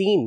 3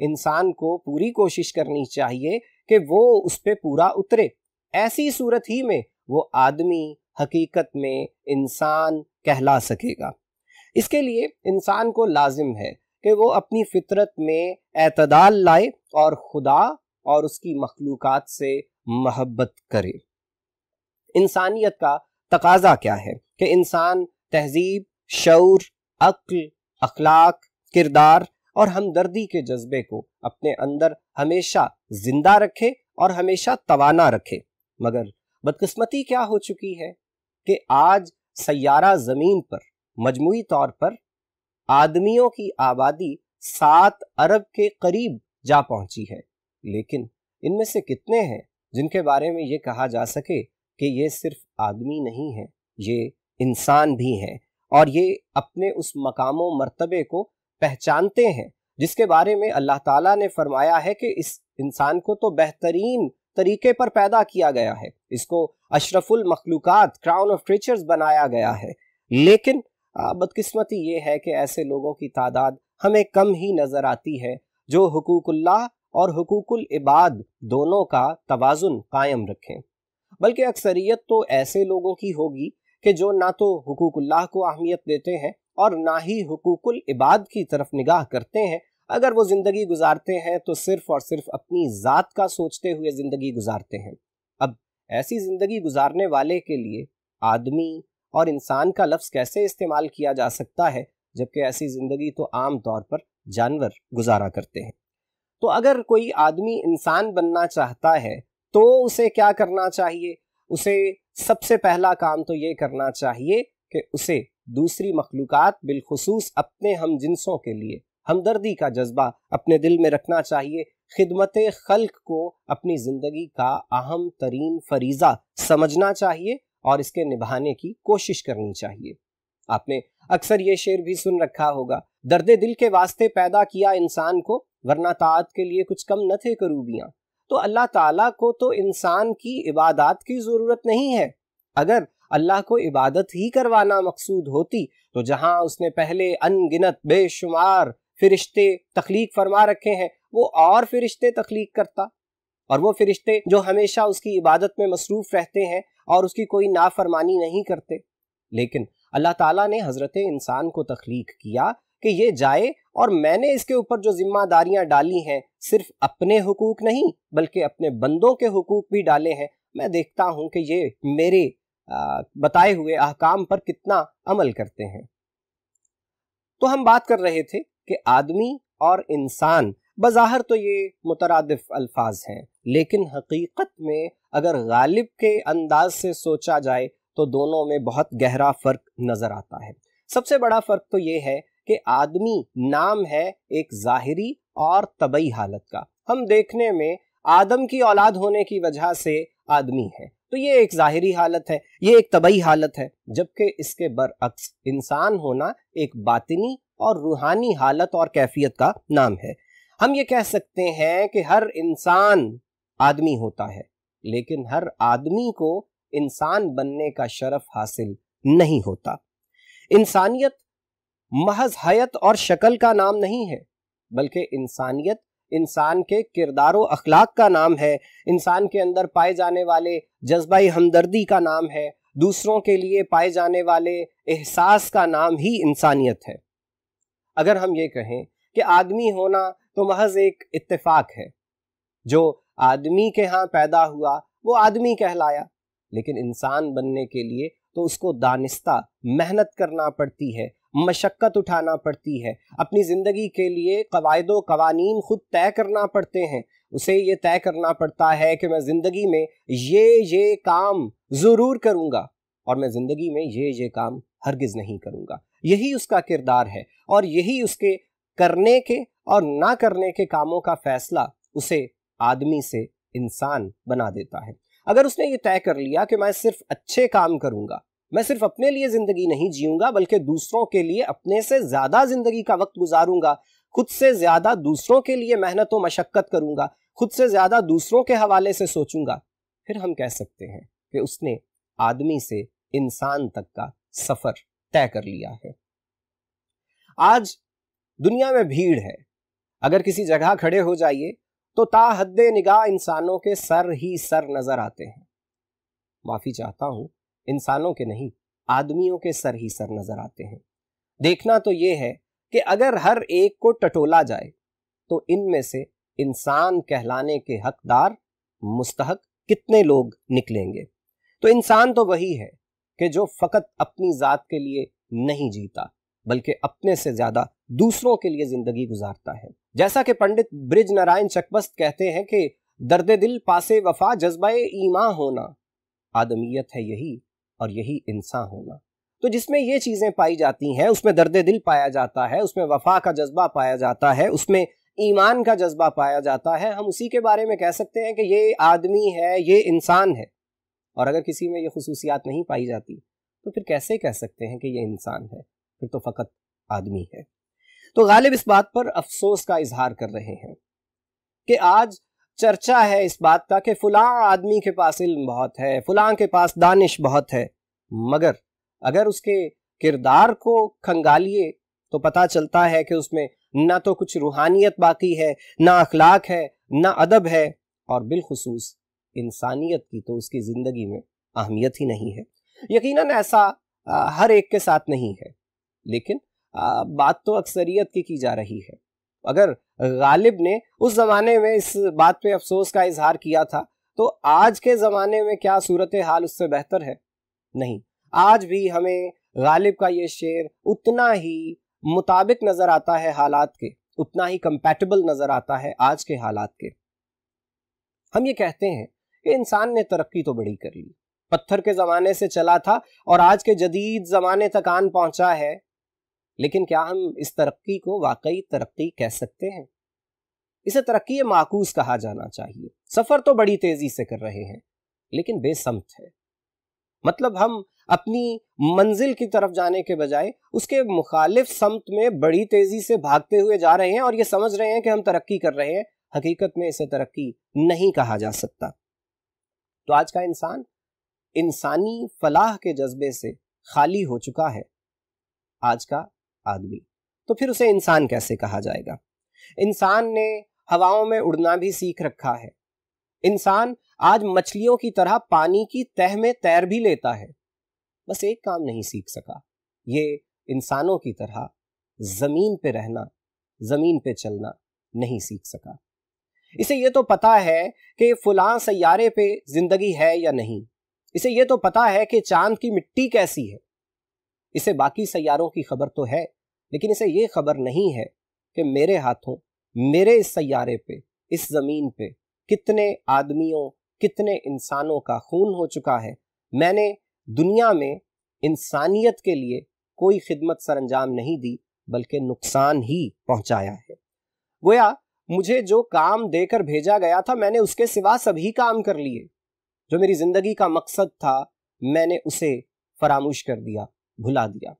انسان کو پوری کوشش کرنی چاہیے کہ وہ اس پہ پورا اترے. ایسی صورت ہی میں وہ آدمی حقیقت میں انسان کہلا سکے گا. اس کے لیے انسان کو لازم ہے کہ وہ اپنی فطرت میں اعتدال لائے اور خدا اور اس کی مخلوقات سے محبت کرے. انسانیت کا تقاضا کیا ہے کہ انسان تہذیب، شعور، عقل، اخلاق، کردار اور ہمدردی کے جذبے کو اپنے اندر ہمیشہ زندہ رکھے اور ہمیشہ توانا رکھے. مگر بدقسمتی کیا ہو چکی ہے کہ آج سیارہ زمین پر مجموعی طور پر آدمیوں کی آبادی 7 ارب کے قریب جا پہنچی ہے، لیکن ان میں سے کتنے ہیں جن کے بارے میں یہ کہا جا سکے کہ یہ صرف آدمی نہیں ہیں، یہ انسان بھی ہیں اور یہ اپنے اس مقام و مرتبے کو پہچانتے ہیں جس کے بارے میں اللہ تعالیٰ نے فرمایا ہے کہ اس انسان کو تو بہترین طریقے پر پیدا کیا گیا ہے، اس کو اشرف المخلوقات، کراؤن آف کریچرز بنایا گیا ہے. لیکن بدقسمتی یہ ہے کہ ایسے لوگوں کی تعداد ہمیں کم ہی نظر آتی ہے جو حقوق اللہ اور حقوق العباد دونوں کا توازن قائم رکھیں. بلکہ اکثریت تو ایسے لوگوں کی ہوگی کہ جو نہ تو حقوق اللہ کو اہمیت دیتے ہیں اور نہ ہی حقوق العباد کی طرف نگاہ کرتے ہیں. اگر وہ زندگی گزارتے ہیں تو صرف اور صرف اپنی ذات کا سوچتے ہوئے زندگی گزارتے ہیں. اب ایسی زندگی گزارنے والے کے لیے آدمی اور انسان کا لفظ کیسے استعمال کیا جا سکتا ہے جبکہ ایسی زندگی تو عام طور پر جانور گزارا کرتے ہیں؟ تو اگر کوئی آدمی انسان بننا چاہتا ہے تو اسے کیا کرنا چاہیے؟ اسے سب سے پہلا کام تو یہ کرنا چاہیے کہ اسے دوسری مخلوقات بالخصوص اپنے ہم جنسوں کے لیے ہمدردی کا جذبہ اپنے دل میں رکھنا چاہیے. خدمت خلق کو اپنی زندگی کا اہم ترین فریضہ سمجھنا چاہیے اور اس کے نبھانے کی کوشش کرنی چاہیے. آپ نے اکثر یہ شعر بھی سن رکھا ہوگا، درد دل کے واسطے پیدا کیا انسان کو، ورنہ طاعت کے لیے کچھ کم نہ تھے کروبیاں. تو اللہ تعالیٰ کو تو انسان کی عبادات کی ضرورت نہیں ہے. اگر اللہ کو عبادت ہی کروانا مقصود ہوتی تو جہاں اس نے پہلے ان گنت بے شمار فرشتے تخلیق فرما رکھے ہیں وہ اور فرشتے تخلیق کرتا، اور وہ فرشتے جو ہمیشہ اس کی عبادت میں مصروف رہتے ہیں اور اس کی کوئی نافرمانی نہیں کرتے. لیکن اللہ تعالیٰ نے حضرت انسان کو تخلیق کیا کہ یہ جائے، اور میں نے اس کے اوپر جو ذمہ داریاں ڈالی ہیں صرف اپنے حقوق نہیں بلکہ اپنے بندوں کے حقوق بھی ڈالے ہیں. میں دیکھتا ہوں کہ یہ میرے بتائے ہوئے احکام پر کتنا عمل کرتے ہیں. تو ہم بات کر رہے تھے کہ آدمی اور انسان بظاہر تو یہ مترادف الفاظ ہیں، لیکن حقیقت میں اگر غالب کے انداز سے سوچا جائے تو دونوں میں بہت گہرا فرق نظر آتا ہے. سب سے بڑا فرق تو یہ ہے کہ آدمی نام ہے ایک ظاہری اور طبعی حالت کا. ہم دیکھنے میں آدم کی اولاد ہونے کی وجہ سے آدمی ہے، تو یہ ایک ظاہری حالت ہے، یہ ایک طبعی حالت ہے. جبکہ اس کے برعکس انسان ہونا ایک باطنی اور روحانی حالت اور کیفیت کا نام ہے. ہم یہ کہہ سکتے ہیں کہ ہر انسان آدمی ہوتا ہے، لیکن ہر آدمی کو انسان بننے کا شرف حاصل نہیں ہوتا. انسانیت محض حیت اور شکل کا نام نہیں ہے، بلکہ انسانیت انسان کے کردار و اخلاق کا نام ہے، انسان کے اندر پائے جانے والے جذبہ ہمدردی کا نام ہے، دوسروں کے لیے پائے جانے والے احساس کا نام ہی انسانیت ہے. اگر ہم یہ کہیں کہ آدمی ہونا تو محض ایک اتفاق ہے، جو آدمی کے ہاں پیدا ہوا وہ آدمی کہلایا، لیکن انسان بننے کے لیے تو اس کو دانستہ محنت کرنا پڑتی ہے، مشقت اٹھانا پڑتی ہے، اپنی زندگی کے لیے قواعد و قوانین خود طے کرنا پڑتے ہیں. اسے یہ طے کرنا پڑتا ہے کہ میں زندگی میں یہ کام ضرور کروں گا اور میں زندگی میں یہ کام ہرگز نہیں کروں گا. یہی اس کا کردار ہے اور یہی اس کے کرنے کے اور نہ کرنے کے کاموں کا فیصلہ اسے آدمی سے انسان بنا دیتا ہے. اگر اس نے یہ طے کر لیا کہ میں صرف اچھے کام کروں گا، میں صرف اپنے لیے زندگی نہیں جیوں گا بلکہ دوسروں کے لیے اپنے سے زیادہ زندگی کا وقت گزاروں گا، خود سے زیادہ دوسروں کے لیے محنت و مشقت کروں گا، خود سے زیادہ دوسروں کے حوالے سے سوچوں گا، پھر ہم کہہ سکتے ہیں کہ اس نے آدمی سے انسان تک کا سفر طے کر لیا ہے. آج دنیا میں بھیڑ ہے. اگر کسی جگہ کھڑے ہو جائیے تو تا حد نگاہ انسانوں کے سر ہی سر نظر آتے ہیں. معافی چاہتا ہوں، انسانوں کے نہیں، آدمیوں کے سر ہی سر نظر آتے ہیں. دیکھنا تو یہ ہے کہ اگر ہر ایک کو ٹٹولا جائے تو ان میں سے انسان کہلانے کے حقدار، مستحق کتنے لوگ نکلیں گے. تو انسان تو وہی ہے کہ جو فقط اپنی ذات کے لیے نہیں جیتا بلکہ اپنے سے زیادہ دوسروں کے لیے زندگی گزارتا ہے. جیسا کہ پنڈت برج نارائن چکبست کہتے ہیں کہ درد دل پاسے وفا جذبہ ایمان ہونا، آدمیت ہے یہی اور یہی انسان ہونا. تو جس میں یہ چیزیں پائی جاتی ہیں، اس میں درد دل پایا جاتا ہے، اس میں وفا کا جذبہ پایا جاتا ہے، اس میں ایمان کا جذبہ پایا جاتا ہے، ہم اسی کے بارے میں کہہ سکتے ہیں کہ یہ آدمی ہے، یہ انسان ہے. اور اگر کسی میں یہ خصوصیات نہیں پائی جاتی تو پھر کیسے کہہ سکتے ہیں کہ یہ انسان ہے؟ پھر تو فقط آدمی ہے. تو غالب اس بات پر افسوس کا اظہار کر رہے ہیں کہ آج چرچا ہے اس بات کا کہ فلاں آدمی کے پاس علم بہت ہے، فلاں کے پاس دانش بہت ہے، مگر اگر اس کے کردار کو کھنگالیے تو پتہ چلتا ہے کہ اس میں نہ تو کچھ روحانیت باقی ہے، نہ اخلاق ہے، نہ ادب ہے، اور بالخصوص انسانیت کی تو اس کی زندگی میں اہمیت ہی نہیں ہے. یقیناً ایسا ہر ایک کے ساتھ نہیں ہے، لیکن بات تو اکثریت کی جا رہی ہے. اگر غالب نے اس زمانے میں اس بات پہ افسوس کا اظہار کیا تھا تو آج کے زمانے میں کیا صورتحال اس سے بہتر ہے؟ نہیں. آج بھی ہمیں غالب کا یہ شعر اتنا ہی مطابق نظر آتا ہے حالات کے، اتنا ہی کمپیٹیبل نظر آتا ہے آج کے حالات کے. ہم یہ کہتے ہیں کہ انسان نے ترقی تو بڑی کر لی، پتھر کے زمانے سے چلا تھا اور آج کے جدید زمانے تک آن پہنچا ہے، لیکن کیا ہم اس ترقی کو واقعی ترقی کہہ سکتے ہیں؟ اسے ترقی معکوس کہا جانا چاہیے. سفر تو بڑی تیزی سے کر رہے ہیں لیکن بے سمت ہے. مطلب ہم اپنی منزل کی طرف جانے کے بجائے اس کے مخالف سمت میں بڑی تیزی سے بھاگتے ہوئے جا رہے ہیں اور یہ سمجھ رہے ہیں کہ ہم ترقی کر رہے ہیں. حقیقت میں اسے ترقی نہیں کہا جا سکتا. تو آج کا انسان انسانی فلاح کے جذبے سے خالی ہو چکا ہے. آج کا آدمی تو پھر اسے انسان کیسے کہا جائے گا؟ انسان نے ہواؤں میں اڑنا بھی سیکھ رکھا ہے. انسان آج مچھلیوں کی طرح پانی کی تہ میں تیر بھی لیتا ہے، بس ایک کام نہیں سیکھ سکا، یہ انسانوں کی طرح زمین پہ رہنا، زمین پہ چلنا نہیں سیکھ سکا. اسے یہ تو پتا ہے کہ فلاں سیارے پہ زندگی ہے یا نہیں، اسے یہ تو پتا ہے کہ چاند کی مٹی کیسی ہے، اسے باقی سیاروں کی خبر تو ہے، لیکن اسے یہ خبر نہیں ہے کہ میرے ہاتھوں، میرے اس سیارے پہ، اس زمین پہ کتنے آدمیوں، کتنے انسانوں کا خون ہو چکا ہے. میں نے دنیا میں انسانیت کے لیے کوئی خدمت سر انجام نہیں دی بلکہ نقصان ہی پہنچایا ہے. گویا مجھے جو کام دے کر بھیجا گیا تھا میں نے اس کے سوا سبھی کام کر لیے. جو میری زندگی کا مقصد تھا میں نے اسے فراموش کر دیا، بھلا دیا.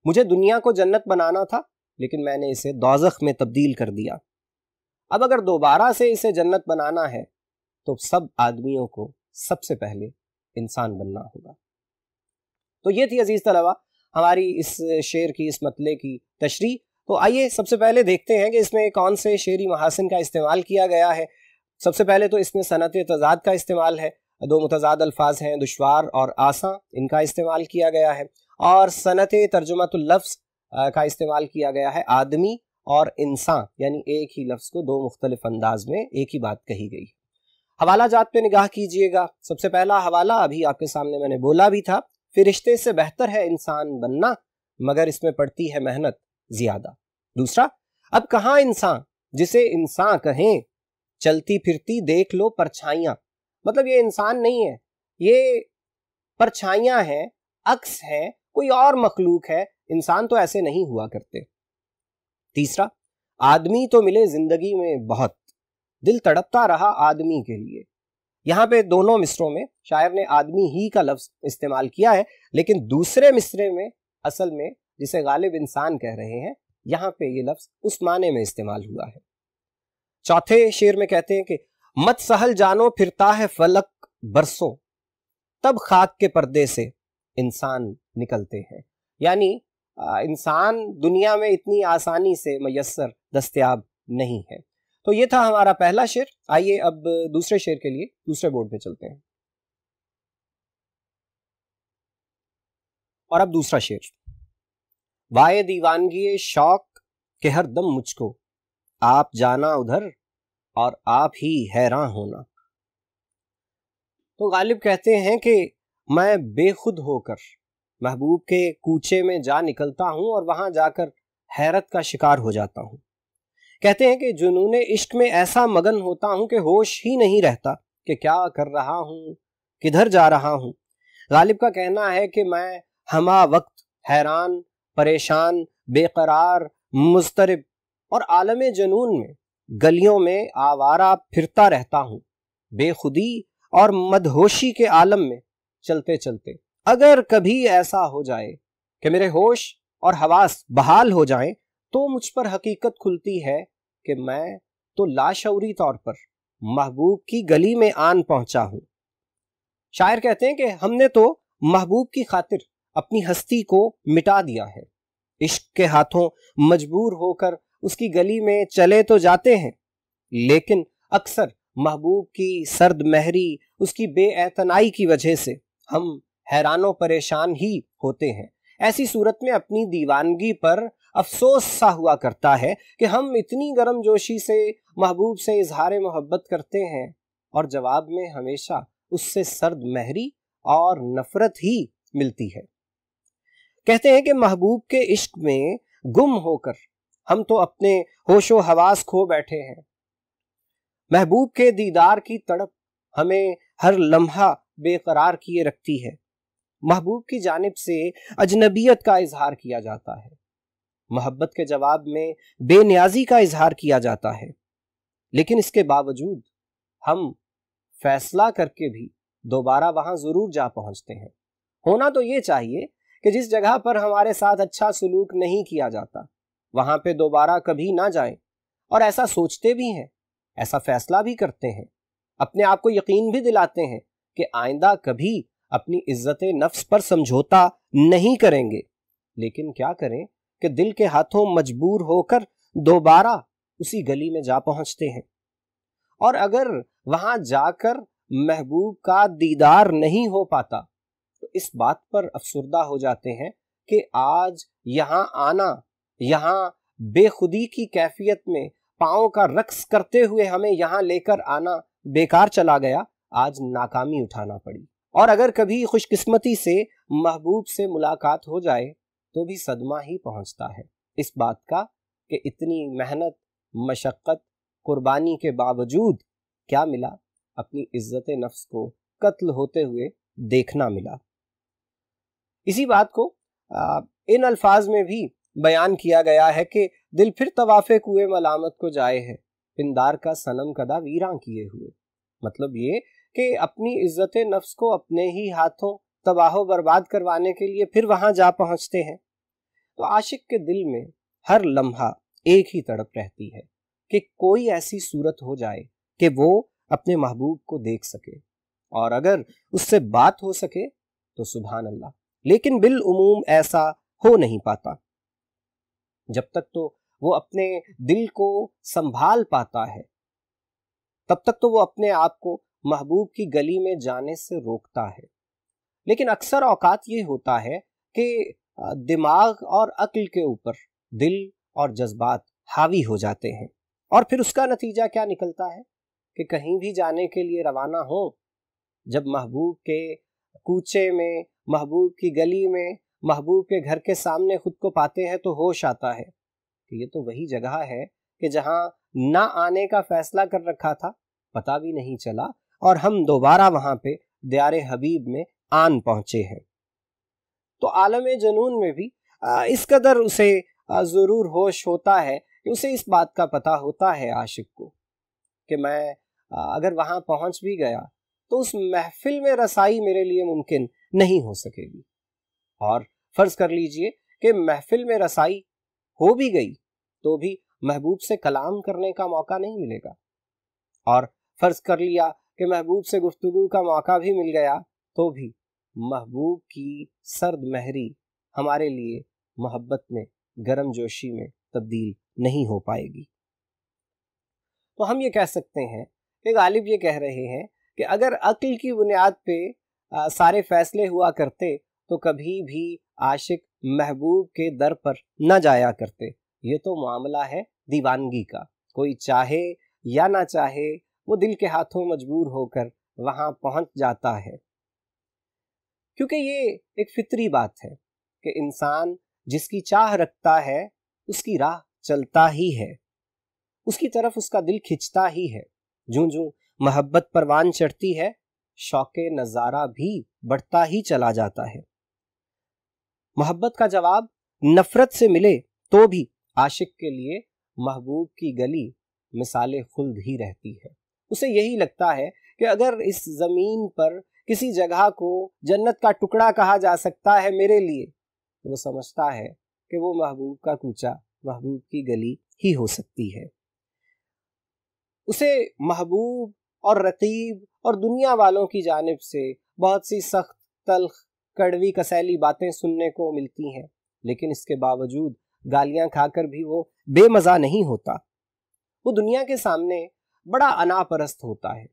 مجھے دنیا کو جنت بنانا تھا لیکن میں نے اسے دوزخ میں تبدیل کر دیا. اب اگر دوبارہ سے اسے جنت بنانا ہے تو سب آدمیوں کو سب سے پہلے انسان بننا ہوگا. تو یہ تھی عزیز طلبہ ہماری اس شعر کی، اس مطلع کی تشریح. تو آئیے سب سے پہلے دیکھتے ہیں کہ اس میں کون سے شعری محاسن کا استعمال کیا گیا ہے. سب سے پہلے تو اس میں صنعت تضاد کا استعمال ہے. دو متضاد الفاظ ہیں، دشوار اور آساں، ان کا استعمال کیا گیا ہے. اور صنعت ترجمۃ اللفظ کا استعمال کیا گیا ہے. آدمی اور انسان یعنی ایک ہی لفظ کو دو مختلف انداز میں ایک ہی بات کہی گئی. حوالہ جات پہ نگاہ کیجئے گا. سب سے پہلا حوالہ ابھی آپ کے سامنے میں نے بولا بھی تھا، فرشتے سے بہتر ہے انسان بننا مگر اس میں پڑتی ہے محنت زیادہ. دوسرا، اب کہاں انسان جسے انسان کہیں، چلتی پھرتی دیکھ لو پرچھائیاں. مطلب یہ انسان نہیں ہے، یہ پرچھائیاں ہیں، عکس ہیں، کوئی اور مخلوق ہے. انسان تو ایسے نہیں ہوا کرتے. تیسرا، آدمی تو ملے زندگی میں بہت، دل تڑپتا رہا آدمی کے لیے. یہاں پہ دونوں مصروں میں شاعر نے آدمی ہی کا لفظ استعمال کیا ہے، لیکن دوسرے مصرے میں اصل میں جسے غالب انسان کہہ رہے ہیں، یہاں پہ یہ لفظ اس معنی میں استعمال ہوا ہے. چوتھے شعر میں کہتے ہیں کہ مت سہل جانو پھرتا ہے فلک برسوں، تب خاک کے پردے سے انسان نکلتے ہیں. یعنی انسان دنیا میں اتنی آسانی سے میسر دستیاب نہیں ہے۔ تو یہ تھا ہمارا پہلا شعر۔ آئیے اب دوسرے شعر کے لیے دوسرے بورڈ پہ چلتے ہیں، اور اب دوسرا شعر۔ وائے دیوانگی شوق کہ ہر دم مجھ کو آپ جانا ادھر اور آپ ہی حیراں ہونا۔ تو غالب کہتے ہیں کہ میں بے خود ہو کر محبوب کے کوچے میں جا نکلتا ہوں اور وہاں جا کر حیرت کا شکار ہو جاتا ہوں۔ کہتے ہیں کہ جنون عشق میں ایسا مگن ہوتا ہوں کہ ہوش ہی نہیں رہتا کہ کیا کر رہا ہوں، کدھر جا رہا ہوں۔ غالب کا کہنا ہے کہ میں ہمہ وقت حیران، پریشان، بے قرار، مضطرب اور عالم جنون میں گلیوں میں آوارہ پھرتا رہتا ہوں، بے خودی اور مدہوشی کے عالم میں چلتے چلتے۔ اگر کبھی ایسا ہو جائے کہ میرے ہوش اور حواس بحال ہو جائیں تو مجھ پر حقیقت کھلتی ہے کہ میں تو لاشعوری طور پر محبوب کی گلی میں آن پہنچا ہوں۔ شاعر کہتے ہیں کہ ہم نے تو محبوب کی خاطر اپنی ہستی کو مٹا دیا ہے، عشق کے ہاتھوں مجبور ہو کر اس کی گلی میں چلے تو جاتے ہیں، لیکن اکثر محبوب کی سرد مہری، اس کی بے اعتنائی کی وجہ سے ہم حیران و پریشان ہی ہوتے ہیں۔ ایسی صورت میں اپنی دیوانگی پر افسوس سا ہوا کرتا ہے کہ ہم اتنی گرم جوشی سے محبوب سے اظہار محبت کرتے ہیں اور جواب میں ہمیشہ اس سے سرد مہری اور نفرت ہی ملتی ہے۔ کہتے ہیں کہ محبوب کے عشق میں گم ہو کر ہم تو اپنے ہوش و حواس کھو بیٹھے ہیں۔ محبوب کے دیدار کی تڑپ ہمیں ہر لمحہ بے قرار کیے رکھتی ہے۔ محبوب کی جانب سے اجنبیت کا اظہار کیا جاتا ہے، محبت کے جواب میں بے نیازی کا اظہار کیا جاتا ہے، لیکن اس کے باوجود ہم فیصلہ کر کے بھی دوبارہ وہاں ضرور جا پہنچتے ہیں۔ ہونا تو یہ چاہیے کہ جس جگہ پر ہمارے ساتھ اچھا سلوک نہیں کیا جاتا وہاں پہ دوبارہ کبھی نہ جائیں، اور ایسا سوچتے بھی ہیں، ایسا فیصلہ بھی کرتے ہیں، اپنے آپ کو یقین بھی دلاتے ہیں کہ آئندہ کبھی اپنی عزت نفس پر سمجھوتا نہیں کریں گے، لیکن کیا کریں کہ دل کے ہاتھوں مجبور ہو کر دوبارہ اسی گلی میں جا پہنچتے ہیں۔ اور اگر وہاں جا کر محبوب کا دیدار نہیں ہو پاتا تو اس بات پر افسردہ ہو جاتے ہیں کہ آج یہاں آنا، یہاں بے خودی کی کیفیت میں پاؤں کا رقص کرتے ہوئے ہمیں یہاں لے کر آنا بیکار چلا گیا، آج ناکامی اٹھانا پڑی۔ اور اگر کبھی خوش قسمتی سے محبوب سے ملاقات ہو جائے تو بھی صدمہ ہی پہنچتا ہے اس بات کا کہ اتنی محنت، مشقت، قربانی کے باوجود کیا ملا؟ اپنی عزت نفس کو قتل ہوتے ہوئے دیکھنا ملا۔ اسی بات کو ان الفاظ میں بھی بیان کیا گیا ہے کہ دل پھر طواف کوئے ملامت کو جائے ہے، پندار کا صنم کدا ویراں کیے ہوئے۔ مطلب یہ کہ اپنی عزت نفس کو اپنے ہی ہاتھوں تباہ و برباد کروانے کے لیے پھر وہاں جا پہنچتے ہیں۔ تو عاشق کے دل میں ہر لمحہ ایک ہی تڑپ رہتی ہے کہ کوئی ایسی صورت ہو جائے کہ وہ اپنے محبوب کو دیکھ سکے، اور اگر اس سے بات ہو سکے تو سبحان اللہ، لیکن بالعموم ایسا ہو نہیں پاتا۔ جب تک تو وہ اپنے دل کو سنبھال پاتا ہے تب تک تو وہ اپنے آپ کو محبوب کی گلی میں جانے سے روکتا ہے، لیکن اکثر اوقات یہ ہوتا ہے کہ دماغ اور عقل کے اوپر دل اور جذبات حاوی ہو جاتے ہیں، اور پھر اس کا نتیجہ کیا نکلتا ہے کہ کہیں بھی جانے کے لیے روانہ ہوں، جب محبوب کے کوچے میں، محبوب کی گلی میں، محبوب کے گھر کے سامنے خود کو پاتے ہیں تو ہوش آتا ہے کہ یہ تو وہی جگہ ہے کہ جہاں نہ آنے کا فیصلہ کر رکھا تھا، پتہ بھی نہیں چلا، اور ہم دوبارہ وہاں پہ دیار حبیب میں آن پہنچے ہیں۔ تو عالم جنون میں بھی اس قدر اسے ضرور ہوش ہوتا ہے کہ اسے اس بات کا پتہ ہوتا ہے عاشق کو کہ میں اگر وہاں پہنچ بھی گیا تو اس محفل میں رسائی میرے لیے ممکن نہیں ہو سکے گی، اور فرض کر لیجئے کہ محفل میں رسائی ہو بھی گئی تو بھی محبوب سے کلام کرنے کا موقع نہیں ملے گا، اور فرض کر لیا کہ محبوب سے گفتگو کا موقع بھی مل گیا تو بھی محبوب کی سرد مہری ہمارے لیے محبت میں، گرم جوشی میں تبدیل نہیں ہو پائے گی۔ تو ہم یہ کہہ سکتے ہیں کہ غالب یہ کہہ رہے ہیں کہ اگر عقل کی بنیاد پہ سارے فیصلے ہوا کرتے تو کبھی بھی عاشق محبوب کے در پر نہ جایا کرتے۔ یہ تو معاملہ ہے دیوانگی کا، کوئی چاہے یا نہ چاہے وہ دل کے ہاتھوں مجبور ہو کر وہاں پہنچ جاتا ہے، کیونکہ یہ ایک فطری بات ہے کہ انسان جس کی چاہ رکھتا ہے اس کی راہ چلتا ہی ہے، اس کی طرف اس کا دل کھنچتا ہی ہے۔ جوں جوں محبت پروان چڑھتی ہے، شوق نظارہ بھی بڑھتا ہی چلا جاتا ہے۔ محبت کا جواب نفرت سے ملے تو بھی عاشق کے لیے محبوب کی گلی مثال خلد ہی رہتی ہے۔ اسے یہی لگتا ہے کہ اگر اس زمین پر کسی جگہ کو جنت کا ٹکڑا کہا جا سکتا ہے میرے لیے، وہ سمجھتا ہے کہ وہ محبوب کا کوچہ، محبوب کی گلی ہی ہو سکتی ہے۔ اسے محبوب اور رقیب اور دنیا والوں کی جانب سے بہت سی سخت، تلخ، کڑوی کسیلی باتیں سننے کو ملتی ہیں، لیکن اس کے باوجود گالیاں کھا کر بھی وہ بے مزہ نہیں ہوتا۔ وہ دنیا کے سامنے بڑا انا پرست ہوتا ہے،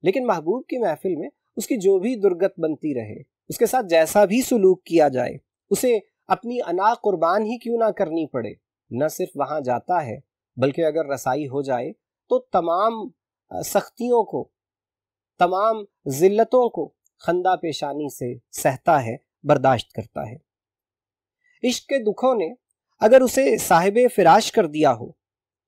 لیکن محبوب کی محفل میں اس کی جو بھی درگت بنتی رہے، اس کے ساتھ جیسا بھی سلوک کیا جائے، اسے اپنی انا قربان ہی کیوں نہ کرنی پڑے، نہ صرف وہاں جاتا ہے بلکہ اگر رسائی ہو جائے تو تمام سختیوں کو، تمام ذلتوں کو خندہ پیشانی سے سہتا ہے، برداشت کرتا ہے۔ عشق کے دکھوں نے اگر اسے صاحب فراش کر دیا ہو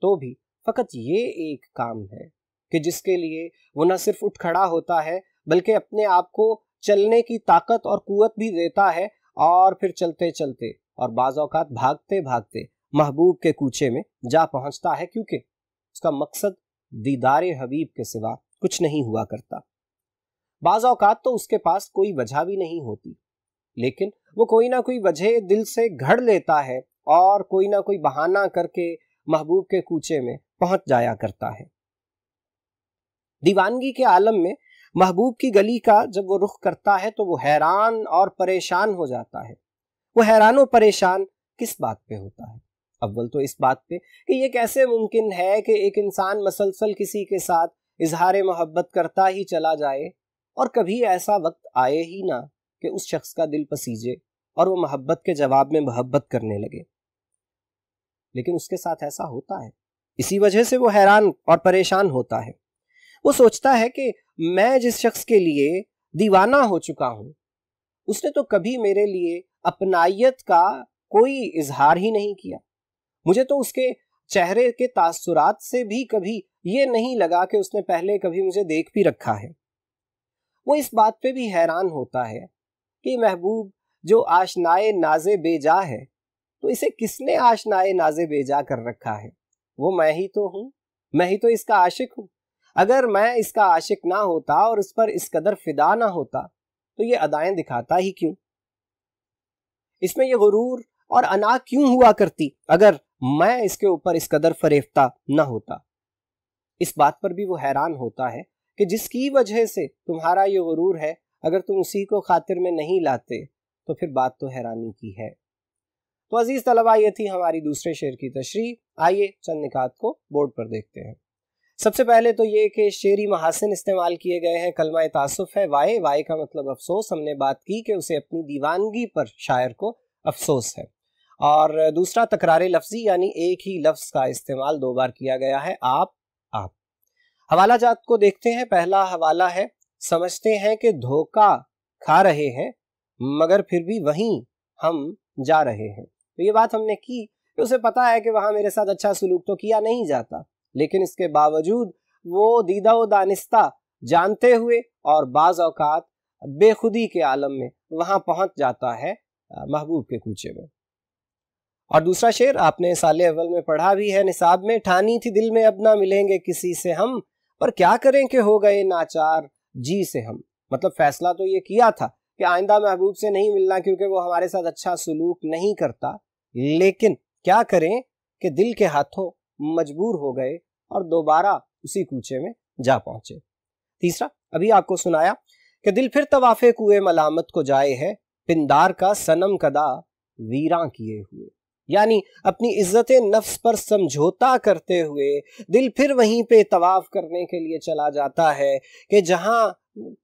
تو بھی فقط یہ ایک کام ہے کہ جس کے لیے وہ نہ صرف اٹھ کھڑا ہوتا ہے بلکہ اپنے آپ کو چلنے کی طاقت اور قوت بھی دیتا ہے، اور پھر چلتے چلتے اور بعض اوقات بھاگتے بھاگتے محبوب کے کوچے میں جا پہنچتا ہے، کیونکہ اس کا مقصد دیدار حبیب کے سوا کچھ نہیں ہوا کرتا۔ بعض اوقات تو اس کے پاس کوئی وجہ بھی نہیں ہوتی، لیکن وہ کوئی نہ کوئی وجہ دل سے گھڑ لیتا ہے اور کوئی نہ کوئی بہانہ کر کے محبوب کے کوچے میں پہنچ جایا کرتا ہے۔ دیوانگی کے عالم میں محبوب کی گلی کا جب وہ رخ کرتا ہے تو وہ حیران اور پریشان ہو جاتا ہے۔ وہ حیران و پریشان کس بات پہ ہوتا ہے؟ اول تو اس بات پہ کہ یہ کیسے ممکن ہے کہ ایک انسان مسلسل کسی کے ساتھ اظہار محبت کرتا ہی چلا جائے اور کبھی ایسا وقت آئے ہی نہ کہ اس شخص کا دل پسیجے اور وہ محبت کے جواب میں محبت کرنے لگے۔ لیکن اس کے ساتھ ایسا ہوتا ہے، اسی وجہ سے وہ حیران اور پریشان ہوتا ہے۔ وہ سوچتا ہے کہ میں جس شخص کے لیے دیوانہ ہو چکا ہوں، اس نے تو کبھی میرے لیے اپنائیت کا کوئی اظہار ہی نہیں کیا۔ مجھے تو اس کے چہرے کے تاثرات سے بھی کبھی یہ نہیں لگا کہ اس نے پہلے کبھی مجھے دیکھ بھی رکھا ہے۔ وہ اس بات پہ بھی حیران ہوتا ہے کہ محبوب جو آشنائے ناز بے جا ہے، تو اسے کس نے آشنائے ناز بے جا کر رکھا ہے؟ وہ میں ہی تو ہوں، میں ہی تو اس کا عاشق ہوں۔ اگر میں اس کا عاشق نہ ہوتا اور اس پر اس قدر فدا نہ ہوتا تو یہ ادائیں دکھاتا ہی کیوں؟ اس میں یہ غرور اور انا کیوں ہوا کرتی اگر میں اس کے اوپر اس قدر فریفتہ نہ ہوتا؟ اس بات پر بھی وہ حیران ہوتا ہے کہ جس کی وجہ سے تمہارا یہ غرور ہے، اگر تم اسی کو خاطر میں نہیں لاتے تو پھر بات تو حیرانی کی ہے۔ تو عزیز طلبہ، یہ تھی ہماری دوسرے شعر کی تشریح۔ آئیے چند نکات کو بورڈ پر دیکھتے ہیں۔ سب سے پہلے تو یہ کہ شعری محاسن استعمال کیے گئے ہیں۔ کلمہ تاسف ہے، وائے کا مطلب افسوس۔ ہم نے بات کی کہ اسے اپنی دیوانگی پر شاعر کو افسوس ہے۔ اور دوسرا تکرار لفظی، یعنی ایک ہی لفظ کا استعمال 2 بار کیا گیا ہے، آپ۔ حوالہ جات کو دیکھتے ہیں۔ پہلا حوالہ ہے، سمجھتے ہیں کہ دھوکہ کھا رہے ہیں مگر پھر بھی وہیں ہم جا رہے ہیں۔ تو یہ بات ہم نے کی کہ اسے پتا ہے کہ وہاں میرے ساتھ اچھا سلوک تو کیا نہیں جاتا، لیکن اس کے باوجود وہ دیدہ و دانستہ جانتے ہوئے اور بعض اوقات بے خودی کے عالم میں وہاں پہنچ جاتا ہے محبوب کے کوچے میں۔ اور دوسرا شعر آپ نے سال اول میں پڑھا بھی ہے نصاب میں، ٹھانی تھی دل میں اب نہ ملیں گے کسی سے ہم، پر کیا کریں کہ ہو گئے ناچار جی سے ہم۔ مطلب فیصلہ تو یہ کیا تھا کہ آئندہ محبوب سے نہیں ملنا کیونکہ وہ ہمارے ساتھ اچھا سلوک نہیں کرتا، لیکن کیا کریں کہ دل کے ہاتھوں مجبور ہو گئے اور دوبارہ اسی کوچے میں جا پہنچے۔ تیسرا ابھی آپ کو سنایا کہ دل پھر طواف کوئے ملامت کو جائے ہے، پندار کا صنم کدا ویراں کیے ہوئے۔ یعنی اپنی عزت نفس پر سمجھوتا کرتے ہوئے دل پھر وہیں پہ طواف کرنے کے لیے چلا جاتا ہے کہ جہاں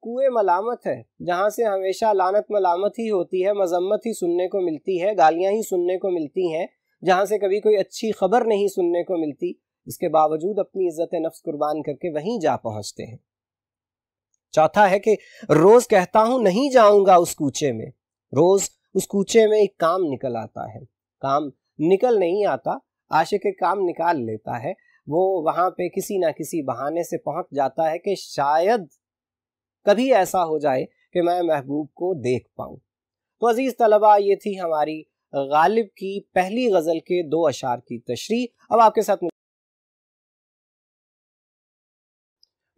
کوئے ملامت ہے، جہاں سے ہمیشہ لعنت ملامت ہی ہوتی ہے، مذمت ہی سننے کو ملتی ہے، گالیاں ہی سننے کو ملتی ہیں، جہاں سے کبھی کوئی اچھی خبر نہیں سننے کو ملتی، اس کے باوجود اپنی عزت نفس قربان کر کے وہیں جا پہنچتے ہیں۔ چوتھا ہے کہ روز کہتا ہوں نہیں جاؤں گا اس کوچے میں، روز اس کوچے میں ایک کام نکل آتا ہے، کام نکل نہیں آتا، عاشق ایک کام نکال لیتا ہے، وہ وہاں پہ کسی نہ کسی بہانے سے پہنچ جاتا ہے کہ شاید کبھی ایسا ہو جائے کہ میں محبوب کو دیکھ پاؤں۔ تو عزیز طلبہ، یہ تھی ہماری غالب کی پہلی غزل کے 2 اشعار کی تشریح۔ اب آپ کے ساتھ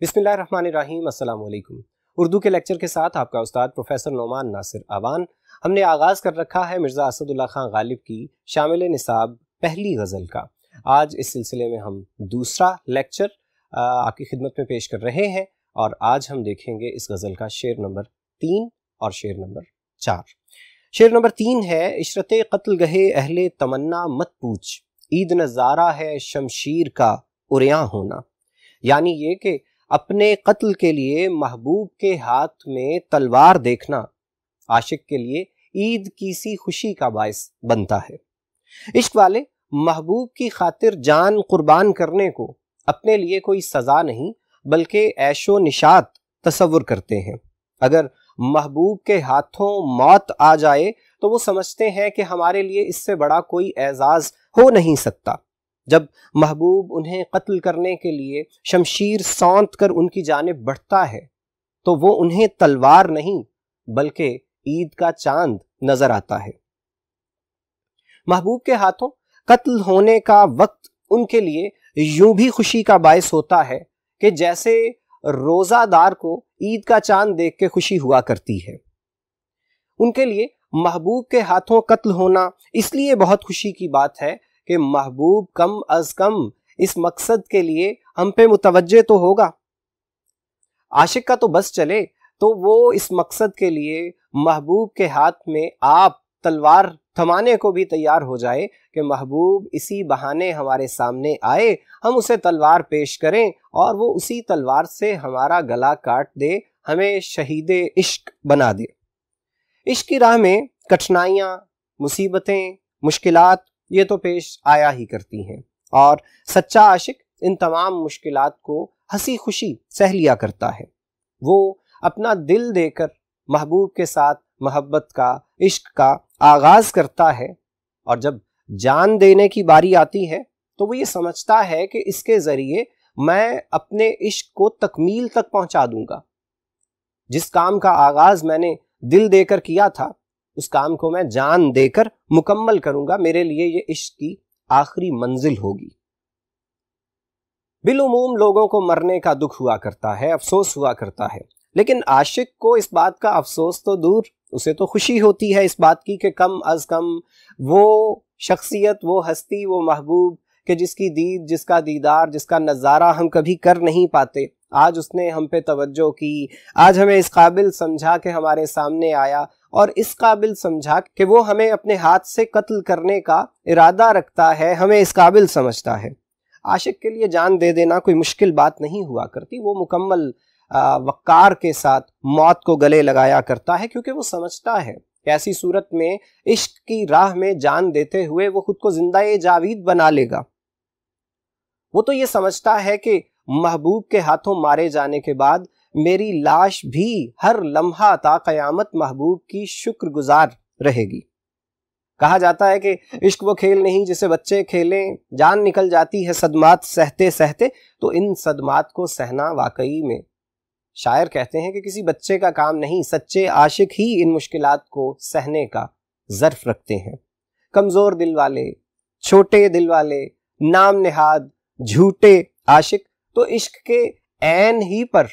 بسم اللہ الرحمن الرحیم، السلام علیکم۔ اردو کے لیکچر کے ساتھ آپ کا استاد پروفیسر نعمان ناصر اعوان۔ ہم نے آغاز کر رکھا ہے مرزا اسد اللہ خان غالب کی شامل نصاب پہلی غزل کا۔ آج اس سلسلے میں ہم دوسرا لیکچر آپ کی خدمت میں پیش کر رہے ہیں، اور آج ہم دیکھیں گے اس غزل کا شعر نمبر 3 اور شعر نمبر 4۔ شعر نمبر 3 ہے: عشرت قتل گہے اہل تمنا مت پوچھ، عید نظارہ ہے شمشیر کا عریاں ہونا۔ یعنی یہ کہ اپنے قتل کے لیے محبوب کے ہاتھ میں تلوار دیکھنا عاشق کے لیے عید کی سی خوشی کا باعث بنتا ہے۔ عشق والے محبوب کی خاطر جان قربان کرنے کو اپنے لیے کوئی سزا نہیں بلکہ عیش و نشاط تصور کرتے ہیں۔ اگر محبوب کے ہاتھوں موت آ جائے تو وہ سمجھتے ہیں کہ ہمارے لیے اس سے بڑا کوئی اعزاز ہو نہیں سکتا۔ جب محبوب انہیں قتل کرنے کے لیے شمشیر سونت کر ان کی جانب بڑھتا ہے تو وہ انہیں تلوار نہیں بلکہ عید کا چاند نظر آتا ہے۔ محبوب کے ہاتھوں قتل ہونے کا وقت ان کے لیے یوں بھی خوشی کا باعث ہوتا ہے کہ جیسے روزہ دار کو عید کا چاند دیکھ کے خوشی ہوا کرتی ہے۔ ان کے لیے محبوب کے ہاتھوں قتل ہونا اس لیے بہت خوشی کی بات ہے کہ محبوب کم از کم اس مقصد کے لیے ہم پہ متوجہ تو ہوگا۔ عاشق کا تو بس چلے تو وہ اس مقصد کے لیے محبوب کے ہاتھ میں آپ تلوار تھمانے کو بھی تیار ہو جائے کہ محبوب اسی بہانے ہمارے سامنے آئے، ہم اسے تلوار پیش کریں اور وہ اسی تلوار سے ہمارا گلا کاٹ دے، ہمیں شہید عشق بنا دے۔ عشق کی راہ میں کٹھنائیاں، مصیبتیں، مشکلات یہ تو پیش آیا ہی کرتی ہیں، اور سچا عاشق ان تمام مشکلات کو ہنسی خوشی سہ لیا کرتا ہے۔ وہ اپنا دل دے کر محبوب کے ساتھ محبت کا، عشق کا آغاز کرتا ہے، اور جب جان دینے کی باری آتی ہے تو وہ یہ سمجھتا ہے کہ اس کے ذریعے میں اپنے عشق کو تکمیل تک پہنچا دوں گا۔ جس کام کا آغاز میں نے دل دے کر کیا تھا اس کام کو میں جان دے کر مکمل کروں گا، میرے لیے یہ عشق کی آخری منزل ہوگی۔ بالعموم لوگوں کو مرنے کا دکھ ہوا کرتا ہے، افسوس ہوا کرتا ہے، لیکن عاشق کو اس بات کا افسوس تو دور، اسے تو خوشی ہوتی ہے اس بات کی کہ کم از کم وہ شخصیت، وہ ہستی، وہ محبوب کہ جس کی دید، جس کا دیدار، جس کا نظارہ ہم کبھی کر نہیں پاتے، آج اس نے ہم پہ توجہ کی، آج ہمیں اس قابل سمجھا کہ ہمارے سامنے آیا، اور اس قابل سمجھا کہ وہ ہمیں اپنے ہاتھ سے قتل کرنے کا ارادہ رکھتا ہے، ہمیں اس قابل سمجھتا ہے۔ عاشق کے لیے جان دے دینا کوئی مشکل بات نہیں ہوا کرتی، وہ مکمل وقار کے ساتھ موت کو گلے لگایا کرتا ہے، کیونکہ وہ سمجھتا ہے کہ ایسی صورت میں عشق کی راہ میں جان دیتے ہوئے وہ خود کو زندہ جاوید بنا لے گا۔ وہ تو یہ سمجھتا ہے کہ محبوب کے ہاتھوں مارے جانے کے بعد میری لاش بھی ہر لمحہ تا قیامت محبوب کی شکر گزار رہے گی۔ کہا جاتا ہے کہ عشق وہ کھیل نہیں جسے بچے کھیلیں، جان نکل جاتی ہے صدمات سہتے سہتے، تو ان صدمات کو سہنا واقعی میں شاعر کہتے ہیں کہ کسی بچے کا کام نہیں، سچے عاشق ہی ان مشکلات کو سہنے کا ظرف رکھتے ہیں۔ کمزور دل والے، چھوٹے دل والے، نام نہاد، جھوٹے عاشق تو عشق کے عین ہی پر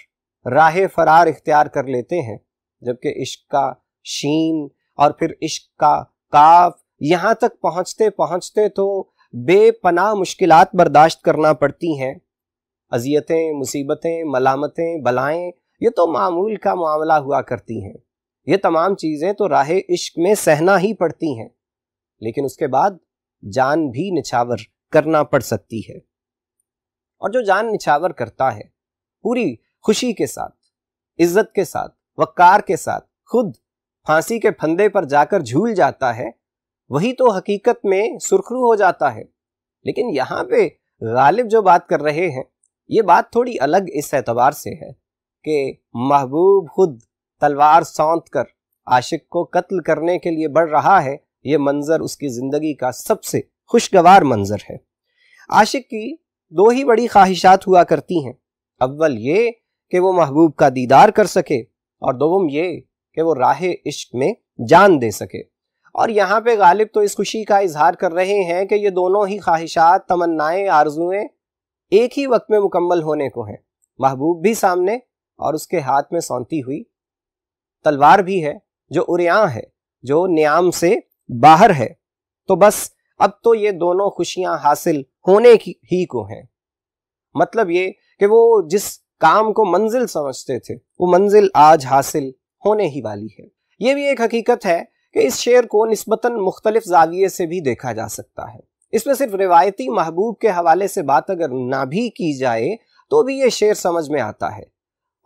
راہ فرار اختیار کر لیتے ہیں، جبکہ عشق کا شین اور پھر عشق کا کاف یہاں تک پہنچتے پہنچتے تو بے پناہ مشکلات برداشت کرنا پڑتی ہیں۔ اذیتیں، مصیبتیں، ملامتیں، بلائیں یہ تو معمول کا معاملہ ہوا کرتی ہیں، یہ تمام چیزیں تو راہ عشق میں سہنا ہی پڑتی ہیں، لیکن اس کے بعد جان بھی نچھاور کرنا پڑ سکتی ہے۔ اور جو جان نچھاور کرتا ہے پوری خوشی کے ساتھ، عزت کے ساتھ، وقار کے ساتھ خود پھانسی کے پھندے پر جا کر جھول جاتا ہے، وہی تو حقیقت میں سرخرو ہو جاتا ہے۔ لیکن یہاں پہ غالب جو بات کر رہے ہیں یہ بات تھوڑی الگ اس اعتبار سے ہے کہ محبوب خود تلوار سونت کر عاشق کو قتل کرنے کے لیے بڑھ رہا ہے۔ یہ منظر اس کی زندگی کا سب سے خوشگوار منظر ہے۔ عاشق کی دو ہی بڑی خواہشات ہوا کرتی ہیں، اول یہ کہ وہ محبوب کا دیدار کر سکے، اور دوم یہ کہ وہ راہ عشق میں جان دے سکے۔ اور یہاں پہ غالب تو اس خوشی کا اظہار کر رہے ہیں کہ یہ دونوں ہی خواہشات، تمنائیں، آرزویں ایک ہی وقت میں مکمل ہونے کو ہیں۔ محبوب بھی سامنے اور اس کے ہاتھ میں سونتی ہوئی تلوار بھی ہے جو عریاں ہے، جو نیام سے باہر ہے۔ تو بس اب تو یہ دونوں خوشیاں حاصل ہونے ہی کو ہیں۔ مطلب یہ کہ وہ جس کام کو منزل سمجھتے تھے وہ منزل آج حاصل ہونے ہی والی ہے۔ یہ بھی ایک حقیقت ہے کہ اس شعر کو نسبتاً مختلف زاویے سے بھی دیکھا جا سکتا ہے۔ اس میں صرف روایتی محبوب کے حوالے سے بات اگر نہ بھی کی جائے تو بھی یہ شعر سمجھ میں آتا ہے،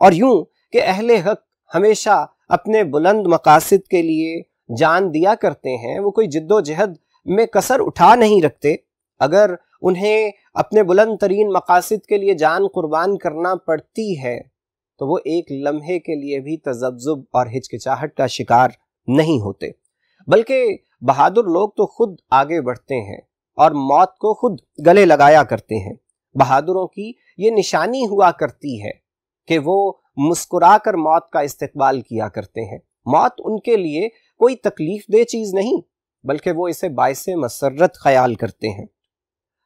اور یوں کہ اہل حق ہمیشہ اپنے بلند مقاصد کے لیے جان دیا کرتے ہیں، وہ کوئی جد و جہد میں کسر اٹھا نہیں رکھتے۔ اگر انہیں اپنے بلند ترین مقاصد کے لیے جان قربان کرنا پڑتی ہے تو وہ ایک لمحے کے لیے بھی تذبذب اور ہچکچاہٹ کا شکار نہیں ہوتے، بلکہ بہادر لوگ تو خود آگے بڑھتے ہیں اور موت کو خود گلے لگایا کرتے ہیں۔ بہادروں کی یہ نشانی ہوا کرتی ہے کہ وہ مسکرا کر موت کا استقبال کیا کرتے ہیں۔ موت ان کے لیے کوئی تکلیف دہ چیز نہیں، بلکہ وہ اسے باعث مسرت خیال کرتے ہیں۔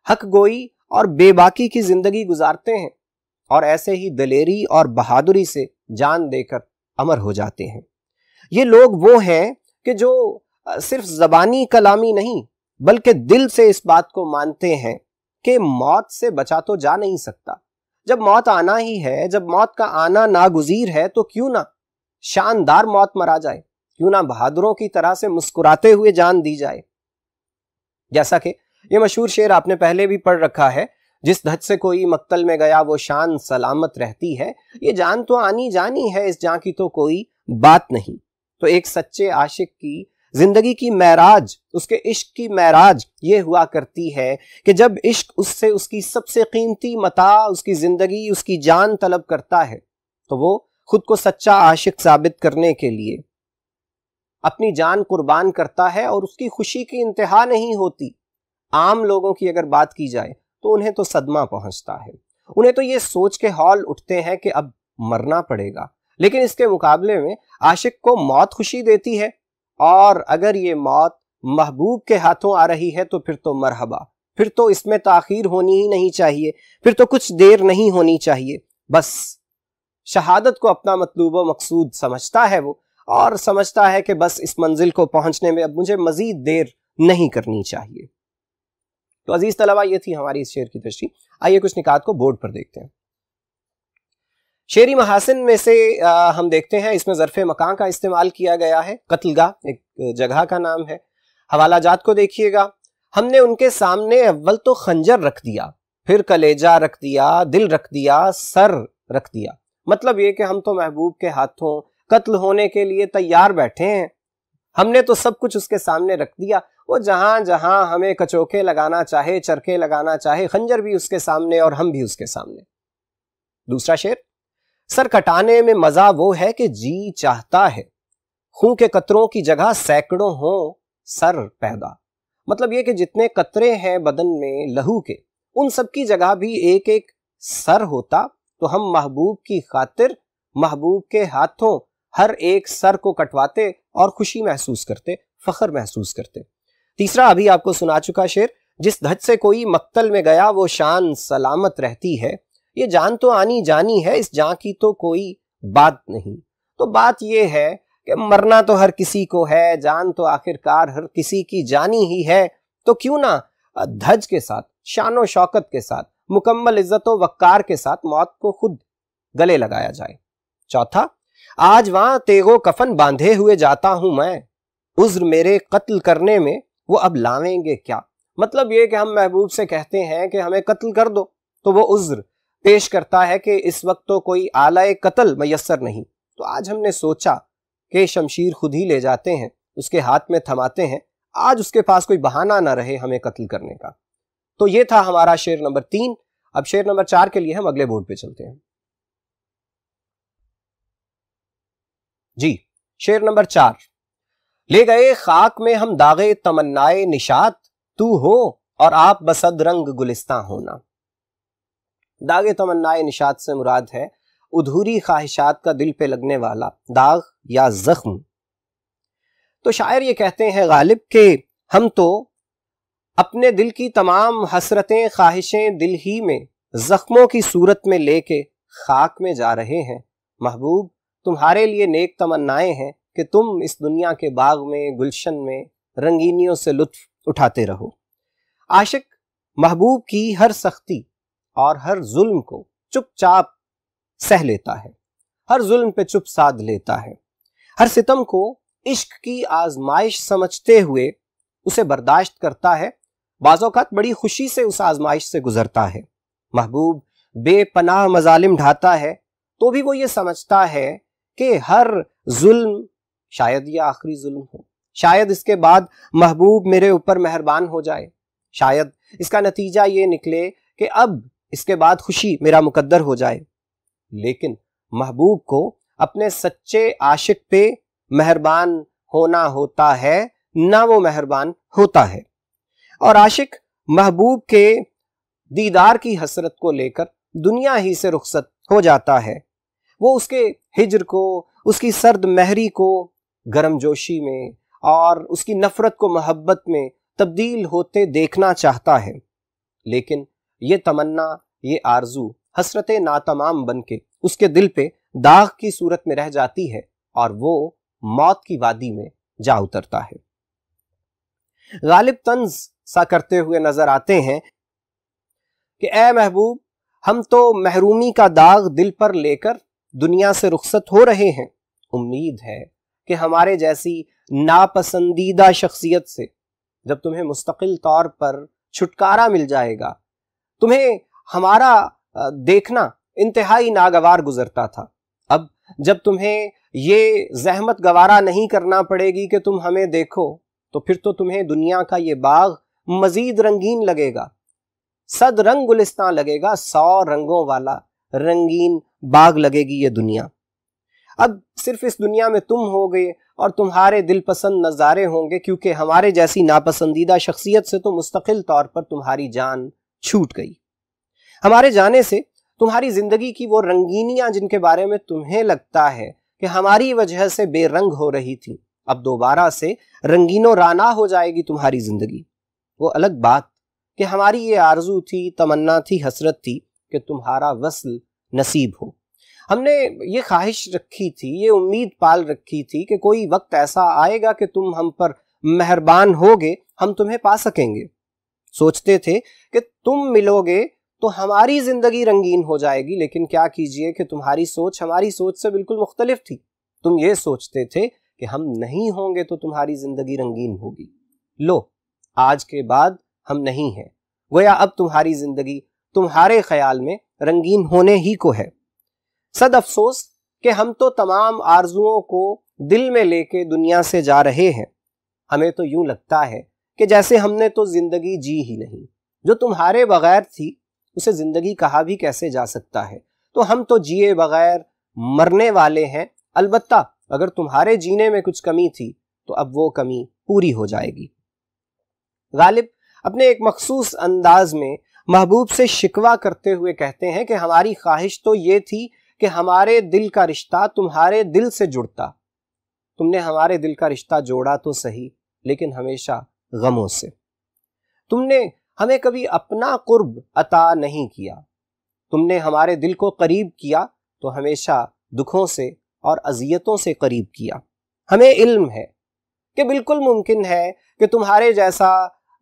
حق گوئی اور بے باکی کی زندگی گزارتے ہیں اور ایسے ہی دلیری اور بہادری سے جان دے کر امر ہو جاتے ہیں۔ یہ لوگ وہ ہیں کہ جو صرف زبانی کلامی نہیں بلکہ دل سے اس بات کو مانتے ہیں کہ موت سے بچا تو جا نہیں سکتا۔ جب موت آنا ہی ہے، جب موت کا آنا ناگزیر ہے تو کیوں نہ شاندار موت مرا جائے، کیوں نہ بہادروں کی طرح سے مسکراتے ہوئے جان دی جائے۔ جیسا کہ یہ مشہور شعر آپ نے پہلے بھی پڑھ رکھا ہے، جس دھج سے کوئی مقتل میں گیا وہ شان سلامت رہتی ہے۔ یہ جان تو آنی جانی ہے، اس جان کی تو کوئی بات نہیں۔ تو ایک سچے عاشق کی زندگی کی معراج، اس کے عشق کی معراج یہ ہوا کرتی ہے کہ جب عشق اس سے اس کی سب سے قیمتی متاع، اس کی زندگی، اس کی جان طلب کرتا ہے تو وہ خود کو سچا عاشق ثابت کرنے کے لیے اپنی جان قربان کرتا ہے، اور اس کی خوشی کی انتہا نہیں ہوتی۔ عام لوگوں کی اگر بات کی جائے تو انہیں تو صدمہ پہنچتا ہے، انہیں تو یہ سوچ کے ہول اٹھتے ہیں کہ اب مرنا پڑے گا، لیکن اس کے مقابلے میں عاشق کو موت خوشی دیتی ہے، اور اگر یہ موت محبوب کے ہاتھوں آ رہی ہے تو پھر تو مرحبا، پھر تو اس میں تاخیر ہونی ہی نہیں چاہیے، پھر تو کچھ دیر نہیں ہونی چاہیے۔ بس شہادت کو اپنا مطلوب و مقصود سمجھتا ہے وہ، اور سمجھتا ہے کہ بس اس منزل کو پہنچنے میں اب مجھے مزید دیر نہیں کرنی چاہیے۔ تو عزیز طلبہ، یہ تھی ہماری اس شعر کی تشریح۔ آئیے کچھ نکات کو بورڈ پر دیکھتے ہیں۔ شعری محاسن میں سے ہم دیکھتے ہیں اس میں ظرف مکان کا استعمال کیا گیا ہے۔ قتل گاہ ایک جگہ کا نام ہے۔ حوالہ جات کو دیکھیے گا، ہم نے ان کے سامنے اول تو خنجر رکھ دیا، پھر کلیجہ رکھ دیا، دل رکھ دیا، سر رکھ دیا۔ مطلب یہ کہ ہم تو محبوب کے ہاتھوں قتل ہونے کے لیے تیار بیٹھے ہیں، ہم نے تو سب کچھ اس کے سامنے رکھ دیا۔ وہ جہاں جہاں ہمیں کچوکے لگانا چاہے، چرکے لگانا چاہے، خنجر بھی اس کے سامنے اور ہم بھی اس کے سامنے۔ دوسرا شعر، سر کٹانے میں مزہ وہ ہے کہ جی چاہتا ہے، خون کے قطروں کی جگہ سینکڑوں ہوں سر پیدا۔ مطلب یہ کہ جتنے قطرے ہیں بدن میں لہو کے، ان سب کی جگہ بھی ایک ایک سر ہوتا تو ہم محبوب کی خاطر محبوب کے ہاتھوں ہر ایک سر کو کٹواتے اور خوشی محسوس کرتے، فخر محسوس کرتے۔ تیسرا ابھی آپ کو سنا چکا شعر، جس دھج سے کوئی مقتل میں گیا وہ شان سلامت رہتی ہے۔ یہ جان تو آنی جانی ہے، اس جان کی تو کوئی بات نہیں۔ تو بات یہ ہے کہ مرنا تو ہر کسی کو ہے، جان تو آخرکار ہر کسی کی جانی ہی ہے، تو کیوں نہ دھج کے ساتھ، شان و شوکت کے ساتھ، مکمل عزت و وقار کے ساتھ موت کو خود گلے لگایا جائے۔ چوتھا، آج وہاں تیغ و کفن باندھے ہوئے جاتا ہوں میں، عذر میرے قتل کرنے میں وہ اب لاویں گے کیا۔ مطلب یہ کہ ہم محبوب سے کہتے ہیں کہ ہمیں قتل کر دو تو وہ عذر پیش کرتا ہے کہ اس وقت تو کوئی آلہ قتل میسر نہیں. تو آج ہم نے سوچا کہ شمشیر خود ہی لے جاتے ہیں، اس کے ہاتھ میں تھماتے ہیں، آج اس کے پاس کوئی بہانہ نہ رہے ہمیں قتل کرنے کا. تو یہ تھا ہمارا شعر نمبر 3. اب شعر نمبر 4 کے لیے ہم اگلے بورڈ پہ چلتے ہیں. جی، شعر نمبر 4. لے گئے خاک میں ہم داغے تمنائے نشاط، تو ہو اور آپ بصد رنگ گلستاں ہونا. داغے تمنائے نشاط سے مراد ہے ادھوری خواہشات کا دل پہ لگنے والا داغ یا زخم. تو شاعر یہ کہتے ہیں غالب کہ ہم تو اپنے دل کی تمام حسرتیں خواہشیں دل ہی میں زخموں کی صورت میں لے کے خاک میں جا رہے ہیں. محبوب تمہارے لیے نیک تمنائیں ہیں کہ تم اس دنیا کے باغ میں گلشن میں رنگینیوں سے لطف اٹھاتے رہو. عاشق محبوب کی ہر سختی اور ہر ظلم کو چپ چاپ سہ لیتا ہے، ہر ظلم پہ چپ سادھ لیتا ہے، ہر ستم کو عشق کی آزمائش سمجھتے ہوئے اسے برداشت کرتا ہے، بعض اوقات بڑی خوشی سے اس آزمائش سے گزرتا ہے. محبوب بے پناہ مظالم ڈھاتا ہے تو بھی وہ یہ سمجھتا ہے کہ ہر ظلم شاید یہ آخری ظلم ہو، شاید اس کے بعد محبوب میرے اوپر مہربان ہو جائے، شاید اس کا نتیجہ یہ نکلے کہ اب اس کے بعد خوشی میرا مقدر ہو جائے. لیکن محبوب کو اپنے سچے عاشق پہ مہربان ہونا ہوتا ہے، نہ وہ مہربان ہوتا ہے. اور عاشق محبوب کے دیدار کی حسرت کو لے کر دنیا ہی سے رخصت ہو جاتا ہے. وہ اس کے ہجر کو، اس کی سرد مہری کو گرم جوشی میں اور اس کی نفرت کو محبت میں تبدیل ہوتے دیکھنا چاہتا ہے. لیکن یہ تمنا، یہ آرزو حسرت ناتمام بن کے اس کے دل پہ داغ کی صورت میں رہ جاتی ہے اور وہ موت کی وادی میں جا اترتا ہے. غالب طنز سا کرتے ہوئے نظر آتے ہیں کہ اے محبوب، ہم تو محرومی کا داغ دل پر لے کر دنیا سے رخصت ہو رہے ہیں. امید ہے کہ ہمارے جیسی ناپسندیدہ شخصیت سے جب تمہیں مستقل طور پر چھٹکارا مل جائے گا. تمہیں ہمارا دیکھنا انتہائی ناگوار گزرتا تھا، اب جب تمہیں یہ زحمت گوارا نہیں کرنا پڑے گی کہ تم ہمیں دیکھو تو پھر تو تمہیں دنیا کا یہ باغ مزید رنگین لگے گا، 100 رنگ گلستان لگے گا، 100 رنگوں والا رنگین باغ لگے گی یہ دنیا. اب صرف اس دنیا میں تم ہوگے اور تمہارے دل پسند نظارے ہوں گے، کیونکہ ہمارے جیسی ناپسندیدہ شخصیت سے تو مستقل طور پر تمہاری جان چھوٹ گئی. ہمارے جانے سے تمہاری زندگی کی وہ رنگینیاں جن کے بارے میں تمہیں لگتا ہے کہ ہماری وجہ سے بے رنگ ہو رہی تھی، اب دوبارہ سے رنگین و رانا ہو جائے گی تمہاری زندگی. وہ الگ بات کہ ہماری یہ آرزو تھی، تمنا تھی، حسرت تھی کہ تمہارا وصل نصیب ہو. ہم نے یہ خواہش رکھی تھی، یہ امید پال رکھی تھی کہ کوئی وقت ایسا آئے گا کہ تم ہم پر مہربان ہوگے، ہم تمہیں پا سکیں گے. سوچتے تھے کہ تم ملو گے تو ہماری زندگی رنگین ہو جائے گی، لیکن کیا کیجئے کہ تمہاری سوچ ہماری سوچ سے بالکل مختلف تھی. تم یہ سوچتے تھے کہ ہم نہیں ہوں گے تو تمہاری زندگی رنگین ہوگی. لو، آج کے بعد ہم نہیں ہیں، گویا اب تمہاری زندگی تمہارے خیال میں رنگین ہونے ہی کو ہے. صد افسوس کہ ہم تو تمام آرزوؤں کو دل میں لے کے دنیا سے جا رہے ہیں. ہمیں تو یوں لگتا ہے کہ جیسے ہم نے تو زندگی جی ہی نہیں. جو تمہارے بغیر تھی اسے زندگی کہا بھی کیسے جا سکتا ہے. تو ہم تو جیے بغیر مرنے والے ہیں. البتہ اگر تمہارے جینے میں کچھ کمی تھی تو اب وہ کمی پوری ہو جائے گی. غالب اپنے ایک مخصوص انداز میں محبوب سے شکوہ کرتے ہوئے کہتے ہیں کہ ہماری خواہش تو یہ تھی کہ ہمارے دل کا رشتہ تمہارے دل سے جڑتا. تم نے ہمارے دل کا رشتہ جوڑا تو صحیح، لیکن ہمیشہ غموں سے. تم نے ہمیں کبھی اپنا قرب عطا نہیں کیا. تم نے ہمارے دل کو قریب کیا تو ہمیشہ دکھوں سے اور اذیتوں سے قریب کیا. ہمیں علم ہے کہ بالکل ممکن ہے کہ تمہارے جیسا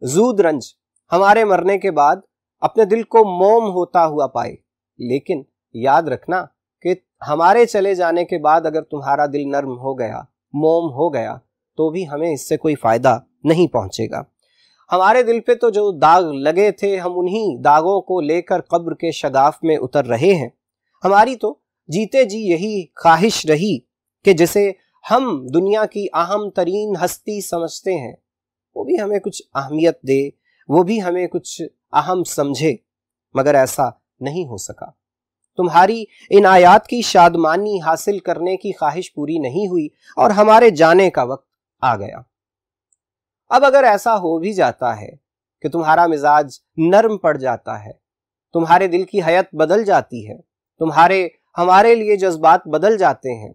زود رنج ہمارے مرنے کے بعد اپنے دل کو موم ہوتا ہوا پائے، لیکن یاد رکھنا کہ ہمارے چلے جانے کے بعد اگر تمہارا دل نرم ہو گیا، موم ہو گیا، تو بھی ہمیں اس سے کوئی فائدہ نہیں پہنچے گا. ہمارے دل پہ تو جو داغ لگے تھے ہم انہی داغوں کو لے کر قبر کے شگاف میں اتر رہے ہیں۔ ہماری تو جیتے جی یہی خواہش رہی کہ جسے ہم دنیا کی اہم ترین ہستی سمجھتے ہیں وہ بھی ہمیں کچھ اہمیت دے، وہ بھی ہمیں کچھ اہم سمجھے، مگر ایسا نہیں ہو سکا۔ تمہاری عنایات کی شادمانی حاصل کرنے کی خواہش پوری نہیں ہوئی اور ہمارے جانے کا وقت آ گیا۔ اب اگر ایسا ہو بھی جاتا ہے کہ تمہارا مزاج نرم پڑ جاتا ہے، تمہارے دل کی حیت بدل جاتی ہے، ہمارے لیے جذبات بدل جاتے ہیں،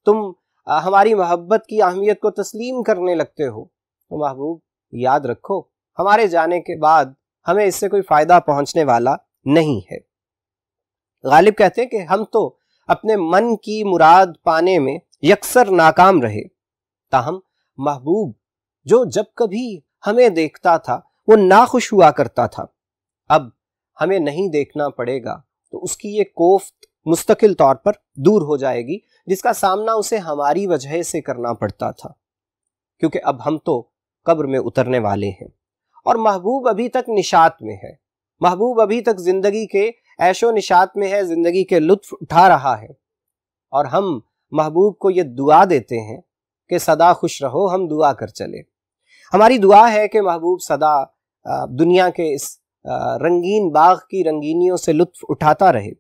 تم ہماری محبت کی اہمیت کو تسلیم کرنے لگتے ہو، تو محبوب یاد رکھو ہمارے جانے کے بعد ہمیں اس سے کوئی فائدہ پہنچنے والا نہیں ہے۔ غالب کہتے ہیں کہ ہم تو اپنے من کی مراد پانے میں یکسر ناکام رہے، تاہم محبوب جو جب کبھی ہمیں دیکھتا تھا وہ ناخوش ہوا کرتا تھا، اب ہمیں نہیں دیکھنا پڑے گا تو اس کی یہ کوفت مستقل طور پر دور ہو جائے گی جس کا سامنا اسے ہماری وجہ سے کرنا پڑتا تھا، کیونکہ اب ہم تو قبر میں اترنے والے ہیں اور محبوب ابھی تک نشاط میں ہے، محبوب ابھی تک زندگی کے عیش و نشاط میں ہے، زندگی کے لطف اٹھا رہا ہے، اور ہم محبوب کو یہ دعا دیتے ہیں کہ سدا خوش رہو، ہم دعا کر چلے۔ ہماری دعا ہے کہ محبوب سدا دنیا کے اس رنگین باغ کی رنگینیوں سے لطف اٹھاتا رہے۔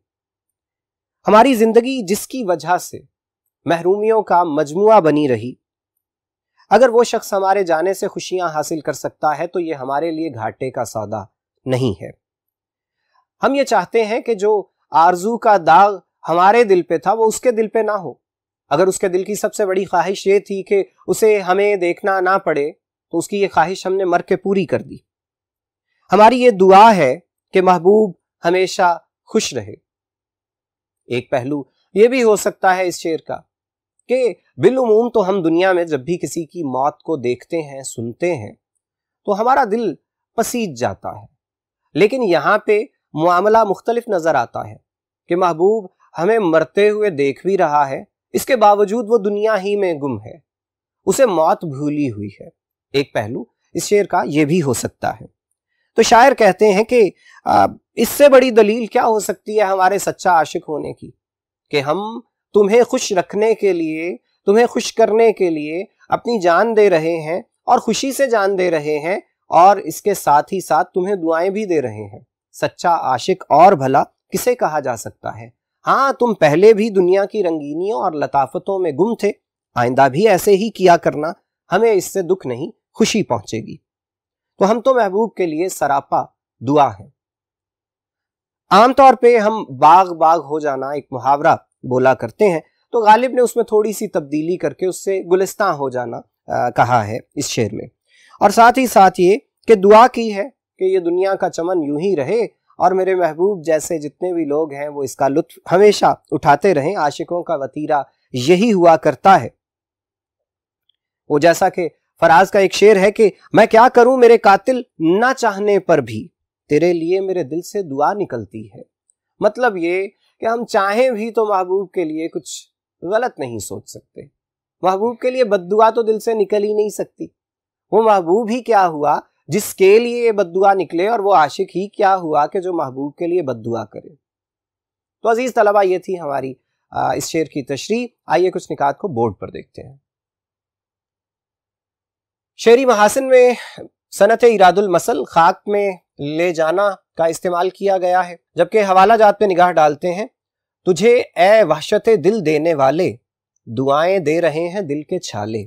ہماری زندگی جس کی وجہ سے محرومیوں کا مجموعہ بنی رہی، اگر وہ شخص ہمارے جانے سے خوشیاں حاصل کر سکتا ہے تو یہ ہمارے لیے گھاٹے کا سودا نہیں ہے۔ ہم یہ چاہتے ہیں کہ جو آرزو کا داغ ہمارے دل پہ تھا وہ اس کے دل پہ نہ ہو۔ اگر اس کے دل کی سب سے بڑی خواہش یہ تھی کہ اسے ہمیں دیکھنا نہ پڑے تو اس کی یہ خواہش ہم نے مر کے پوری کر دی۔ ہماری یہ دعا ہے کہ محبوب ہمیشہ خوش رہے۔ ایک پہلو یہ بھی ہو سکتا ہے اس شعر کا کہ بالعموم تو ہم دنیا میں جب بھی کسی کی موت کو دیکھتے ہیں، سنتے ہیں تو ہمارا دل پسیج جاتا ہے، لیکن یہاں پہ معاملہ مختلف نظر آتا ہے کہ محبوب ہمیں مرتے ہوئے دیکھ بھی رہا ہے، اس کے باوجود وہ دنیا ہی میں گم ہے، اسے موت بھولی ہوئی ہے۔ ایک پہلو اس شعر کا یہ بھی ہو سکتا ہے۔ تو شاعر کہتے ہیں کہ اس سے بڑی دلیل کیا ہو سکتی ہے ہمارے سچا عاشق ہونے کی، کہ ہم تمہیں خوش رکھنے کے لیے، تمہیں خوش کرنے کے لیے اپنی جان دے رہے ہیں اور خوشی سے جان دے رہے ہیں، اور اس کے ساتھ ہی ساتھ تمہیں دعائیں بھی دے رہے ہیں۔ سچا عاشق اور بھلا کسے کہا جا سکتا ہے؟ ہاں، تم پہلے بھی دنیا کی رنگینیوں اور لطافتوں میں گم تھے، آئندہ بھی ایسے ہی کیا کرنا، ہمیں اس سے دکھ نہیں خوشی پہنچے گی۔ تو ہم تو محبوب کے لیے سراپا دعا ہیں۔ عام طور پہ ہم باغ باغ ہو جانا ایک محاورہ بولا کرتے ہیں، تو غالب نے اس میں تھوڑی سی تبدیلی کر کے اس سے گلستاں ہو جانا کہا ہے اس شعر میں، اور ساتھ ہی ساتھ یہ کہ دعا کی ہے کہ یہ دنیا کا چمن یوں ہی رہے اور میرے محبوب جیسے جتنے بھی لوگ ہیں وہ اس کا لطف ہمیشہ اٹھاتے رہیں۔ عاشقوں کا وتیرہ یہی ہوا کرتا ہے۔ وہ جیسا کہ فراز کا ایک شعر ہے کہ میں کیا کروں میرے قاتل نہ چاہنے پر بھی تیرے لیے میرے دل سے دعا نکلتی ہے۔ مطلب یہ کہ ہم چاہیں بھی تو محبوب کے لیے کچھ غلط نہیں سوچ سکتے، محبوب کے لیے بد دعا تو دل سے نکل ہی نہیں سکتی۔ وہ محبوب ہی کیا ہوا جس کے لیے بد دعا نکلے، اور وہ عاشق ہی کیا ہوا کہ جو محبوب کے لیے بد دعا کرے۔ تو عزیز طلبہ، یہ تھی ہماری اس شعر کی تشریح۔ آئیے کچھ نکات کو بورڈ پر دیکھتے ہیں۔ شعری محاسن میں صنعت ایراد المثل خاک میں لے جانا کا استعمال کیا گیا ہے، جبکہ حوالہ جات پہ نگاہ ڈالتے ہیں۔ تجھے اے وحشت دل دینے والے، دعائیں دے رہے ہیں دل کے چھالے۔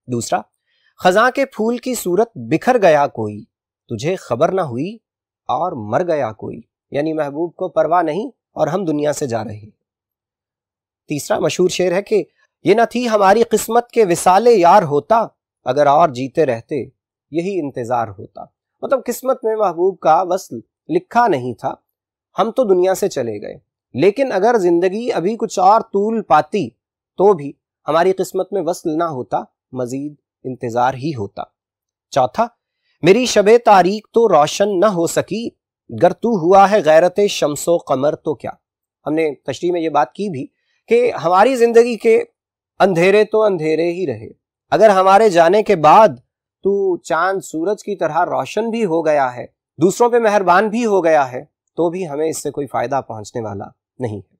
دوسرا، خزاں کے پھول کی صورت بکھر گیا کوئی، تجھے خبر نہ ہوئی اور مر گیا کوئی، یعنی محبوب کو پرواہ نہیں اور ہم دنیا سے جا رہے ہیں۔ تیسرا مشہور شعر ہے کہ یہ نہ تھی ہماری قسمت کے وصال یار ہوتا، اگر اور جیتے رہتے یہی انتظار ہوتا۔ مطلب قسمت میں محبوب کا وصل لکھا نہیں تھا، ہم تو دنیا سے چلے گئے، لیکن اگر زندگی ابھی کچھ اور طول پاتی تو بھی ہماری قسمت میں وصل نہ ہوتا، مزید انتظار ہی ہوتا۔ چوتھا، میری شب تاریک تو روشن نہ ہو سکی، گر تو ہوا ہے غیرت شمس و قمر تو کیا۔ ہم نے تشریح میں یہ بات کی بھی کہ ہماری زندگی کے اندھیرے تو اندھیرے ہی رہے، اگر ہمارے جانے کے بعد تو چاند سورج کی طرح روشن بھی ہو گیا ہے، دوسروں پہ مہربان بھی ہو گیا ہے، تو بھی ہمیں اس سے کوئی فائدہ پہنچنے والا نہیں ہے۔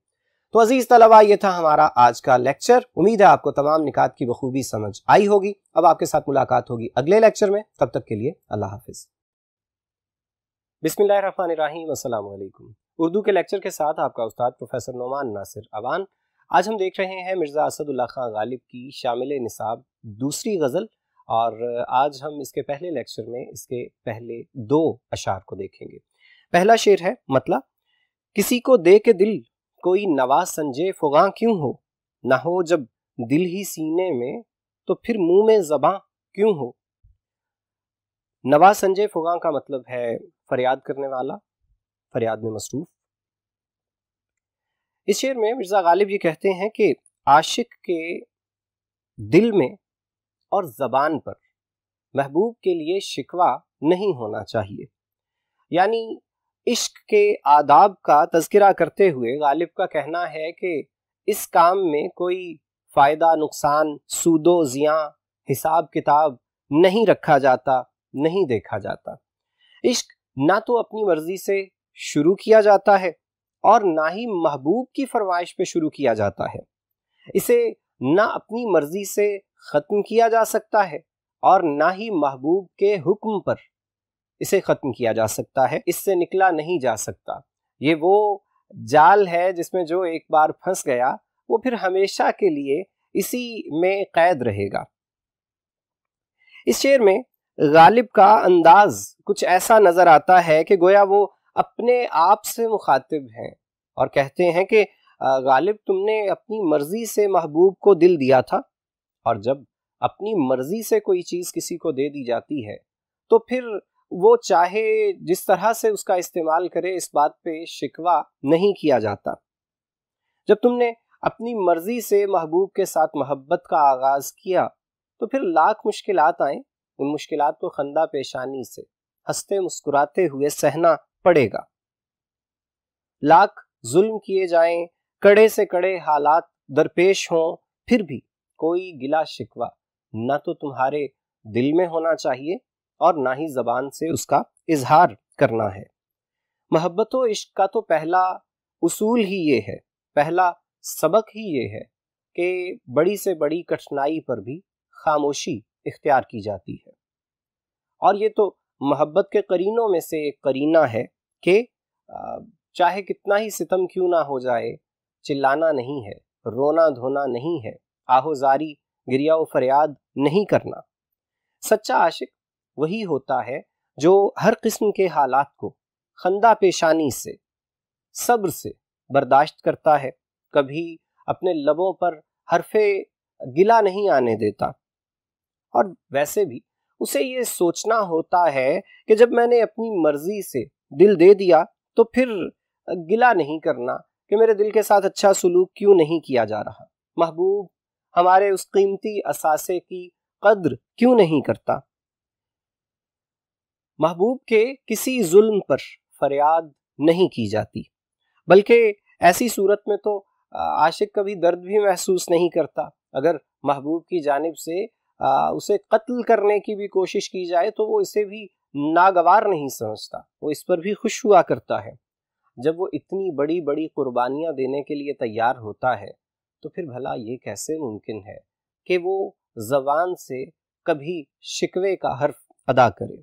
تو عزیز طلباء، یہ تھا ہمارا آج کا لیکچر۔ امید ہے آپ کو تمام نکات کی بخوبی سمجھ آئی ہوگی۔ اب آپ کے ساتھ ملاقات ہوگی اگلے لیکچر میں، تب تک کے لیے اللہ حافظ۔ بسم اللہ الرحمن الرحیم، السلام علیکم۔ اردو کے لیکچر کے ساتھ آپ کا استاد پروفیسر نعمان ناصر اوان۔ آج ہم دیکھ رہے ہیں مرزا اسد اللہ خان غالب کی شامل نصاب دوسری غزل، اور آج ہم اس کے پہلے لیکچر میں اس کے پہلے 2 اشعار کو دیکھیں گے۔ پہلا شعر ہے مطلع: کسی کو دے کے دل کوئی نوا سنجے فغاں کیوں ہو، نہ ہو جب دل ہی سینے میں تو پھر منہ میں زباں کیوں ہو۔ نوا سنجے فغاں کا مطلب ہے فریاد کرنے والا، فریاد میں مصروف۔ اس شعر میں مرزا غالب یہ کہتے ہیں کہ عاشق کے دل میں اور زبان پر محبوب کے لیے شکوہ نہیں ہونا چاہیے، یعنی عشق کے آداب کا تذکرہ کرتے ہوئے غالب کا کہنا ہے کہ اس کام میں کوئی فائدہ نقصان، سود و زیاں، حساب کتاب نہیں رکھا جاتا، نہیں دیکھا جاتا۔ عشق نہ تو اپنی مرضی سے شروع کیا جاتا ہے اور نہ ہی محبوب کی فرمائش پہ شروع کیا جاتا ہے۔ اسے نہ اپنی مرضی سے ختم کیا جا سکتا ہے اور نہ ہی محبوب کے حکم پر اسے ختم کیا جا سکتا ہے، اس سے نکلا نہیں جا سکتا۔ یہ وہ جال ہے جس میں جو ایک بار پھنس گیا وہ پھر ہمیشہ کے لیے اسی میں قید رہے گا۔ اس شعر میں غالب کا انداز کچھ ایسا نظر آتا ہے کہ گویا وہ اپنے آپ سے مخاطب ہیں اور کہتے ہیں کہ غالب، تم نے اپنی مرضی سے محبوب کو دل دیا تھا، اور جب اپنی مرضی سے کوئی چیز کسی کو دے دی جاتی ہے تو پھر وہ چاہے جس طرح سے اس کا استعمال کرے، اس بات پہ شکوہ نہیں کیا جاتا۔ جب تم نے اپنی مرضی سے محبوب کے ساتھ محبت کا آغاز کیا تو پھر لاکھ مشکلات آئیں، ان مشکلات کو خندہ پیشانی سے ہنستے مسکراتے ہوئے سہنا پڑے گا۔ لاکھ ظلم کیے جائیں، کڑے سے کڑے حالات درپیش ہوں، پھر بھی کوئی گلہ شکوہ نہ تو تمہارے دل میں ہونا چاہیے اور نہ ہی زبان سے اس کا اظہار کرنا ہے۔ محبت و عشق کا تو پہلا اصول ہی یہ ہے، پہلا سبق ہی یہ ہے کہ بڑی سے بڑی کٹھنائی پر بھی خاموشی اختیار کی جاتی ہے، اور یہ تو محبت کے قرینوں میں سے ایک قرینہ ہے کہ چاہے کتنا ہی ستم کیوں نہ ہو جائے، چلانا نہیں ہے، رونا دھونا نہیں ہے، آہو زاری گریہ و فریاد نہیں کرنا۔ سچا عاشق وہی ہوتا ہے جو ہر قسم کے حالات کو خندہ پیشانی سے، صبر سے برداشت کرتا ہے، کبھی اپنے لبوں پر حرف گلہ نہیں آنے دیتا، اور ویسے بھی اسے یہ سوچنا ہوتا ہے کہ جب میں نے اپنی مرضی سے دل دے دیا تو پھر گلہ نہیں کرنا کہ میرے دل کے ساتھ اچھا سلوک کیوں نہیں کیا جا رہا، محبوب ہمارے اس قیمتی اثاثے کی قدر کیوں نہیں کرتا۔ محبوب کے کسی ظلم پر فریاد نہیں کی جاتی، بلکہ ایسی صورت میں تو عاشق کبھی درد بھی محسوس نہیں کرتا۔ اگر محبوب کی جانب سے اسے قتل کرنے کی بھی کوشش کی جائے تو وہ اسے بھی ناگوار نہیں سمجھتا، وہ اس پر بھی خوش ہوا کرتا ہے۔ جب وہ اتنی بڑی بڑی قربانیاں دینے کے لیے تیار ہوتا ہے تو پھر بھلا یہ کیسے ممکن ہے کہ وہ زبان سے کبھی شکوے کا حرف ادا کرے،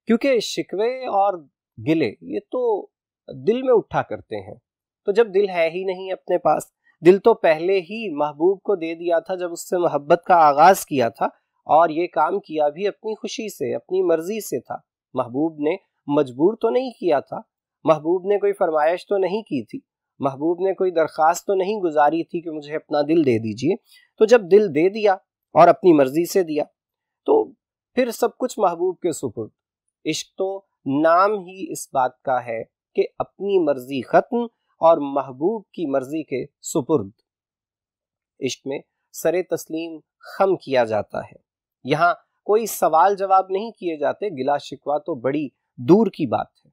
کیونکہ شکوے اور گلے یہ تو دل میں اٹھا کرتے ہیں۔ تو جب دل ہے ہی نہیں اپنے پاس، دل تو پہلے ہی محبوب کو دے دیا تھا جب اس سے محبت کا آغاز کیا تھا، اور یہ کام کیا بھی اپنی خوشی سے، اپنی مرضی سے تھا۔ محبوب نے مجبور تو نہیں کیا تھا، محبوب نے کوئی فرمائش تو نہیں کی تھی، محبوب نے کوئی درخواست تو نہیں گزاری تھی کہ مجھے اپنا دل دے دیجئے۔ تو جب دل دے دیا اور اپنی مرضی سے دیا تو پھر سب کچھ محبوب کے سپرد۔ عشق تو نام ہی اس بات کا ہے کہ اپنی مرضی ختم اور محبوب کی مرضی کے سپرد۔ عشق میں سر تسلیم خم کیا جاتا ہے، یہاں کوئی سوال جواب نہیں کیے جاتے، گلہ شکوہ تو بڑی دور کی بات ہے۔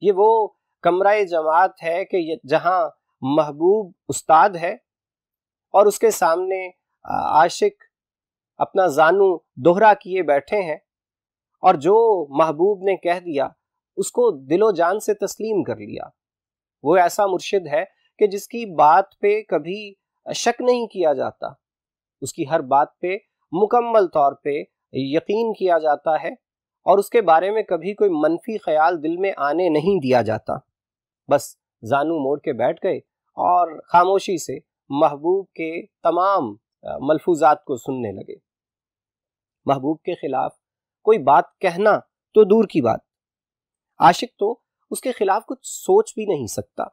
یہ وہ کمرہ جماعت ہے کہ جہاں محبوب استاد ہے اور اس کے سامنے عاشق اپنا زانو دوہرا کیے بیٹھے ہیں اور جو محبوب نے کہہ دیا اس کو دل و جان سے تسلیم کر لیا۔ وہ ایسا مرشد ہے کہ جس کی بات پہ کبھی شک نہیں کیا جاتا، اس کی ہر بات پہ مکمل طور پہ یقین کیا جاتا ہے اور اس کے بارے میں کبھی کوئی منفی خیال دل میں آنے نہیں دیا جاتا۔ بس زانو موڑ کے بیٹھ گئے اور خاموشی سے محبوب کے تمام ملفوظات کو سننے لگے۔ محبوب کے خلاف کوئی بات کہنا تو دور کی بات، عاشق تو اس کے خلاف کچھ سوچ بھی نہیں سکتا۔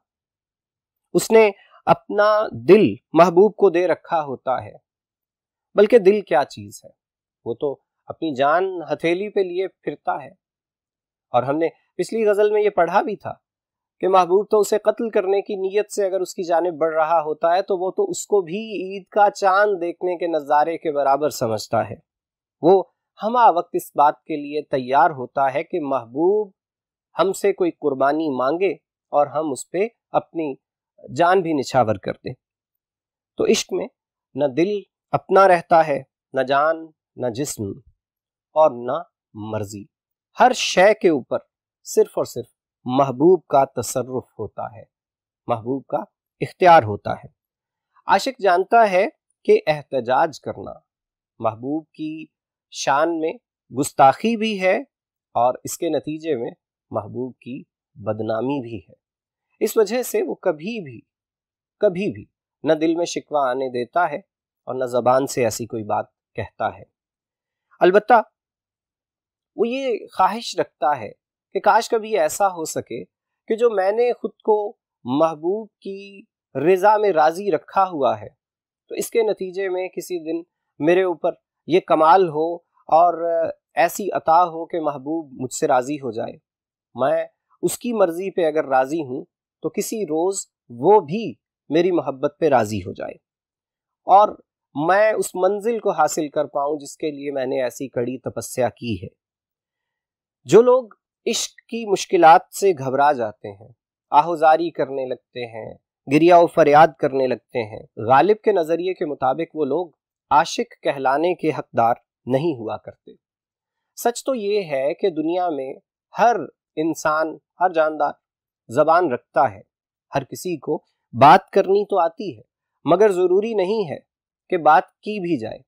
اس نے اپنا دل محبوب کو دے رکھا ہوتا ہے، بلکہ دل کیا چیز ہے، وہ تو اپنی جان ہتھیلی پہ لیے پھرتا ہے۔ اور ہم نے پچھلی غزل میں یہ پڑھا بھی تھا کہ محبوب تو اسے قتل کرنے کی نیت سے اگر اس کی جانب بڑھ رہا ہوتا ہے تو وہ تو اس کو بھی عید کا چاند دیکھنے کے نظارے کے برابر سمجھتا ہے۔ وہ ہمہ وقت اس بات کے لیے تیار ہوتا ہے کہ محبوب ہم سے کوئی قربانی مانگے اور ہم اس پہ اپنی جان بھی نچھاور کر دیں۔ تو عشق میں نہ دل اپنا رہتا ہے، نہ جان، نہ جسم اور نہ مرضی، ہر شے کے اوپر صرف اور صرف محبوب کا تصرف ہوتا ہے، محبوب کا اختیار ہوتا ہے۔ عاشق جانتا ہے کہ احتجاج کرنا محبوب کی شان میں گستاخی بھی ہے اور اس کے نتیجے میں محبوب کی بدنامی بھی ہے۔ اس وجہ سے وہ کبھی بھی نہ دل میں شکوہ آنے دیتا ہے اور نہ زبان سے ایسی کوئی بات کہتا ہے۔ البتہ وہ یہ خواہش رکھتا ہے کہ کاش کبھی ایسا ہو سکے کہ جو میں نے خود کو محبوب کی رضا میں راضی رکھا ہوا ہے تو اس کے نتیجے میں کسی دن میرے اوپر یہ کمال ہو اور ایسی عطا ہو کہ محبوب مجھ سے راضی ہو جائے۔ میں اس کی مرضی پہ اگر راضی ہوں تو کسی روز وہ بھی میری محبت پہ راضی ہو جائے اور میں اس منزل کو حاصل کر پاؤں جس کے لیے میں نے ایسی کڑی تپسیا کی ہے۔ جو لوگ عشق کی مشکلات سے گھبرا جاتے ہیں، آہوزاری کرنے لگتے ہیں، گریہ و فریاد کرنے لگتے ہیں، غالب کے نظریے کے مطابق وہ لوگ عاشق کہلانے کے حقدار نہیں ہوا کرتے۔ سچ تو یہ ہے کہ دنیا میں ہر انسان، ہر جاندار زبان رکھتا ہے، ہر کسی کو بات کرنی تو آتی ہے، مگر ضروری نہیں ہے کہ بات کی بھی جائے۔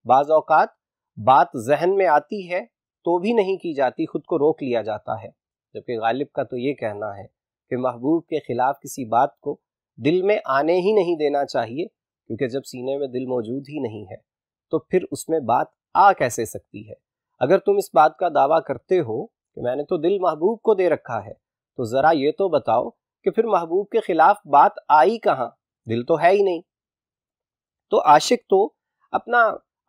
بعض اوقات بات ذہن میں آتی ہے تو بھی نہیں کی جاتی، خود کو روک لیا جاتا ہے، جبکہ غالب کا تو یہ کہنا ہے کہ محبوب کے خلاف کسی بات کو دل میں آنے ہی نہیں دینا چاہیے، کیونکہ جب سینے میں دل موجود ہی نہیں ہے تو پھر اس میں بات آ کیسے سکتی ہے۔ اگر تم اس بات کا دعویٰ کرتے ہو کہ میں نے تو دل محبوب کو دے رکھا ہے تو ذرا یہ تو بتاؤ کہ پھر محبوب کے خلاف بات آئی کہاں؟ دل تو ہے ہی نہیں۔ تو عاشق تو اپنا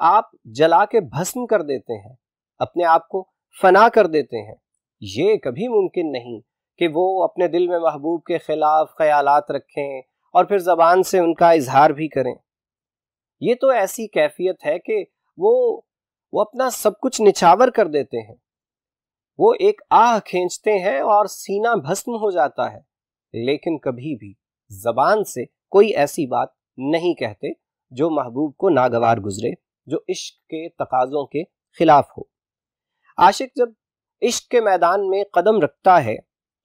آپ جلا کے بھسم کر دیتے ہیں، اپنے آپ کو فنا کر دیتے ہیں۔ یہ کبھی ممکن نہیں کہ وہ اپنے دل میں محبوب کے خلاف خیالات رکھیں اور پھر زبان سے ان کا اظہار بھی کریں۔ یہ تو ایسی کیفیت ہے کہ وہ اپنا سب کچھ نچھاور کر دیتے ہیں، وہ ایک آہ کھینچتے ہیں اور سینہ بھسم ہو جاتا ہے، لیکن کبھی بھی زبان سے کوئی ایسی بات نہیں کہتے جو محبوب کو ناگوار گزرے، جو عشق کے تقاضوں کے خلاف ہو۔ عاشق جب عشق کے میدان میں قدم رکھتا ہے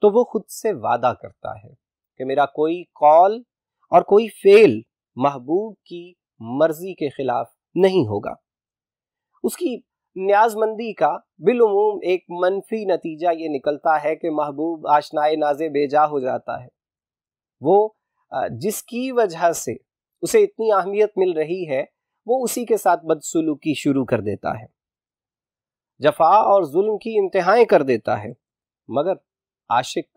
تو وہ خود سے وعدہ کرتا ہے کہ میرا کوئی قول اور کوئی فعل محبوب کی مرضی کے خلاف نہیں ہوگا۔ اس کی نیاز مندی کا بالعموم ایک منفی نتیجہ یہ نکلتا ہے کہ محبوب آشنائے ناز بے جا ہو جاتا ہے۔ وہ جس کی وجہ سے اسے اتنی اہمیت مل رہی ہے وہ اسی کے ساتھ بدسلوکی شروع کر دیتا ہے، جفا اور ظلم کی انتہائیں کر دیتا ہے۔ مگر عاشق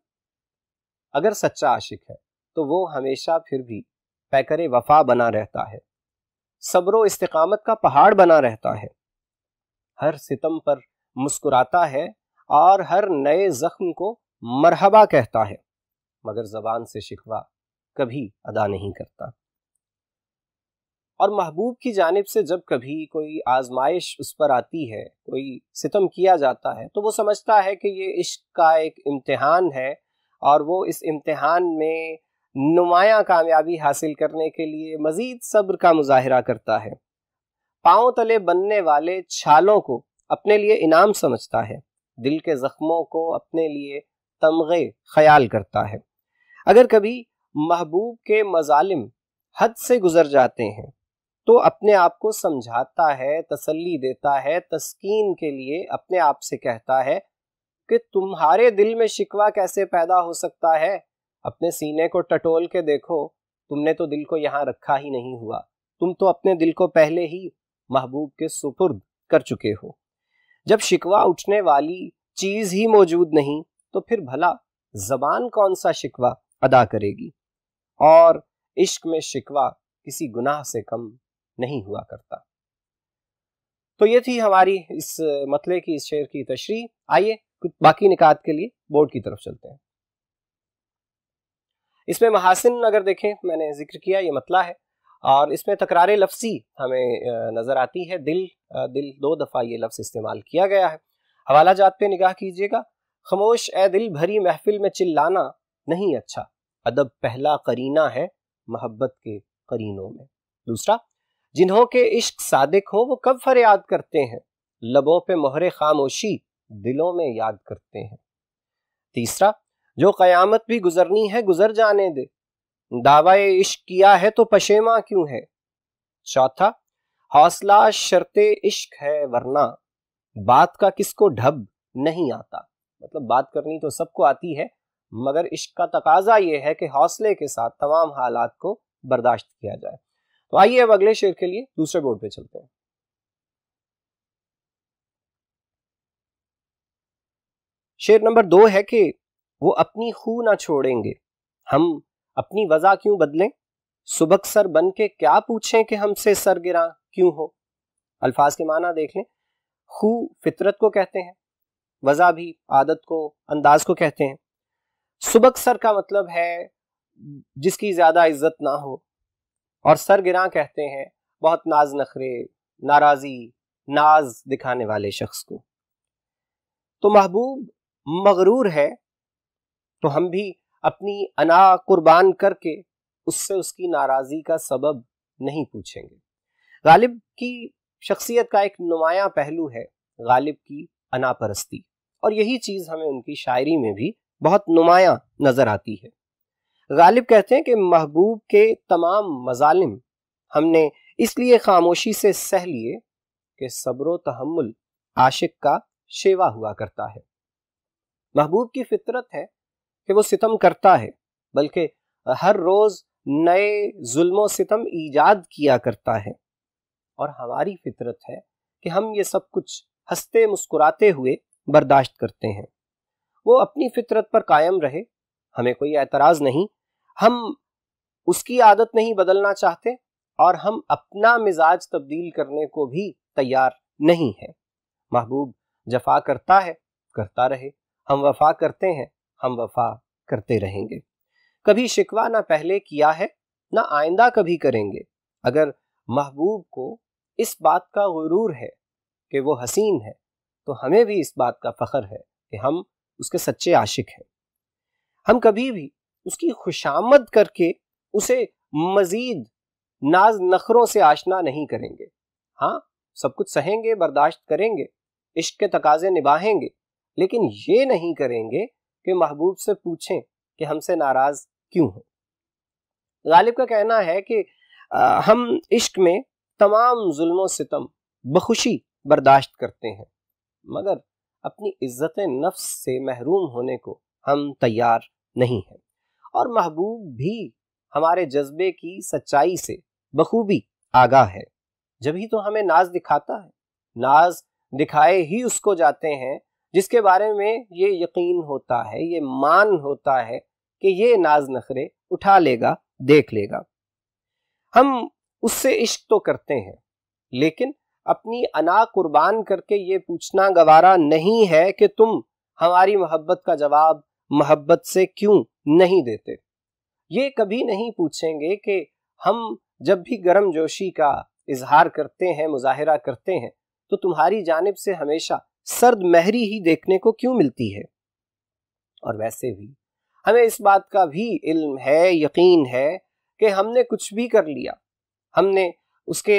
اگر سچا عاشق ہے تو وہ ہمیشہ پھر بھی پیکر وفا بنا رہتا ہے، صبر و استقامت کا پہاڑ بنا رہتا ہے، ہر ستم پر مسکراتا ہے اور ہر نئے زخم کو مرحبا کہتا ہے، مگر زبان سے شکوہ کبھی ادا نہیں کرتا۔ اور محبوب کی جانب سے جب کبھی کوئی آزمائش اس پر آتی ہے، کوئی ستم کیا جاتا ہے تو وہ سمجھتا ہے کہ یہ عشق کا ایک امتحان ہے اور وہ اس امتحان میں نمایاں کامیابی حاصل کرنے کے لیے مزید صبر کا مظاہرہ کرتا ہے۔ پاؤں تلے بننے والے چھالوں کو اپنے لیے انعام سمجھتا ہے، دل کے زخموں کو اپنے لیے تمغے خیال کرتا ہے۔ اگر کبھی محبوب کے مظالم حد سے گزر جاتے ہیں تو اپنے آپ کو سمجھاتا ہے، تسلی دیتا ہے، تسکین کے لیے اپنے آپ سے کہتا ہے کہ تمہارے دل میں شکوہ کیسے پیدا ہو سکتا ہے؟ اپنے سینے کو ٹٹول کے دیکھو، تم نے تو دل کو یہاں رکھا ہی نہیں ہوا، تم تو اپنے دل کو پہلے ہی محبوب کے سپرد کر چکے ہو۔ جب شکوہ اٹھنے والی چیز ہی موجود نہیں تو پھر بھلا زبان کون سا شکوہ ادا کرے گی؟ اور عشق میں شکوہ کسی گناہ سے کم نہیں ہوا کرتا۔ تو یہ تھی ہماری اس مطلع کی، اس شعر کی تشریح۔ آئیے کچھ باقی نکات کے لیے بورڈ کی طرف چلتے ہیں۔ اس میں محاسن اگر دیکھیں، میں نے ذکر کیا یہ مطلع ہے، اور اس میں تکرار لفظی ہمیں نظر آتی ہے۔ دل 2 دفعہ یہ لفظ استعمال کیا گیا ہے۔ حوالہ جات پہ نگاہ کیجئے گا۔ خاموش اے دل بھری محفل میں چلانا نہیں اچھا، ادب پہلا قرینہ ہے محبت کے قرینوں میں۔ دوسرا، جنہوں کے عشق صادق ہوں وہ کب فریاد کرتے ہیں، لبوں پہ مہر خاموشی دلوں میں یاد کرتے ہیں۔ تیسرا، جو قیامت بھی گزرنی ہے گزر جانے دے، دعوی عشق کیا ہے تو پشیماں کیوں ہے۔ چوتھا، حوصلہ شرط عشق ہے ورنہ بات کا کس کو ڈھب نہیں آتا۔ مطلب بات کرنی تو سب کو آتی ہے، مگر عشق کا تقاضا یہ ہے کہ حوصلے کے ساتھ تمام حالات کو برداشت کیا جائے۔ تو آئیے اب اگلے شعر کے لیے دوسرے بورڈ پہ چلتے ہیں۔ شعر نمبر 2 ہے کہ وہ اپنی خو نہ چھوڑیں گے، ہم اپنی وضع کیوں بدلیں، سبک سر بن کے کیا پوچھیں کہ ہم سے سر گراں کیوں ہو۔ الفاظ کے معنی دیکھ لیں۔ خو فطرت کو کہتے ہیں، وضع بھی عادت کو، انداز کو کہتے ہیں۔ سبک سر کا مطلب ہے جس کی زیادہ عزت نہ ہو، اور سر گراں کہتے ہیں بہت ناز نخرے، ناراضی، ناز دکھانے والے شخص کو۔ تو محبوب مغرور ہے تو ہم بھی اپنی انا قربان کر کے اس سے اس کی ناراضی کا سبب نہیں پوچھیں گے۔ غالب کی شخصیت کا ایک نمایاں پہلو ہے غالب کی انا پرستی، اور یہی چیز ہمیں ان کی شاعری میں بھی بہت نمایاں نظر آتی ہے۔ غالب کہتے ہیں کہ محبوب کے تمام مظالم ہم نے اس لیے خاموشی سے سہ لیے کہ صبر و تحمل عاشق کا شیوا ہوا کرتا ہے۔ محبوب کی فطرت ہے کہ وہ ستم کرتا ہے، بلکہ ہر روز نئے ظلم و ستم ایجاد کیا کرتا ہے، اور ہماری فطرت ہے کہ ہم یہ سب کچھ ہنستے مسکراتے ہوئے برداشت کرتے ہیں۔ وہ اپنی فطرت پر قائم رہے، ہمیں کوئی اعتراض نہیں، ہم اس کی عادت نہیں بدلنا چاہتے، اور ہم اپنا مزاج تبدیل کرنے کو بھی تیار نہیں ہیں۔ محبوب جفا کرتا ہے، کرتا رہے، ہم وفا کرتے ہیں، ہم وفا کرتے رہیں گے۔ کبھی شکوہ نہ پہلے کیا ہے، نہ آئندہ کبھی کریں گے۔ اگر محبوب کو اس بات کا غرور ہے کہ وہ حسین ہے، تو ہمیں بھی اس بات کا فخر ہے کہ ہم اس کے سچے عاشق ہیں۔ ہم کبھی بھی اس کی خوشامد کر کے اسے مزید ناز نخروں سے آشنا نہیں کریں گے۔ ہاں، سب کچھ سہیں گے، برداشت کریں گے، عشق کے تقاضے نبھائیں گے، لیکن یہ نہیں کریں گے کہ محبوب سے پوچھیں کہ ہم سے ناراض کیوں ہو۔ غالب کا کہنا ہے کہ ہم عشق میں تمام ظلم و ستم بخوشی برداشت کرتے ہیں، مگر اپنی عزت نفس سے محروم ہونے کو ہم تیار نہیں ہیں، اور محبوب بھی ہمارے جذبے کی سچائی سے بخوبی آگاہ ہے، جبھی تو ہمیں ناز دکھاتا ہے۔ ناز دکھائے ہی اس کو جاتے ہیں جس کے بارے میں یہ یقین ہوتا ہے، یہ مان ہوتا ہے کہ یہ ناز نخرے اٹھا لے گا، دیکھ لے گا۔ ہم اس سے عشق تو کرتے ہیں، لیکن اپنی انا قربان کر کے یہ پوچھنا گوارا نہیں ہے کہ تم ہماری محبت کا جواب محبت سے کیوں نہیں دیتے۔ یہ کبھی نہیں پوچھیں گے کہ ہم جب بھی گرم جوشی کا اظہار کرتے ہیں، مظاہرہ کرتے ہیں، تو تمہاری جانب سے ہمیشہ سرد مہری ہی دیکھنے کو کیوں ملتی ہے۔ اور ویسے بھی ہمیں اس بات کا بھی علم ہے، یقین ہے کہ ہم نے کچھ بھی کر لیا، ہم نے اس کے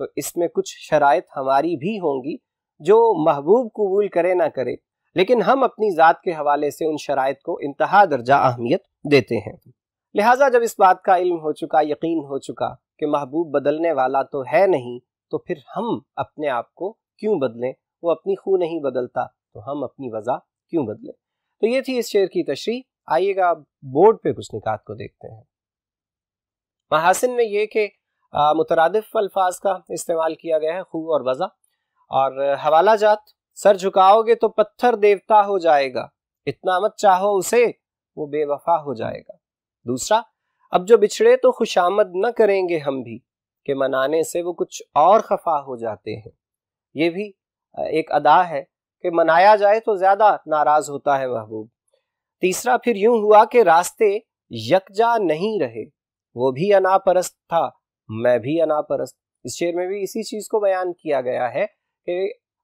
تو اس میں کچھ شرائط ہماری بھی ہوں گی جو محبوب قبول کرے نہ کرے، لیکن ہم اپنی ذات کے حوالے سے ان شرائط کو انتہا درجہ اہمیت دیتے ہیں۔ لہٰذا جب اس بات کا علم ہو چکا، یقین ہو چکا کہ محبوب بدلنے والا تو ہے نہیں، تو پھر ہم اپنے آپ کو کیوں بدلیں؟ وہ اپنی خو نہیں بدلتا تو ہم اپنی وضع کیوں بدلیں؟ تو یہ تھی اس شعر کی تشریح۔ آئیے گا بورڈ پہ کچھ نکات کو دیکھتے ہیں۔ محاسن میں یہ کہ مترادف الفاظ کا استعمال کیا گیا ہے، خو اور وضع، اور حوالہ جات، سر جھکاؤ گے تو پتھر دیوتا ہو جائے گا، اتنا مت چاہو اسے وہ بے وفا ہو جائے گا۔ دوسرا، اب جو بچھڑے تو خوشامد نہ کریں گے ہم بھی، کہ منانے سے وہ کچھ اور خفا ہو جاتے ہیں۔ یہ بھی ایک ادا ہے کہ منایا جائے تو زیادہ ناراض ہوتا ہے محبوب۔ تیسرا، پھر یوں ہوا کہ راستے یکجا نہیں رہے، وہ بھی انا پرست تھا، میں بھی انا پرست۔ اس شعر میں بھی اسی چیز کو بیان کیا گیا ہے کہ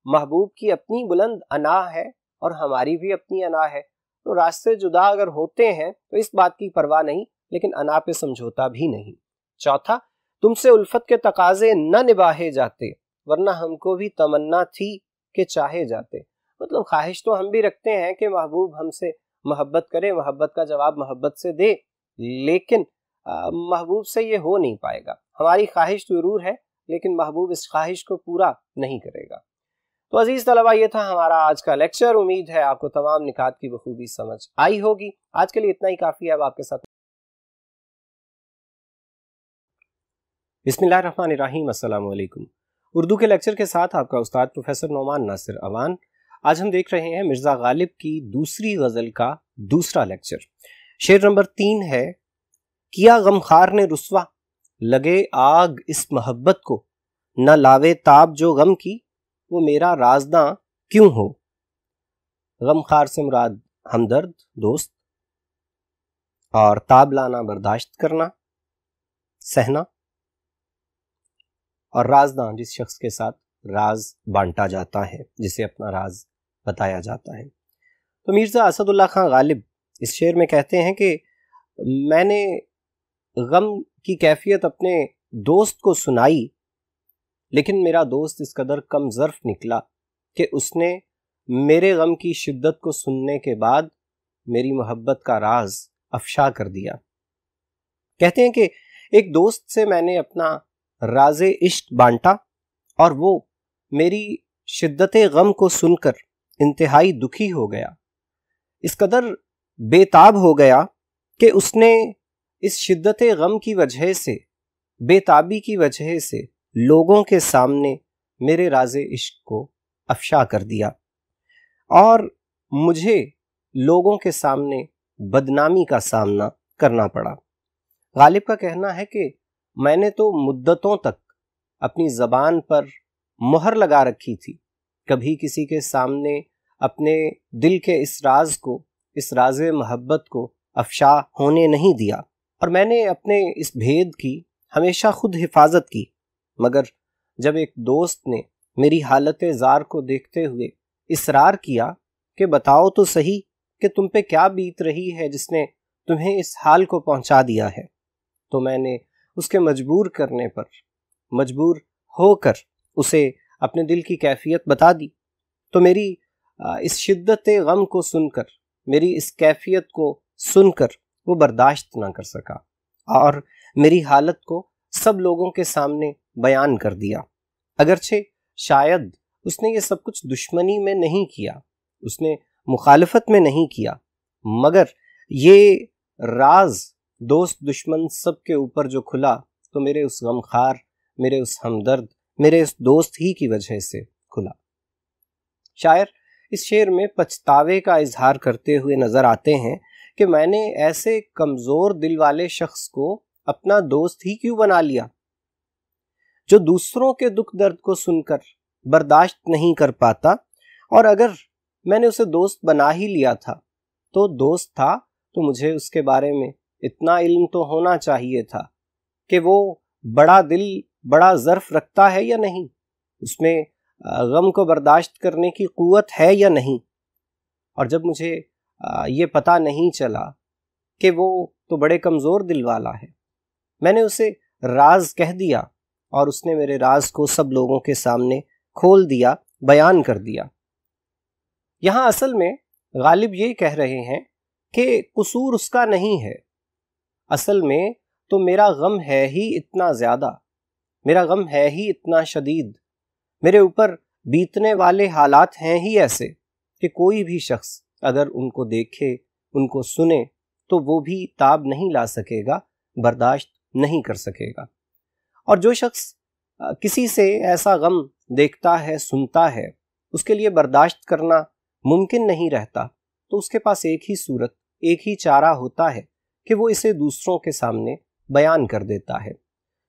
محبوب کی اپنی بلند انا ہے اور ہماری بھی اپنی انا ہے، تو راستے جدا اگر ہوتے ہیں تو اس بات کی پرواہ نہیں، لیکن انا پہ سمجھوتا بھی نہیں۔ چوتھا، تم سے الفت کے تقاضے نہ نباہے جاتے، ورنہ ہم کو بھی تمنا تھی کہ چاہے جاتے۔ مطلب خواہش تو ہم بھی رکھتے ہیں کہ محبوب ہم سے محبت کرے، محبت کا جواب محبت سے دے، لیکن محبوب سے یہ ہو نہیں پائے گا۔ ہماری خواہش ضرور ہے، لیکن محبوب اس خواہش کو پورا نہیں کرے گا۔ تو عزیز طلبہ، یہ تھا ہمارا آج کا لیکچر۔ امید ہے آپ کو تمام نکات کی بخوبی سمجھ آئی ہوگی۔ آج کے لیے اتنا ہی کافی ہے۔ اب آپ کے ساتھ بسم اللہ الرحمن الرحیم۔ السلام علیکم۔ اردو کے لیکچر کے ساتھ آپ کا استاد پروفیسر نعمان ناصر اوان۔ آج ہم دیکھ رہے ہیں مرزا غالب کی دوسری غزل کا دوسرا لیکچر۔ شعر نمبر 3 ہے، کیا غمخوار نے رسوا، لگے آگ اس محبت کو، نہ لاوے تاب جو غم کی، وہ میرا رازداں کیوں ہو۔ غمخوار سے مراد ہمدرد، دوست، اور تاب لانا برداشت کرنا، سہنا، اور رازداں جس شخص کے ساتھ راز بانٹا جاتا ہے، جسے اپنا راز بتایا جاتا ہے۔ تو مرزا اسد اللہ خان غالب اس شعر میں کہتے ہیں کہ میں نے غم کی کیفیت اپنے دوست کو سنائی، لیکن میرا دوست اس قدر کم ظرف نکلا کہ اس نے میرے غم کی شدت کو سننے کے بعد میری محبت کا راز افشا کر دیا۔ کہتے ہیں کہ ایک دوست سے میں نے اپنا راز عشق بانٹا اور وہ میری شدت غم کو سن کر انتہائی دکھی ہو گیا، اس قدر بے تاب ہو گیا کہ اس نے اس شدت غم کی وجہ سے، بے تابی کی وجہ سے لوگوں کے سامنے میرے راز عشق کو افشا کر دیا، اور مجھے لوگوں کے سامنے بدنامی کا سامنا کرنا پڑا۔ غالب کا کہنا ہے کہ میں نے تو مدتوں تک اپنی زبان پر مہر لگا رکھی تھی، کبھی کسی کے سامنے اپنے دل کے اس راز کو، اس راز محبت کو افشا ہونے نہیں دیا، اور میں نے اپنے اس بھید کی ہمیشہ خود حفاظت کی، مگر جب ایک دوست نے میری حالت زار کو دیکھتے ہوئے اصرار کیا کہ بتاؤ تو صحیح کہ تم پہ کیا بیت رہی ہے جس نے تمہیں اس حال کو پہنچا دیا ہے، تو میں نے اس کے مجبور کرنے پر مجبور ہو کر اسے اپنے دل کی کیفیت بتا دی۔ تو میری اس شدت غم کو سن کر، میری اس کیفیت کو سن کر وہ برداشت نہ کر سکا اور میری حالت کو سب لوگوں کے سامنے بیان کر دیا۔ اگرچہ شاید اس نے یہ سب کچھ دشمنی میں نہیں کیا، اس نے مخالفت میں نہیں کیا، مگر یہ راز دوست دشمن سب کے اوپر جو کھلا تو میرے اس غمخوار، میرے اس ہمدرد، میرے اس دوست ہی کی وجہ سے کھلا۔ شاعر اس شعر میں پچھتاوے کا اظہار کرتے ہوئے نظر آتے ہیں کہ میں نے ایسے کمزور دل والے شخص کو اپنا دوست ہی کیوں بنا لیا، جو دوسروں کے دکھ درد کو سن کر برداشت نہیں کر پاتا، اور اگر میں نے اسے دوست بنا ہی لیا تھا تو دوست تھا تو مجھے اس کے بارے میں اتنا علم تو ہونا چاہیے تھا کہ وہ بڑا دل، بڑا ظرف رکھتا ہے یا نہیں، اس میں غم کو برداشت کرنے کی قوت ہے یا نہیں۔ اور جب مجھے یہ پتہ نہیں چلا کہ وہ تو بڑے کمزور دل والا ہے، میں نے اسے راز کہہ دیا اور اس نے میرے راز کو سب لوگوں کے سامنے کھول دیا، بیان کر دیا۔ یہاں اصل میں غالب یہ کہہ رہے ہیں کہ قصور اس کا نہیں ہے، اصل میں تو میرا غم ہے ہی اتنا زیادہ، میرا غم ہے ہی اتنا شدید، میرے اوپر بیتنے والے حالات ہیں ہی ایسے کہ کوئی بھی شخص اگر ان کو دیکھے، ان کو سنے تو وہ بھی تاب نہیں لا سکے گا، برداشت نہیں کر سکے گا۔ اور جو شخص کسی سے ایسا غم دیکھتا ہے، سنتا ہے، اس کے لیے برداشت کرنا ممکن نہیں رہتا، تو اس کے پاس ایک ہی صورت، ایک ہی چارہ ہوتا ہے کہ وہ اسے دوسروں کے سامنے بیان کر دیتا ہے،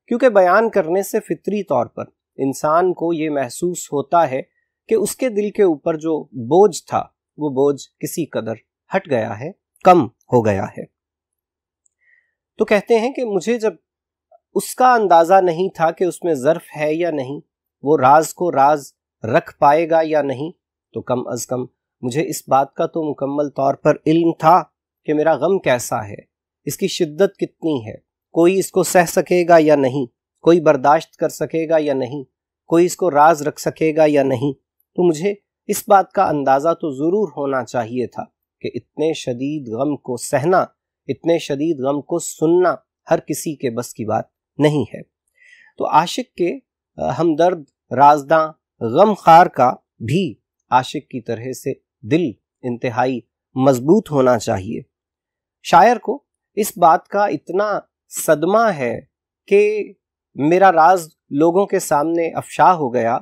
کیونکہ بیان کرنے سے فطری طور پر انسان کو یہ محسوس ہوتا ہے کہ اس کے دل کے اوپر جو بوجھ تھا وہ بوجھ کسی قدر ہٹ گیا ہے، کم ہو گیا ہے۔ تو کہتے ہیں کہ مجھے جب اس کا اندازہ نہیں تھا کہ اس میں ظرف ہے یا نہیں، وہ راز کو راز رکھ پائے گا یا نہیں، تو کم از کم مجھے اس بات کا تو مکمل طور پر علم تھا کہ میرا غم کیسا ہے، اس کی شدت کتنی ہے، کوئی اس کو سہ سکے گا یا نہیں، کوئی برداشت کر سکے گا یا نہیں، کوئی اس کو راز رکھ سکے گا یا نہیں۔ تو مجھے اس بات کا اندازہ تو ضرور ہونا چاہیے تھا کہ اتنے شدید غم کو سہنا، اتنے شدید غم کو سننا ہر کسی کے بس کی بات نہیں ہے۔ تو عاشق کے ہمدرد، رازداں، غم خار کا بھی عاشق کی طرح سے دل انتہائی مضبوط ہونا چاہیے۔ شاعر کو اس بات کا اتنا صدمہ ہے کہ میرا راز لوگوں کے سامنے افشا ہو گیا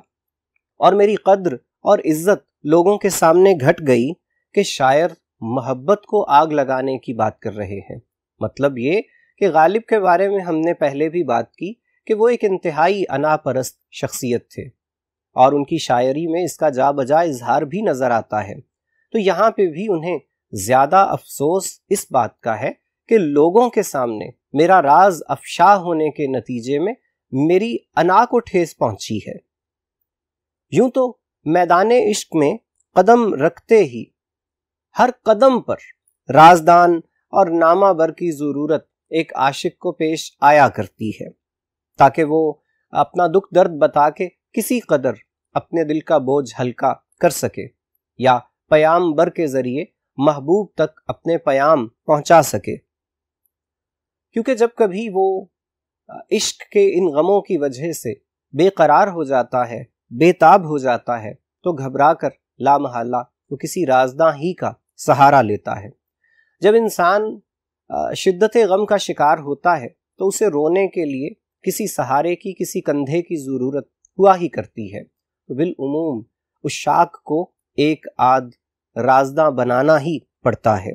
اور میری قدر اور عزت لوگوں کے سامنے گھٹ گئی کہ شاعر محبت کو آگ لگانے کی بات کر رہے ہیں۔ مطلب یہ کہ غالب کے بارے میں ہم نے پہلے بھی بات کی کہ وہ ایک انتہائی انا پرست شخصیت تھے، اور ان کی شاعری میں اس کا جا بجا اظہار بھی نظر آتا ہے۔ تو یہاں پہ بھی انہیں زیادہ افسوس اس بات کا ہے کہ لوگوں کے سامنے میرا راز افشا ہونے کے نتیجے میں میری انا کو ٹھیس پہنچی ہے۔ یوں تو میدان عشق میں قدم رکھتے ہی ہر قدم پر رازدان اور نامہ بر کی ضرورت ایک عاشق کو پیش آیا کرتی ہے، تاکہ وہ اپنا دکھ درد بتا کے کسی قدر اپنے دل کا بوجھ ہلکا کر سکے، یا پیام بر کے ذریعے محبوب تک اپنے پیام پہنچا سکے۔ کیونکہ جب کبھی وہ عشق کے ان غموں کی وجہ سے بے قرار ہو جاتا ہے، بے تاب ہو جاتا ہے، تو گھبرا کر لامحالہ وہ کسی رازداں ہی کا سہارا لیتا ہے۔ جب انسان شدت غم کا شکار ہوتا ہے تو اسے رونے کے لیے کسی سہارے کی، کسی کندھے کی ضرورت ہوا ہی کرتی ہے۔ تو بالعموم اس شاک کو ایک آدھ رازداں بنانا ہی پڑتا ہے۔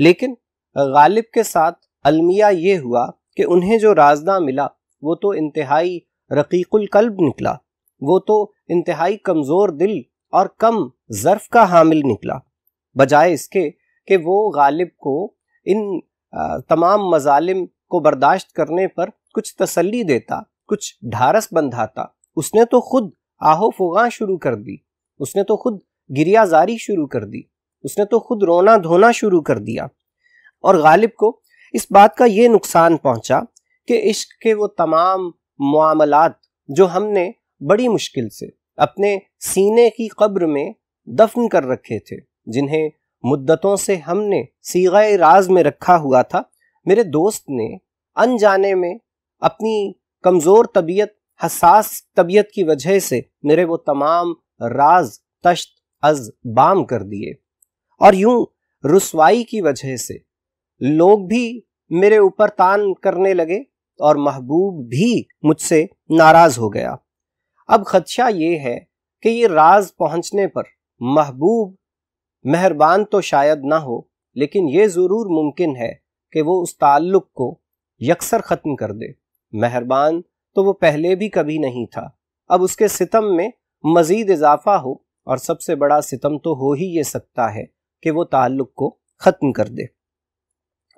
لیکن غالب کے ساتھ المیہ یہ ہوا کہ انہیں جو رازداں ملا وہ تو انتہائی رقیق القلب نکلا، وہ تو انتہائی کمزور دل اور کم ظرف کا حامل نکلا، بجائے اس کے کہ وہ غالب کو ان تمام مظالم کو برداشت کرنے پر کچھ تسلی دیتا، کچھ ڈھارس بندھاتا۔ اس نے تو خود آہ و فغاں شروع کر دی، اس نے تو خود گریہ زاری شروع کر دی، اس نے تو خود رونا دھونا شروع کر دیا۔ اور غالب کو اس بات کا یہ نقصان پہنچا کہ عشق کے وہ تمام معاملات جو ہم نے بڑی مشکل سے اپنے سینے کی قبر میں دفن کر رکھے تھے، جنہیں مدتوں سے ہم نے صیغہ راز میں رکھا ہوا تھا، میرے دوست نے انجانے میں اپنی کمزور طبیعت، حساس طبیعت کی وجہ سے میرے وہ تمام راز تشت از بام کر دیے، اور یوں رسوائی کی وجہ سے لوگ بھی میرے اوپر تان کرنے لگے اور محبوب بھی مجھ سے ناراض ہو گیا۔ اب خدشہ یہ ہے کہ یہ راز پہنچنے پر محبوب مہربان تو شاید نہ ہو، لیکن یہ ضرور ممکن ہے کہ وہ اس تعلق کو یکسر ختم کر دے۔ مہربان تو وہ پہلے بھی کبھی نہیں تھا، اب اس کے ستم میں مزید اضافہ ہو، اور سب سے بڑا ستم تو ہو ہی یہ سکتا ہے کہ وہ تعلق کو ختم کر دے۔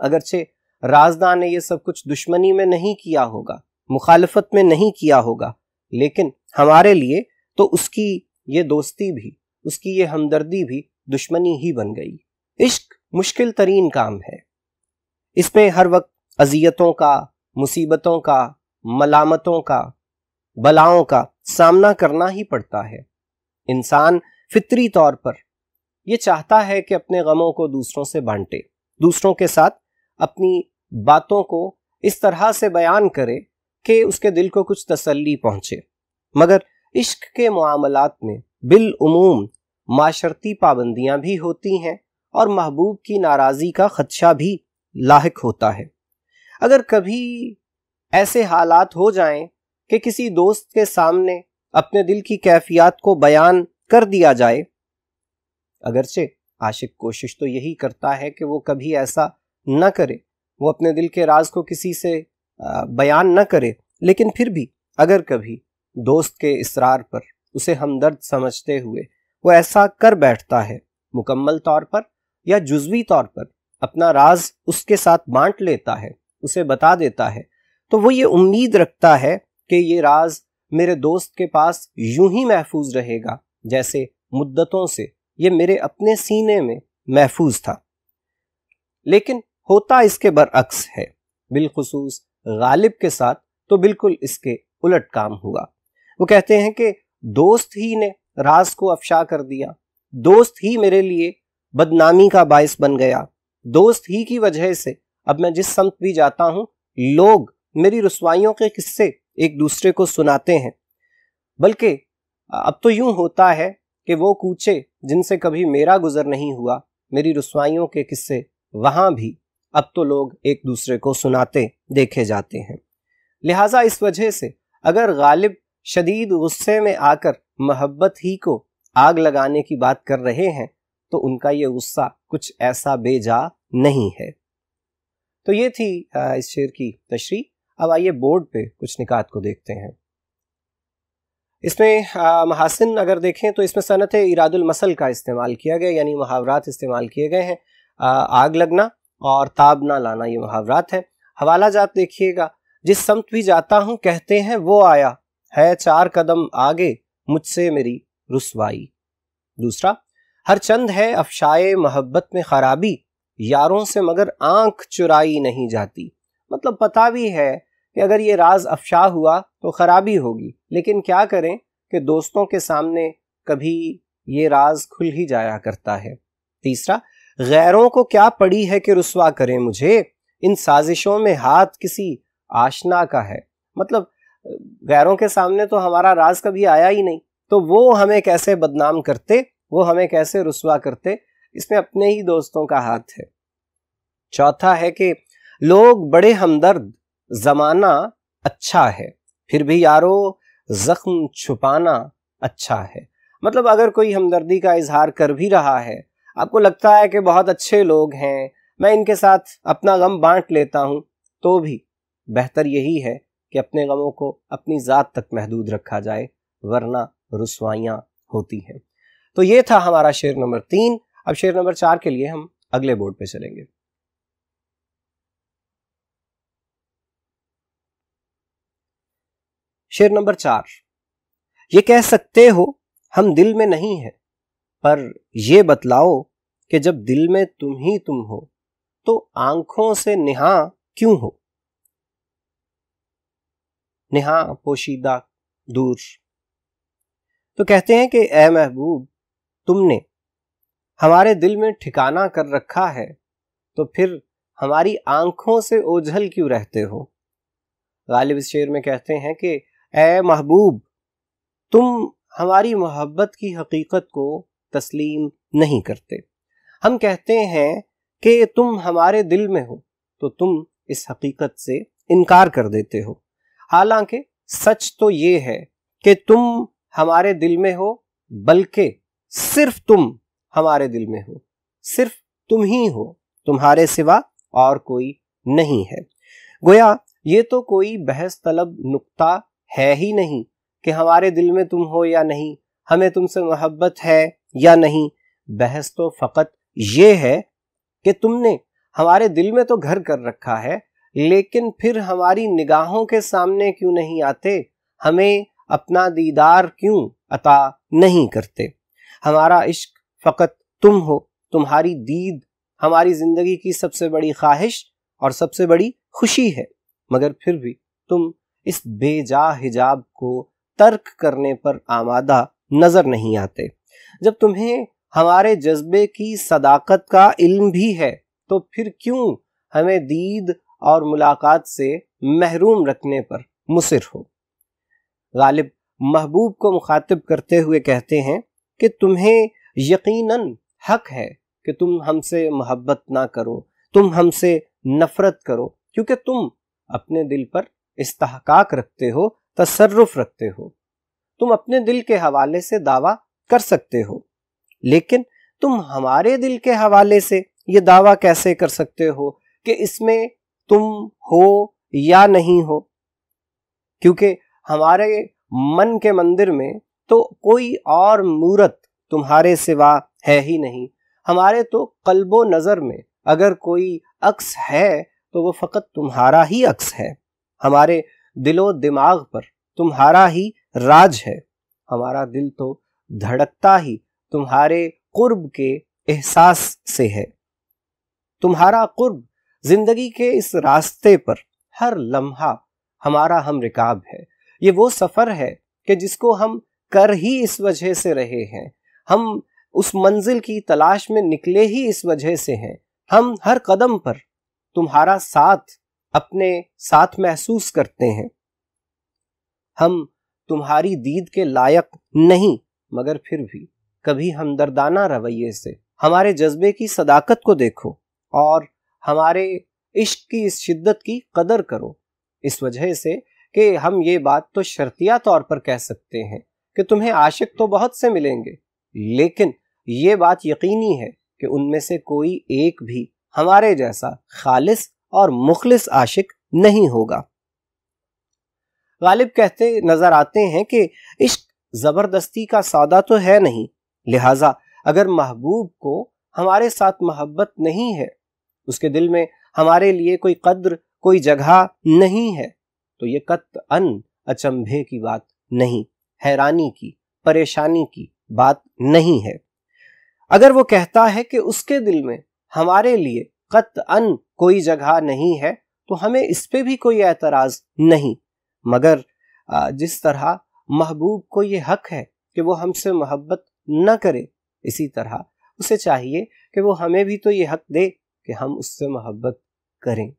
اگرچہ رازداں نے یہ سب کچھ دشمنی میں نہیں کیا ہوگا، مخالفت میں نہیں کیا ہوگا، لیکن ہمارے لیے تو اس کی یہ دوستی بھی، اس کی یہ ہمدردی بھی دشمنی ہی بن گئی۔ عشق مشکل ترین کام ہے، اس میں ہر وقت اذیتوں کا، مصیبتوں کا، ملامتوں کا، بلاؤں کا سامنا کرنا ہی پڑتا ہے۔ انسان فطری طور پر یہ چاہتا ہے کہ اپنے غموں کو دوسروں سے بانٹے، دوسروں کے ساتھ اپنی باتوں کو اس طرح سے بیان کرے کہ اس کے دل کو کچھ تسلی پہنچے، مگر عشق کے معاملات میں بالعموم معاشرتی پابندیاں بھی ہوتی ہیں اور محبوب کی ناراضی کا خدشہ بھی لاحق ہوتا ہے۔ اگر کبھی ایسے حالات ہو جائیں کہ کسی دوست کے سامنے اپنے دل کی کیفیات کو بیان کر دیا جائے، اگرچہ عاشق کوشش تو یہی کرتا ہے کہ وہ کبھی ایسا نہ کرے، وہ اپنے دل کے راز کو کسی سے بیان نہ کرے، لیکن پھر بھی اگر کبھی دوست کے اصرار پر اسے ہمدرد سمجھتے ہوئے وہ ایسا کر بیٹھتا ہے، مکمل طور پر یا جزوی طور پر اپنا راز اس کے ساتھ بانٹ لیتا ہے، اسے بتا دیتا ہے، تو وہ یہ امید رکھتا ہے کہ یہ راز میرے دوست کے پاس یوں ہی محفوظ رہے گا جیسے مدتوں سے یہ میرے اپنے سینے میں محفوظ تھا۔ لیکن ہوتا اس کے برعکس ہے، بالخصوص غالب کے ساتھ تو بالکل اس کے الٹ کام ہوا۔ وہ کہتے ہیں کہ دوست ہی نے راز کو افشا کر دیا، دوست ہی میرے لیے بدنامی کا باعث بن گیا، دوست ہی کی وجہ سے اب میں جس سمت بھی جاتا ہوں لوگ میری رسوائیوں کے قصے ایک دوسرے کو سناتے ہیں، بلکہ اب تو یوں ہوتا ہے کہ وہ کوچے جن سے کبھی میرا گزر نہیں ہوا، میری رسوائیوں کے قصے وہاں بھی اب تو لوگ ایک دوسرے کو سناتے دیکھے جاتے ہیں۔ لہٰذا اس وجہ سے اگر غالب شدید غصے میں آ کر محبت ہی کو آگ لگانے کی بات کر رہے ہیں تو ان کا یہ غصہ کچھ ایسا بے جا نہیں ہے۔ تو یہ تھی اس شعر کی تشریح۔ اب آئیے بورڈ پہ کچھ نکات کو دیکھتے ہیں۔ اس میں محاسن اگر دیکھیں تو اس میں صنعت ایراد المثل کا استعمال کیا گیا، یعنی محاورات استعمال کیے گئے ہیں۔ آگ لگنا اور تاب نہ لانا یہ محاورات ہیں۔ حوالہ جات دیکھیے گا، جس سمت بھی جاتا ہوں کہتے ہیں وہ آیا ہے 4 قدم آگے مجھ سے میری رسوائی۔ دوسرا، ہر چند ہے افشائے محبت میں خرابی، یاروں سے مگر آنکھ چرائی نہیں جاتی۔ مطلب پتہ بھی ہے کہ اگر یہ راز افشا ہوا تو خرابی ہوگی، لیکن کیا کریں کہ دوستوں کے سامنے کبھی یہ راز کھل ہی جایا کرتا ہے۔ تیسرا، غیروں کو کیا پڑی ہے کہ رسوا کریں مجھے، ان سازشوں میں ہاتھ کسی آشنا کا ہے۔ مطلب غیروں کے سامنے تو ہمارا راز کبھی آیا ہی نہیں، تو وہ ہمیں کیسے بدنام کرتے، وہ ہمیں کیسے رسوا کرتے، اس میں اپنے ہی دوستوں کا ہاتھ ہے۔ چوتھا ہے کہ لوگ بڑے ہمدرد، زمانہ اچھا ہے، پھر بھی یارو زخم چھپانا اچھا ہے۔ مطلب اگر کوئی ہمدردی کا اظہار کر بھی رہا ہے، آپ کو لگتا ہے کہ بہت اچھے لوگ ہیں، میں ان کے ساتھ اپنا غم بانٹ لیتا ہوں، تو بھی بہتر یہی ہے کہ اپنے غموں کو اپنی ذات تک محدود رکھا جائے، ورنہ رسوائیاں ہوتی ہیں۔ تو یہ تھا ہمارا شعر نمبر 3۔ اب شعر نمبر 4 کے لیے ہم اگلے بورڈ پہ چلیں گے۔ شعر نمبر 4۔ یہ کہہ سکتے ہو ہم دل میں نہیں ہیں، پر یہ بتلاؤ کہ جب دل میں تم ہی تم ہو تو آنکھوں سے نہاں کیوں ہو۔ نہاں پوشیدہ، دور۔ تو کہتے ہیں کہ اے محبوب، تم نے ہمارے دل میں ٹھکانہ کر رکھا ہے، تو پھر ہماری آنکھوں سے اوجھل کیوں رہتے ہو۔ غالب اس شعر میں کہتے ہیں کہ اے محبوب، تم ہماری محبت کی حقیقت کو تسلیم نہیں کرتے۔ ہم کہتے ہیں کہ تم ہمارے دل میں ہو تو تم اس حقیقت سے انکار کر دیتے ہو، حالانکہ سچ تو یہ ہے کہ تم ہمارے دل میں ہو، بلکہ صرف تم ہمارے دل میں ہو، صرف تم ہی ہو، تمہارے سوا اور کوئی نہیں ہے۔ گویا یہ تو کوئی بحث طلب نقطہ ہے ہی نہیں کہ ہمارے دل میں تم ہو یا نہیں، ہمیں تم سے محبت ہے یا نہیں۔ بحث تو فقط یہ ہے کہ تم نے ہمارے دل میں تو گھر کر رکھا ہے، لیکن پھر ہماری نگاہوں کے سامنے کیوں نہیں آتے، ہمیں اپنا دیدار کیوں عطا نہیں کرتے۔ ہمارا عشق فقط تم ہو، تمہاری دید ہماری زندگی کی سب سے بڑی خواہش اور سب سے بڑی خوشی ہے، مگر پھر بھی تم اس بے جا حجاب کو ترک کرنے پر آمادہ نظر نہیں آتے۔ جب تمہیں ہمارے جذبے کی صداقت کا علم بھی ہے تو پھر کیوں ہمیں دید اور ملاقات سے محروم رکھنے پر مصر ہو؟ غالب محبوب کو مخاطب کرتے ہوئے کہتے ہیں کہ تمہیں یقیناً حق ہے کہ تم ہم سے محبت نہ کرو، تم ہم سے نفرت کرو، کیونکہ تم اپنے دل پر استحقاق رکھتے ہو، تصرف رکھتے ہو۔ تم اپنے دل کے حوالے سے دعویٰ کر سکتے ہو، لیکن تم ہمارے دل کے حوالے سے یہ دعویٰ کیسے کر سکتے ہو کہ اس میں تم ہو یا نہیں ہو؟ کیونکہ ہمارے من کے مندر میں تو کوئی اور مورت تمہارے سوا ہے ہی نہیں۔ ہمارے تو قلب و نظر میں اگر کوئی عکس ہے تو وہ فقط تمہارا ہی عکس ہے۔ ہمارے دل و دماغ پر تمہارا ہی راج ہے۔ ہمارا دل تو دھڑکتا ہی تمہارے قرب کے احساس سے ہے۔ تمہارا قرب زندگی کے اس راستے پر ہر لمحہ ہمارا ہم رکاب ہے۔ یہ وہ سفر ہے کہ جس کو ہم کر ہی اس وجہ سے رہے ہیں، ہم اس منزل کی تلاش میں نکلے ہی اس وجہ سے ہیں۔ ہم ہر قدم پر تمہارا ساتھ اپنے ساتھ محسوس کرتے ہیں۔ ہم تمہاری دید کے لائق نہیں، مگر پھر بھی کبھی ہمدردانہ رویے سے ہمارے جذبے کی صداقت کو دیکھو اور ہمارے عشق کی اس شدت کی قدر کرو، اس وجہ سے کہ ہم یہ بات تو شرطیہ طور پر کہہ سکتے ہیں کہ تمہیں عاشق تو بہت سے ملیں گے، لیکن یہ بات یقینی ہے کہ ان میں سے کوئی ایک بھی ہمارے جیسا خالص اور مخلص عاشق نہیں ہوگا۔ غالب کہتے نظر آتے ہیں کہ عشق زبردستی کا سودا تو ہے نہیں، لہٰذا اگر محبوب کو ہمارے ساتھ محبت نہیں ہے، اس کے دل میں ہمارے لیے کوئی قدر، کوئی جگہ نہیں ہے، تو یہ قطعاً اچنبھے کی بات نہیں، حیرانی کی، پریشانی کی بات نہیں ہے۔ اگر وہ کہتا ہے کہ اس کے دل میں ہمارے لیے قطعاً کوئی جگہ نہیں ہے تو ہمیں اس پہ بھی کوئی اعتراض نہیں، مگر جس طرح محبوب کو یہ حق ہے کہ وہ ہم سے محبت نہ کرے، اسی طرح اسے چاہیے کہ وہ ہمیں بھی تو یہ حق دے کہ ہم اس سے محبت کریں۔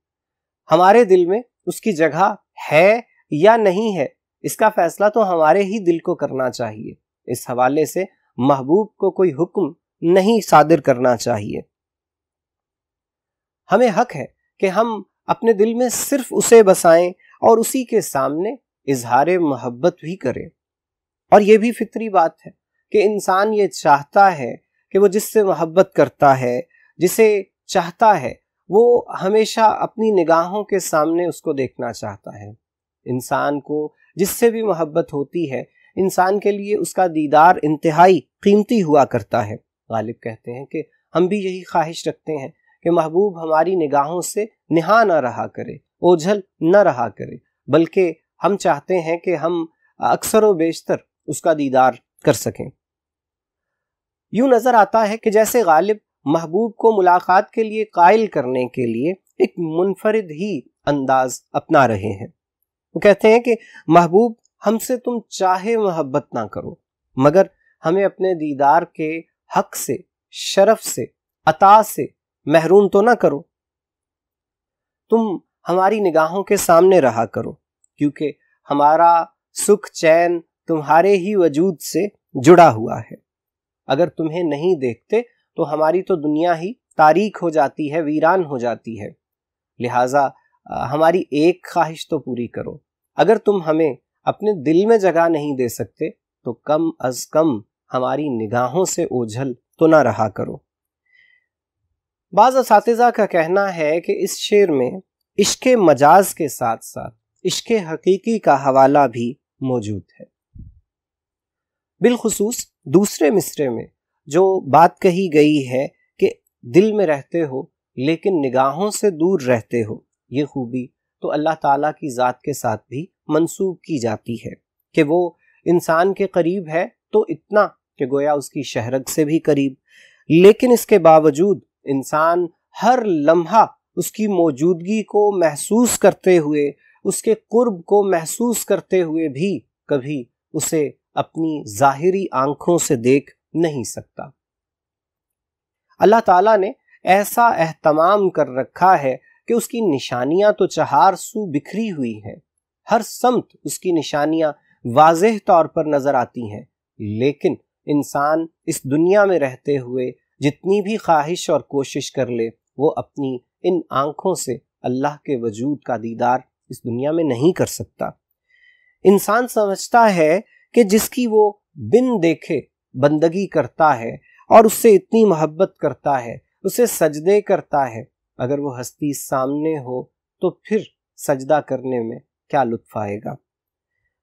ہمارے دل میں اس کی جگہ ہے یا نہیں ہے، اس کا فیصلہ تو ہمارے ہی دل کو کرنا چاہیے۔ اس حوالے سے محبوب کو کوئی حکم نہیں صادر کرنا چاہیے۔ ہمیں حق ہے کہ ہم اپنے دل میں صرف اسے بسائیں اور اسی کے سامنے اظہار محبت بھی کریں۔ اور یہ بھی فطری بات ہے کہ انسان یہ چاہتا ہے کہ وہ جس سے محبت کرتا ہے، جسے چاہتا ہے، وہ ہمیشہ اپنی نگاہوں کے سامنے اس کو دیکھنا چاہتا ہے۔ انسان کو جس سے بھی محبت ہوتی ہے، انسان کے لیے اس کا دیدار انتہائی قیمتی ہوا کرتا ہے۔ غالب کہتے ہیں کہ ہم بھی یہی خواہش رکھتے ہیں کہ محبوب ہماری نگاہوں سے نہا نہ رہا کرے، اوجھل نہ رہا کرے، بلکہ ہم چاہتے ہیں کہ ہم اکثر و بیشتر اس کا دیدار کر سکیں۔ یوں نظر آتا ہے کہ جیسے غالب محبوب کو ملاقات کے لیے قائل کرنے کے لیے ایک منفرد ہی انداز اپنا رہے ہیں۔ وہ کہتے ہیں کہ محبوب ہم سے تم چاہے محبت نہ کرو، مگر ہمیں اپنے دیدار کے حق سے، شرف سے، عطا سے محروم تو نہ کرو۔ تم ہماری نگاہوں کے سامنے رہا کرو، کیونکہ ہمارا سکھ چین تمہارے ہی وجود سے جڑا ہوا ہے۔ اگر تمہیں نہیں دیکھتے تو ہماری تو دنیا ہی تاریک ہو جاتی ہے، ویران ہو جاتی ہے۔ لہٰذا ہماری ایک خواہش تو پوری کرو۔ اگر تم ہمیں اپنے دل میں جگہ نہیں دے سکتے تو کم از کم ہماری نگاہوں سے اوجھل تو نہ رہا کرو۔ بعض اساتذہ کا کہنا ہے کہ اس شعر میں عشق مجاز کے ساتھ ساتھ عشق حقیقی کا حوالہ بھی موجود ہے۔ بالخصوص دوسرے مصرے میں جو بات کہی گئی ہے کہ دل میں رہتے ہو لیکن نگاہوں سے دور رہتے ہو، یہ خوبی تو اللہ تعالیٰ کی ذات کے ساتھ بھی منسوب کی جاتی ہے کہ وہ انسان کے قریب ہے تو اتنا کہ گویا اس کی شہرگ سے بھی قریب، لیکن اس کے باوجود انسان ہر لمحہ اس کی موجودگی کو محسوس کرتے ہوئے اس کے قرب کو محسوس کرتے ہوئے بھی کبھی اسے اپنی ظاہری آنکھوں سے دیکھ نہیں سکتا۔ اللہ تعالیٰ نے ایسا اہتمام کر رکھا ہے کہ اس کی نشانیاں تو چہار سو بکھری ہوئی ہیں، ہر سمت اس کی نشانیاں واضح طور پر نظر آتی ہیں، لیکن انسان اس دنیا میں رہتے ہوئے جتنی بھی خواہش اور کوشش کر لے وہ اپنی ان آنکھوں سے اللہ کے وجود کا دیدار اس دنیا میں نہیں کر سکتا۔ انسان سمجھتا ہے کہ جس کی وہ بن دیکھے بندگی کرتا ہے اور اس سے اتنی محبت کرتا ہے، اسے سجدے کرتا ہے، اگر وہ ہستی سامنے ہو تو پھر سجدہ کرنے میں کیا لطف آئے گا۔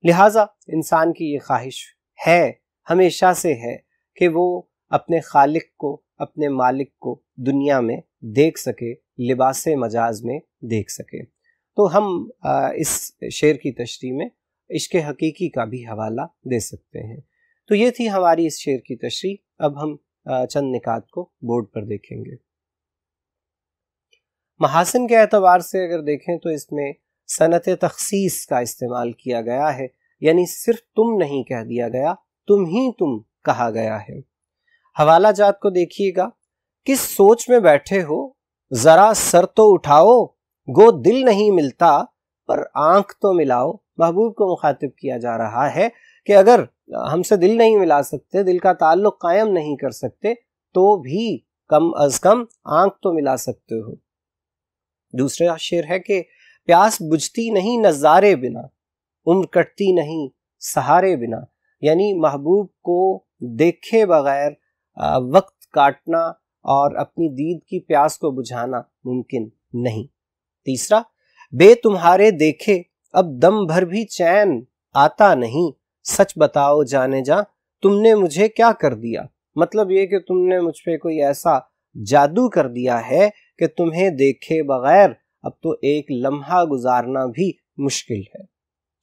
لہٰذا انسان کی یہ خواہش ہے، ہمیشہ سے ہے، کہ وہ اپنے خالق کو، اپنے مالک کو دنیا میں دیکھ سکے، لباس مجاز میں دیکھ سکے۔ تو ہم اس شعر کی تشریح میں عشق حقیقی کا بھی حوالہ دے سکتے ہیں۔ تو یہ تھی ہماری اس شعر کی تشریح۔ اب ہم چند نکات کو بورڈ پر دیکھیں گے۔ محاسن کے اعتبار سے اگر دیکھیں تو اس میں صنعت تخصیص کا استعمال کیا گیا ہے، یعنی صرف تم نہیں کہہ دیا گیا، تم ہی تم کہا گیا ہے۔ حوالہ جات کو دیکھیے گا، کس سوچ میں بیٹھے ہو، ذرا سر تو اٹھاؤ، گو دل نہیں ملتا پر آنکھ تو ملاؤ۔ محبوب کو مخاطب کیا جا رہا ہے کہ اگر ہم سے دل نہیں ملا سکتے، دل کا تعلق قائم نہیں کر سکتے، تو بھی کم از کم آنکھ تو ملا سکتے ہو۔ دوسرا شعر ہے کہ پیاس بجھتی نہیں نظارے بنا، عمر کٹتی نہیں سہارے بنا، یعنی محبوب کو دیکھے بغیر وقت کاٹنا اور اپنی دید کی پیاس کو بجھانا ممکن نہیں۔ تیسرا، بے تمہارے دیکھے اب دم بھر بھی چین آتا نہیں، سچ بتاؤ جانے جاں تم نے مجھے کیا کر دیا۔ مطلب یہ کہ تم نے مجھ پہ کوئی ایسا جادو کر دیا ہے کہ تمہیں دیکھے بغیر اب تو ایک لمحہ گزارنا بھی مشکل ہے۔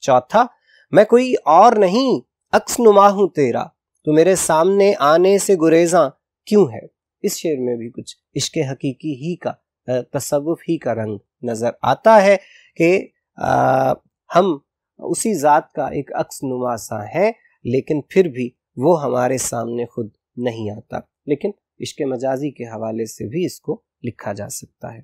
چوتھا، میں کوئی اور نہیں عکس نما ہوں تیرا، تو میرے سامنے آنے سے گریزاں کیوں ہے۔ اس شعر میں بھی کچھ عشق حقیقی ہی کا، تصوف ہی کا رنگ نظر آتا ہے کہ ہم اسی ذات کا ایک عکس نما سا ہے، لیکن پھر بھی وہ ہمارے سامنے خود نہیں آتا، لیکن عشق مجازی کے حوالے سے بھی اس کو لکھا جا سکتا ہے۔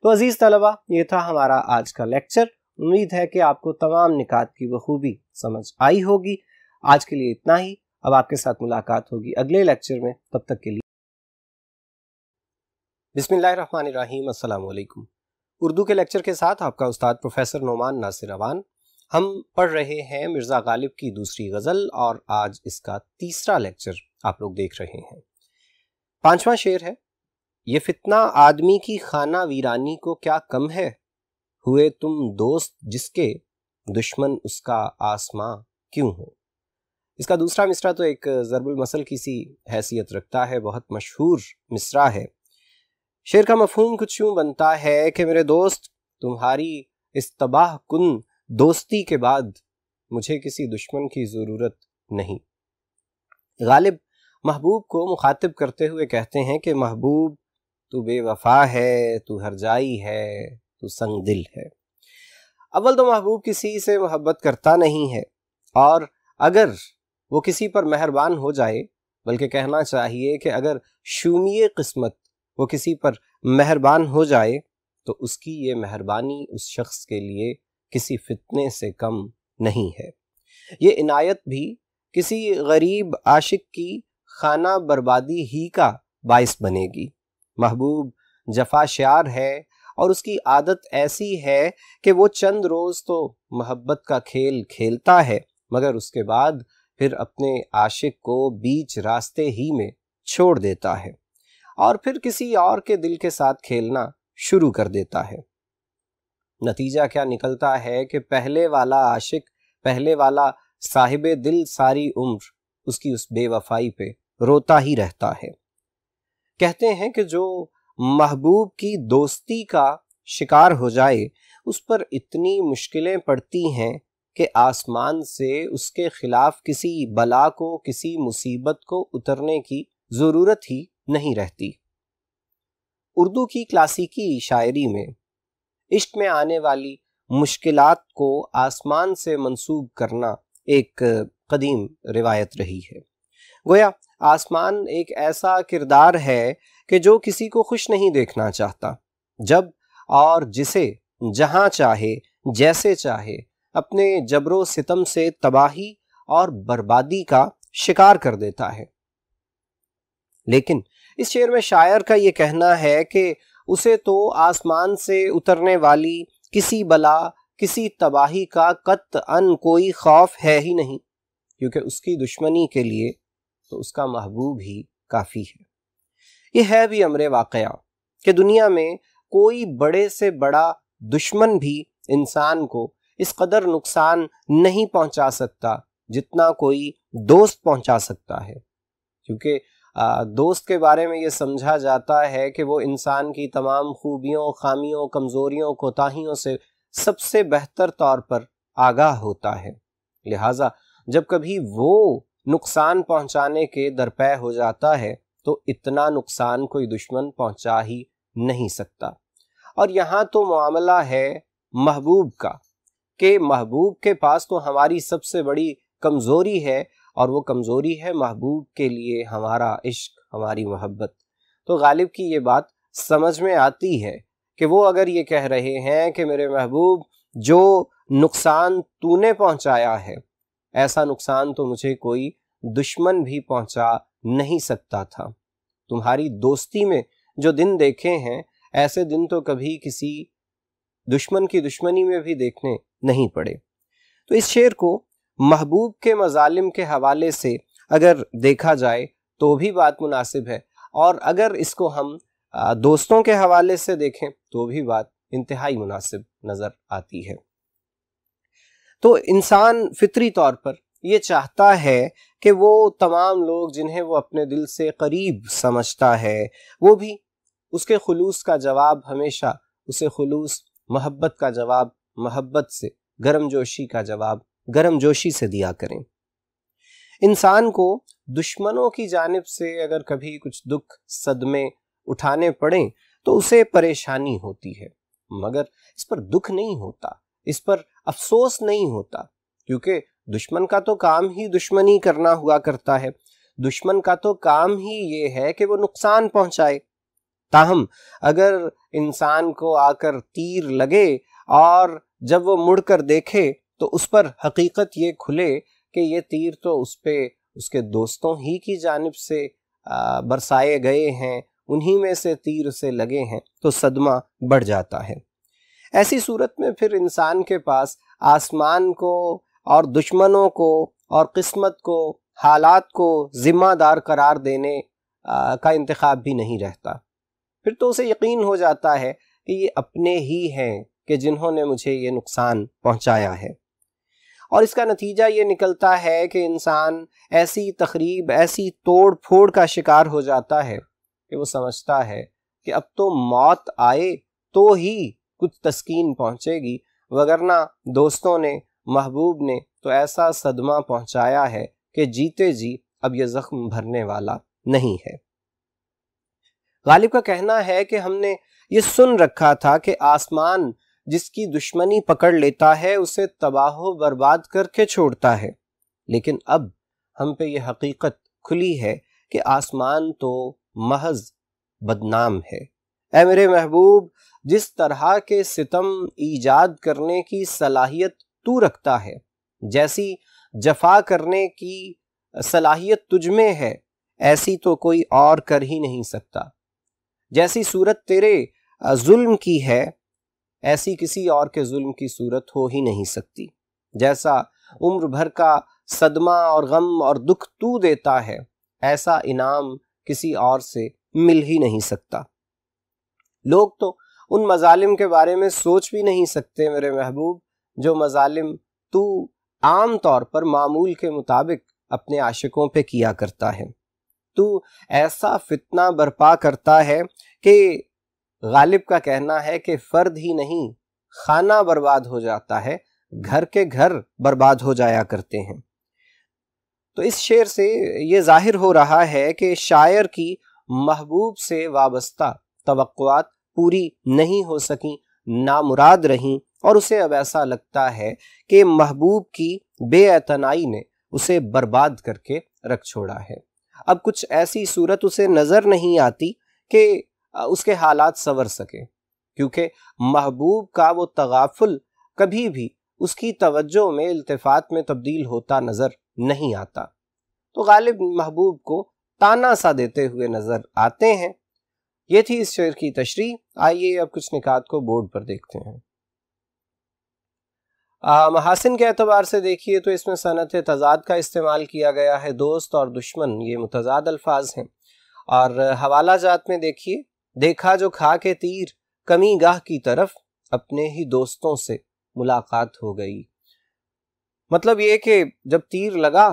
تو عزیز طلبہ، یہ تھا ہمارا آج کا لیکچر۔ امید ہے کہ آپ کو تمام نکات کی بخوبی سمجھ آئی ہوگی۔ آج کے لیے اتنا ہی، اب آپ کے ساتھ ملاقات ہوگی اگلے لیکچر میں، تب تک کے لیے بسم اللہ الرحمن الرحیم۔ السلام علیکم۔ اردو کے لیکچر کے ساتھ آپ کا استاد پروفیسر نعمان ناصر اوان۔ ہم پڑھ رہے ہیں مرزا غالب کی دوسری غزل، اور آج اس کا تیسرا لیکچر آپ لوگ دیکھ رہے ہیں۔ 5واں شعر ہے، یہ فتنہ آدمی کی خانہ ویرانی کو کیا کم ہے، ہوئے تم دوست جس کے دشمن اس کا آسماں کیوں ہو۔ اس کا دوسرا مصرع تو ایک ضرب المثل کی سی حیثیت رکھتا ہے، بہت مشہور مصرع ہے۔ شعر کا مفہوم کچھ یوں بنتا ہے کہ میرے دوست، تمہاری اس تباہ کن دوستی کے بعد مجھے کسی دشمن کی ضرورت نہیں۔ غالب محبوب کو مخاطب کرتے ہوئے کہتے ہیں کہ محبوب، تو بے وفا ہے، تو ہرجائی ہے، تو سنگ دل ہے۔ اول تو محبوب کسی سے محبت کرتا نہیں ہے، اور اگر وہ کسی پر مہربان ہو جائے، بلکہ کہنا چاہیے کہ اگر شومی قسمت وہ کسی پر مہربان ہو جائے تو اس کی یہ مہربانی اس شخص کے لیے کسی فتنے سے کم نہیں ہے۔ یہ عنایت بھی کسی غریب عاشق کی خانہ بربادی ہی کا باعث بنے گی۔ محبوب جفا شیار ہے، اور اس کی عادت ایسی ہے کہ وہ چند روز تو محبت کا کھیل کھیلتا ہے، مگر اس کے بعد پھر اپنے عاشق کو بیچ راستے ہی میں چھوڑ دیتا ہے، اور پھر کسی اور کے دل کے ساتھ کھیلنا شروع کر دیتا ہے۔ نتیجہ کیا نکلتا ہے کہ پہلے والا عاشق، پہلے والا صاحب دل ساری عمر اس کی اس بے وفائی پہ روتا ہی رہتا ہے۔ کہتے ہیں کہ جو محبوب کی دوستی کا شکار ہو جائے، اس پر اتنی مشکلیں پڑتی ہیں کہ آسمان سے اس کے خلاف کسی بلا کو، کسی مصیبت کو اترنے کی ضرورت ہی نہیں رہتی۔ اردو کی کلاسیکی شاعری میں عشق میں آنے والی مشکلات کو آسمان سے منسوب کرنا ایک قدیم روایت رہی ہے۔ گویا آسمان ایک ایسا کردار ہے کہ جو کسی کو خوش نہیں دیکھنا چاہتا، جب اور جسے جہاں چاہے جیسے چاہے اپنے جبر و ستم سے تباہی اور بربادی کا شکار کر دیتا ہے۔ لیکن اس شعر میں شاعر کا یہ کہنا ہے کہ اسے تو آسمان سے اترنے والی کسی بلا، کسی تباہی کا قطعاً کوئی خوف ہے ہی نہیں، کیونکہ اس کی دشمنی کے لیے تو اس کا محبوب ہی کافی ہے۔ یہ ہے بھی امر واقعہ کہ دنیا میں کوئی بڑے سے بڑا دشمن بھی انسان کو اس قدر نقصان نہیں پہنچا سکتا جتنا کوئی دوست پہنچا سکتا ہے، کیونکہ دوست کے بارے میں یہ سمجھا جاتا ہے کہ وہ انسان کی تمام خوبیوں، خامیوں، کمزوریوں، کوتاہیوں سے سب سے بہتر طور پر آگاہ ہوتا ہے۔ لہٰذا جب کبھی وہ نقصان پہنچانے کے درپے ہو جاتا ہے تو اتنا نقصان کوئی دشمن پہنچا ہی نہیں سکتا۔ اور یہاں تو معاملہ ہے محبوب کا کہ محبوب کے پاس تو ہماری سب سے بڑی کمزوری ہے، اور وہ کمزوری ہے محبوب کے لیے ہمارا عشق، ہماری محبت۔ تو غالب کی یہ بات سمجھ میں آتی ہے کہ وہ اگر یہ کہہ رہے ہیں کہ میرے محبوب، جو نقصان تو نے پہنچایا ہے ایسا نقصان تو مجھے کوئی دشمن بھی پہنچا نہیں سکتا تھا۔ تمہاری دوستی میں جو دن دیکھے ہیں ایسے دن تو کبھی کسی دشمن کی دشمنی میں بھی دیکھنے نہیں پڑے۔ تو اس شعر کو محبوب کے مظالم کے حوالے سے اگر دیکھا جائے تو بھی بات مناسب ہے، اور اگر اس کو ہم دوستوں کے حوالے سے دیکھیں تو بھی بات انتہائی مناسب نظر آتی ہے۔ تو انسان فطری طور پر یہ چاہتا ہے کہ وہ تمام لوگ جنہیں وہ اپنے دل سے قریب سمجھتا ہے وہ بھی اس کے خلوص کا جواب ہمیشہ اسے خلوص، محبت کا جواب محبت سے، گرم جوشی کا جواب گرم جوشی سے دیا کریں۔ انسان کو دشمنوں کی جانب سے اگر کبھی کچھ دکھ، صدمے اٹھانے پڑیں تو اسے پریشانی ہوتی ہے، مگر اس پر دکھ نہیں ہوتا، اس پر افسوس نہیں ہوتا، کیونکہ دشمن کا تو کام ہی دشمنی کرنا ہوا کرتا ہے، دشمن کا تو کام ہی یہ ہے کہ وہ نقصان پہنچائے۔ تاہم اگر انسان کو آ کر تیر لگے اور جب وہ مڑ کر دیکھے تو اس پر حقیقت یہ کھلے کہ یہ تیر تو اس پہ اس کے دوستوں ہی کی جانب سے برسائے گئے ہیں، انہی میں سے تیر اسے لگے ہیں، تو صدمہ بڑھ جاتا ہے۔ ایسی صورت میں پھر انسان کے پاس آسمان کو اور دشمنوں کو اور قسمت کو، حالات کو ذمہ دار قرار دینے کا انتخاب بھی نہیں رہتا۔ پھر تو اسے یقین ہو جاتا ہے کہ یہ اپنے ہی ہیں کہ جنہوں نے مجھے یہ نقصان پہنچایا ہے، اور اس کا نتیجہ یہ نکلتا ہے کہ انسان ایسی تخریب، ایسی توڑ پھوڑ کا شکار ہو جاتا ہے کہ وہ سمجھتا ہے کہ اب تو موت آئے تو ہی کچھ تسکین پہنچے گی، وگرنہ دوستوں نے، محبوب نے تو ایسا صدمہ پہنچایا ہے کہ جیتے جی اب یہ زخم بھرنے والا نہیں ہے۔ غالب کا کہنا ہے کہ ہم نے یہ سن رکھا تھا کہ آسمان جس کی دشمنی پکڑ لیتا ہے اسے تباہ و برباد کر کے چھوڑتا ہے، لیکن اب ہم پہ یہ حقیقت کھلی ہے کہ آسمان تو محض بدنام ہے۔ اے میرے محبوب، جس طرح کے ستم ایجاد کرنے کی صلاحیت تو رکھتا ہے، جیسی جفا کرنے کی صلاحیت تجھ میں ہے، ایسی تو کوئی اور کر ہی نہیں سکتا۔ جیسی صورت تیرے ظلم کی ہے ایسی کسی اور کے ظلم کی صورت ہو ہی نہیں سکتی۔ جیسا عمر بھر کا صدمہ اور غم اور دکھ تو دیتا ہے، ایسا انعام کسی اور سے مل ہی نہیں سکتا۔ لوگ تو ان مظالم کے بارے میں سوچ بھی نہیں سکتے میرے محبوب، جو مظالم تو عام طور پر معمول کے مطابق اپنے عاشقوں پہ کیا کرتا ہے۔ تو ایسا فتنہ برپا کرتا ہے کہ غالب کا کہنا ہے کہ فرد ہی نہیں، خانہ برباد ہو جاتا ہے، گھر کے گھر برباد ہو جایا کرتے ہیں۔ تو اس شعر سے یہ ظاہر ہو رہا ہے کہ شاعر کی محبوب سے وابستہ توقعات پوری نہیں ہو سکیں، نامراد رہیں، اور اسے اب ایسا لگتا ہے کہ محبوب کی بے اعتنائی نے اسے برباد کر کے رکھ چھوڑا ہے۔ اب کچھ ایسی صورت اسے نظر نہیں آتی کہ اس کے حالات سنور سکے، کیونکہ محبوب کا وہ تغافل کبھی بھی اس کی توجہ میں التفات میں تبدیل ہوتا نظر نہیں آتا۔ تو غالب محبوب کو تانا سا دیتے ہوئے نظر آتے ہیں۔ یہ تھی اس شعر کی تشریح۔ آئیے اب کچھ نکات کو بورڈ پر دیکھتے ہیں۔ محاسن کے اعتبار سے دیکھیے تو اس میں صنعت تضاد کا استعمال کیا گیا ہے۔ دوست اور دشمن یہ متضاد الفاظ ہیں۔ اور حوالہ جات میں دیکھیے، دیکھا جو کھا کے تیر کمی گاہ کی طرف، اپنے ہی دوستوں سے ملاقات ہو گئی۔ مطلب یہ کہ جب تیر لگا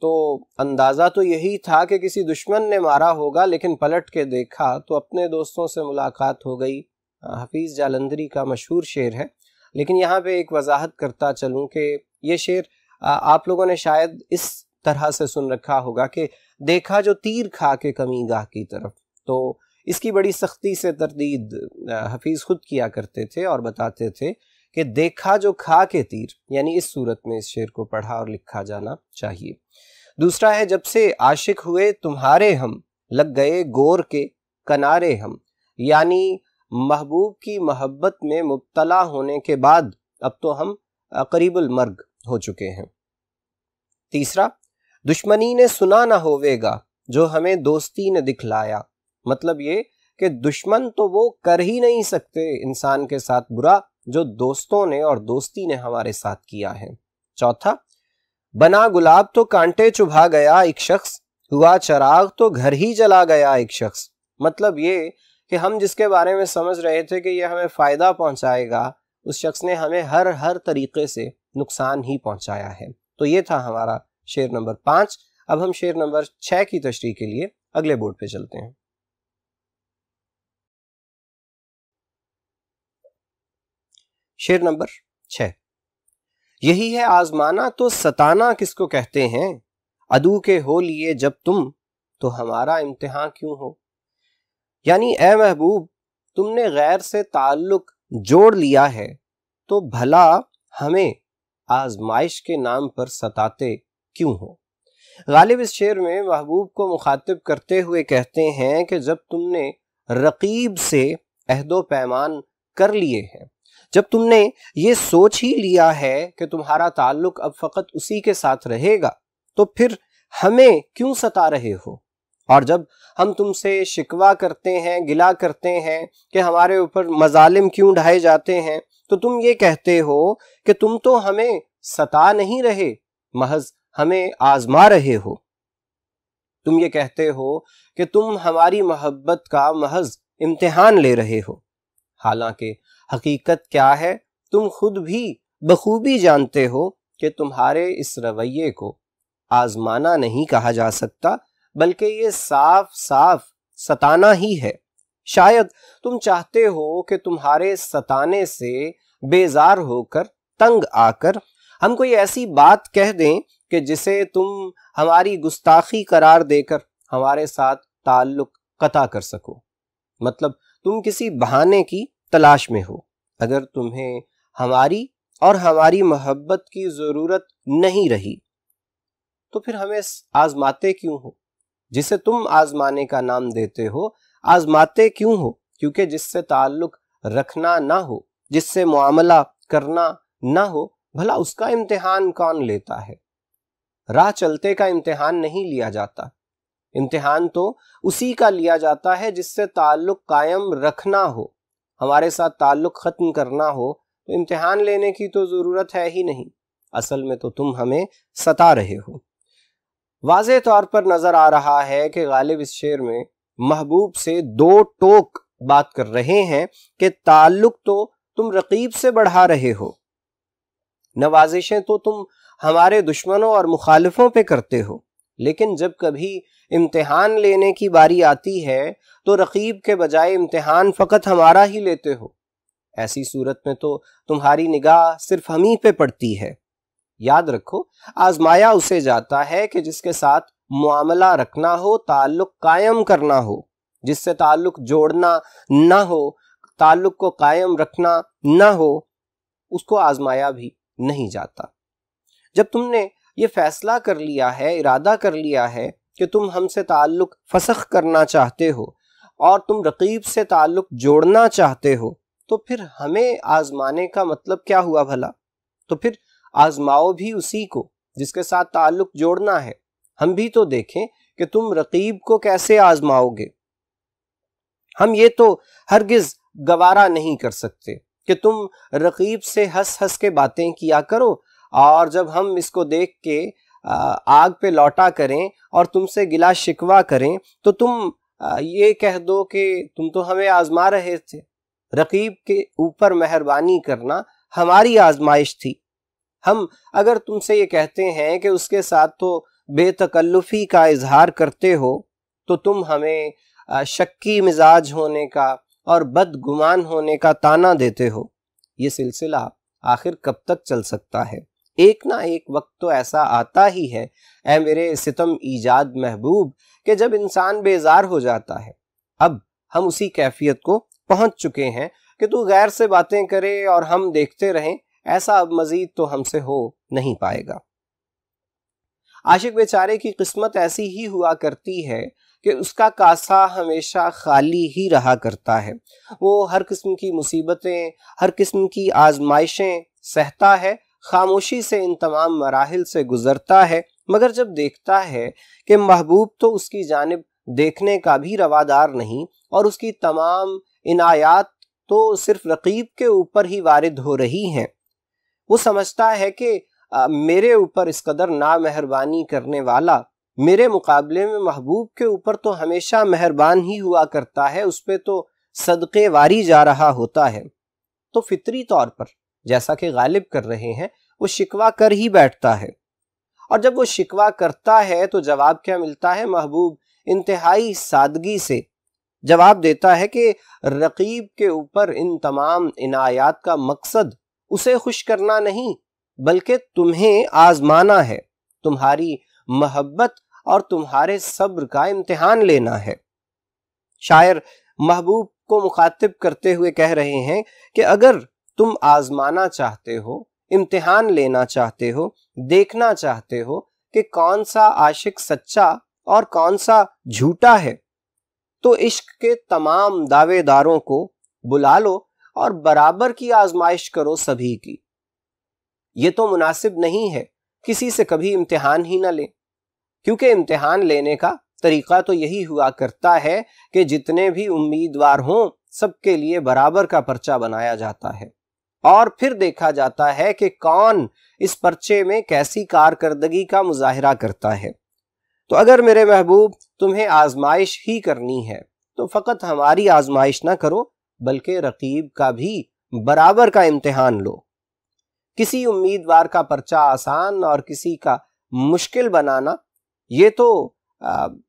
تو اندازہ تو یہی تھا کہ کسی دشمن نے مارا ہوگا، لیکن پلٹ کے دیکھا تو اپنے دوستوں سے ملاقات ہو گئی۔ حفیظ جالندھری کا مشہور شعر ہے، لیکن یہاں پہ ایک وضاحت کرتا چلوں کہ یہ شعر آپ لوگوں نے شاید اس طرح سے سن رکھا ہوگا کہ دیکھا جو تیر کھا کے کمی گاہ کی طرف، تو اس کی بڑی سختی سے تردید حفیظ خود کیا کرتے تھے اور بتاتے تھے کہ دیکھا جو کھا کے تیر، یعنی اس صورت میں اس شعر کو پڑھا اور لکھا جانا چاہیے۔ دوسرا ہے، جب سے عاشق ہوئے تمہارے ہم، لگ گئے گور کے کنارے ہم، یعنی محبوب کی محبت میں مبتلا ہونے کے بعد اب تو ہم قریب المرگ ہو چکے ہیں۔ تیسرا، دشمنی نے سنا نہ ہوئے گا جو ہمیں دوستی نے دکھلایا، مطلب یہ کہ دشمن تو وہ کر ہی نہیں سکتے انسان کے ساتھ برا جو دوستوں نے اور دوستی نے ہمارے ساتھ کیا ہے۔ چوتھا، بنا گلاب تو کانٹے چبھا گیا ایک شخص، ہوا چراغ تو گھر ہی جلا گیا ایک شخص، مطلب یہ کہ ہم جس کے بارے میں سمجھ رہے تھے کہ یہ ہمیں فائدہ پہنچائے گا، اس شخص نے ہمیں ہر طریقے سے نقصان ہی پہنچایا ہے۔ تو یہ تھا ہمارا شعر نمبر 5۔ اب ہم شعر نمبر 6 کی تشریح کے لیے اگلے بورڈ پہ چلتے ہیں۔ شعر نمبر 6، یہی ہے آزمانا تو ستانا کس کو کہتے ہیں، عدو کے ہو لیے جب تم تو ہمارا امتحان کیوں ہو۔ یعنی اے محبوب، تم نے غیر سے تعلق جوڑ لیا ہے تو بھلا ہمیں آزمائش کے نام پر ستاتے کیوں ہو۔ غالب اس شعر میں محبوب کو مخاطب کرتے ہوئے کہتے ہیں کہ جب تم نے رقیب سے عہد و پیمان کر لیے ہیں، جب تم نے یہ سوچ ہی لیا ہے کہ تمہارا تعلق اب فقط اسی کے ساتھ رہے گا، تو پھر ہمیں کیوں ستا رہے ہو؟ اور جب ہم تم سے شکوہ کرتے ہیں، گلہ کرتے ہیں کہ ہمارے اوپر مظالم کیوں ڈھائے جاتے ہیں، تو تم یہ کہتے ہو کہ تم تو ہمیں ستا نہیں رہے، محض ہمیں آزما رہے ہو۔ تم یہ کہتے ہو کہ تم ہماری محبت کا محض امتحان لے رہے ہو، حالانکہ حقیقت کیا ہے تم خود بھی بخوبی جانتے ہو کہ تمہارے اس رویے کو آزمانا نہیں کہا جا سکتا، بلکہ یہ صاف صاف ستانا ہی ہے۔ شاید تم چاہتے ہو کہ تمہارے ستانے سے بیزار ہو کر، تنگ آ کر ہم کوئی ایسی بات کہہ دیں کہ جسے تم ہماری گستاخی قرار دے کر ہمارے ساتھ تعلق قطع کر سکو۔ مطلب تم کسی بہانے کی تلاش میں ہو۔ اگر تمہیں ہماری اور ہماری محبت کی ضرورت نہیں رہی تو پھر ہمیں آزماتے کیوں ہو؟ جسے تم آزمانے کا نام دیتے ہو، آزماتے کیوں ہو؟ کیونکہ جس سے تعلق رکھنا نہ ہو، جس سے معاملہ کرنا نہ ہو، بھلا اس کا امتحان کون لیتا ہے؟ راہ چلتے کا امتحان نہیں لیا جاتا، امتحان تو اسی کا لیا جاتا ہے جس سے تعلق قائم رکھنا ہو۔ ہمارے ساتھ تعلق ختم کرنا ہو تو امتحان لینے کی تو ضرورت ہے ہی نہیں، اصل میں تو تم ہمیں ستا رہے ہو۔ واضح طور پر نظر آ رہا ہے کہ غالب اس شعر میں محبوب سے دو ٹوک بات کر رہے ہیں کہ تعلق تو تم رقیب سے بڑھا رہے ہو، نوازشیں تو تم ہمارے دشمنوں اور مخالفوں پہ کرتے ہو، لیکن جب کبھی امتحان لینے کی باری آتی ہے تو رقیب کے بجائے امتحان فقط ہمارا ہی لیتے ہو۔ ایسی صورت میں تو تمہاری نگاہ صرف ہم ہی پہ پڑتی ہے۔ یاد رکھو، آزمایا اسے جاتا ہے کہ جس کے ساتھ معاملہ رکھنا ہو، تعلق قائم کرنا ہو، جس سے تعلق جوڑنا نہ ہو، تعلق کو قائم رکھنا نہ ہو، اس کو آزمایا بھی نہیں جاتا۔ جب تم نے یہ فیصلہ کر لیا ہے، ارادہ کر لیا ہے کہ تم ہم سے تعلق فسخ کرنا چاہتے ہو اور تم رقیب سے تعلق جوڑنا چاہتے ہو، تو پھر ہمیں آزمانے کا مطلب کیا ہوا بھلا؟ تو پھر آزماؤ بھی اسی کو جس کے ساتھ تعلق جوڑنا ہے۔ ہم بھی تو دیکھیں کہ تم رقیب کو کیسے آزماؤ گے۔ ہم یہ تو ہرگز گوارا نہیں کر سکتے کہ تم رقیب سے ہنس ہنس کے باتیں کیا کرو، اور جب ہم اس کو دیکھ کے آگ پہ لوٹا کریں اور تم سے گلا شکوہ کریں تو تم یہ کہہ دو کہ تم تو ہمیں آزما رہے تھے۔ رقیب کے اوپر مہربانی کرنا ہماری آزمائش تھی۔ ہم اگر تم سے یہ کہتے ہیں کہ اس کے ساتھ تو بے تکلفی کا اظہار کرتے ہو، تو تم ہمیں شکی مزاج ہونے کا اور بدگمان ہونے کا طعنہ دیتے ہو۔ یہ سلسلہ آخر کب تک چل سکتا ہے؟ ایک نہ ایک وقت تو ایسا آتا ہی ہے اے میرے ستم ایجاد محبوب کہ جب انسان بیزار ہو جاتا ہے۔ اب ہم اسی کیفیت کو پہنچ چکے ہیں کہ تو غیر سے باتیں کرے اور ہم دیکھتے رہیں، ایسا اب مزید تو ہم سے ہو نہیں پائے گا۔ عاشق بیچارے کی قسمت ایسی ہی ہوا کرتی ہے کہ اس کا کاسہ ہمیشہ خالی ہی رہا کرتا ہے۔ وہ ہر قسم کی مصیبتیں، ہر قسم کی آزمائشیں سہتا ہے، خاموشی سے ان تمام مراحل سے گزرتا ہے، مگر جب دیکھتا ہے کہ محبوب تو اس کی جانب دیکھنے کا بھی روادار نہیں اور اس کی تمام عنایات تو صرف رقیب کے اوپر ہی وارد ہو رہی ہیں، وہ سمجھتا ہے کہ میرے اوپر اس قدر نامہربانی کرنے والا میرے مقابلے میں محبوب کے اوپر تو ہمیشہ مہربان ہی ہوا کرتا ہے، اس پہ تو صدقے واری جا رہا ہوتا ہے۔ تو فطری طور پر جیسا کہ غالب کر رہے ہیں، وہ شکوہ کر ہی بیٹھتا ہے، اور جب وہ شکوہ کرتا ہے تو جواب کیا ملتا ہے؟ محبوب انتہائی سادگی سے جواب دیتا ہے کہ رقیب کے اوپر ان تمام عنایات کا مقصد اسے خوش کرنا نہیں بلکہ تمہیں آزمانا ہے، تمہاری محبت اور تمہارے صبر کا امتحان لینا ہے۔ شاعر محبوب کو مخاطب کرتے ہوئے کہہ رہے ہیں کہ اگر تم آزمانا چاہتے ہو، امتحان لینا چاہتے ہو، دیکھنا چاہتے ہو کہ کون سا عاشق سچا اور کون سا جھوٹا ہے، تو عشق کے تمام دعوے داروں کو بلا لو اور برابر کی آزمائش کرو سبھی کی۔ یہ تو مناسب نہیں ہے کسی سے کبھی امتحان ہی نہ لیں، کیونکہ امتحان لینے کا طریقہ تو یہی ہوا کرتا ہے کہ جتنے بھی امیدوار ہوں سب کے لیے برابر کا پرچہ بنایا جاتا ہے، اور پھر دیکھا جاتا ہے کہ کون اس پرچے میں کیسی کارکردگی کا مظاہرہ کرتا ہے۔ تو اگر میرے محبوب تمہیں آزمائش ہی کرنی ہے تو فقط ہماری آزمائش نہ کرو بلکہ رقیب کا بھی برابر کا امتحان لو۔ کسی امیدوار کا پرچہ آسان اور کسی کا مشکل بنانا یہ تو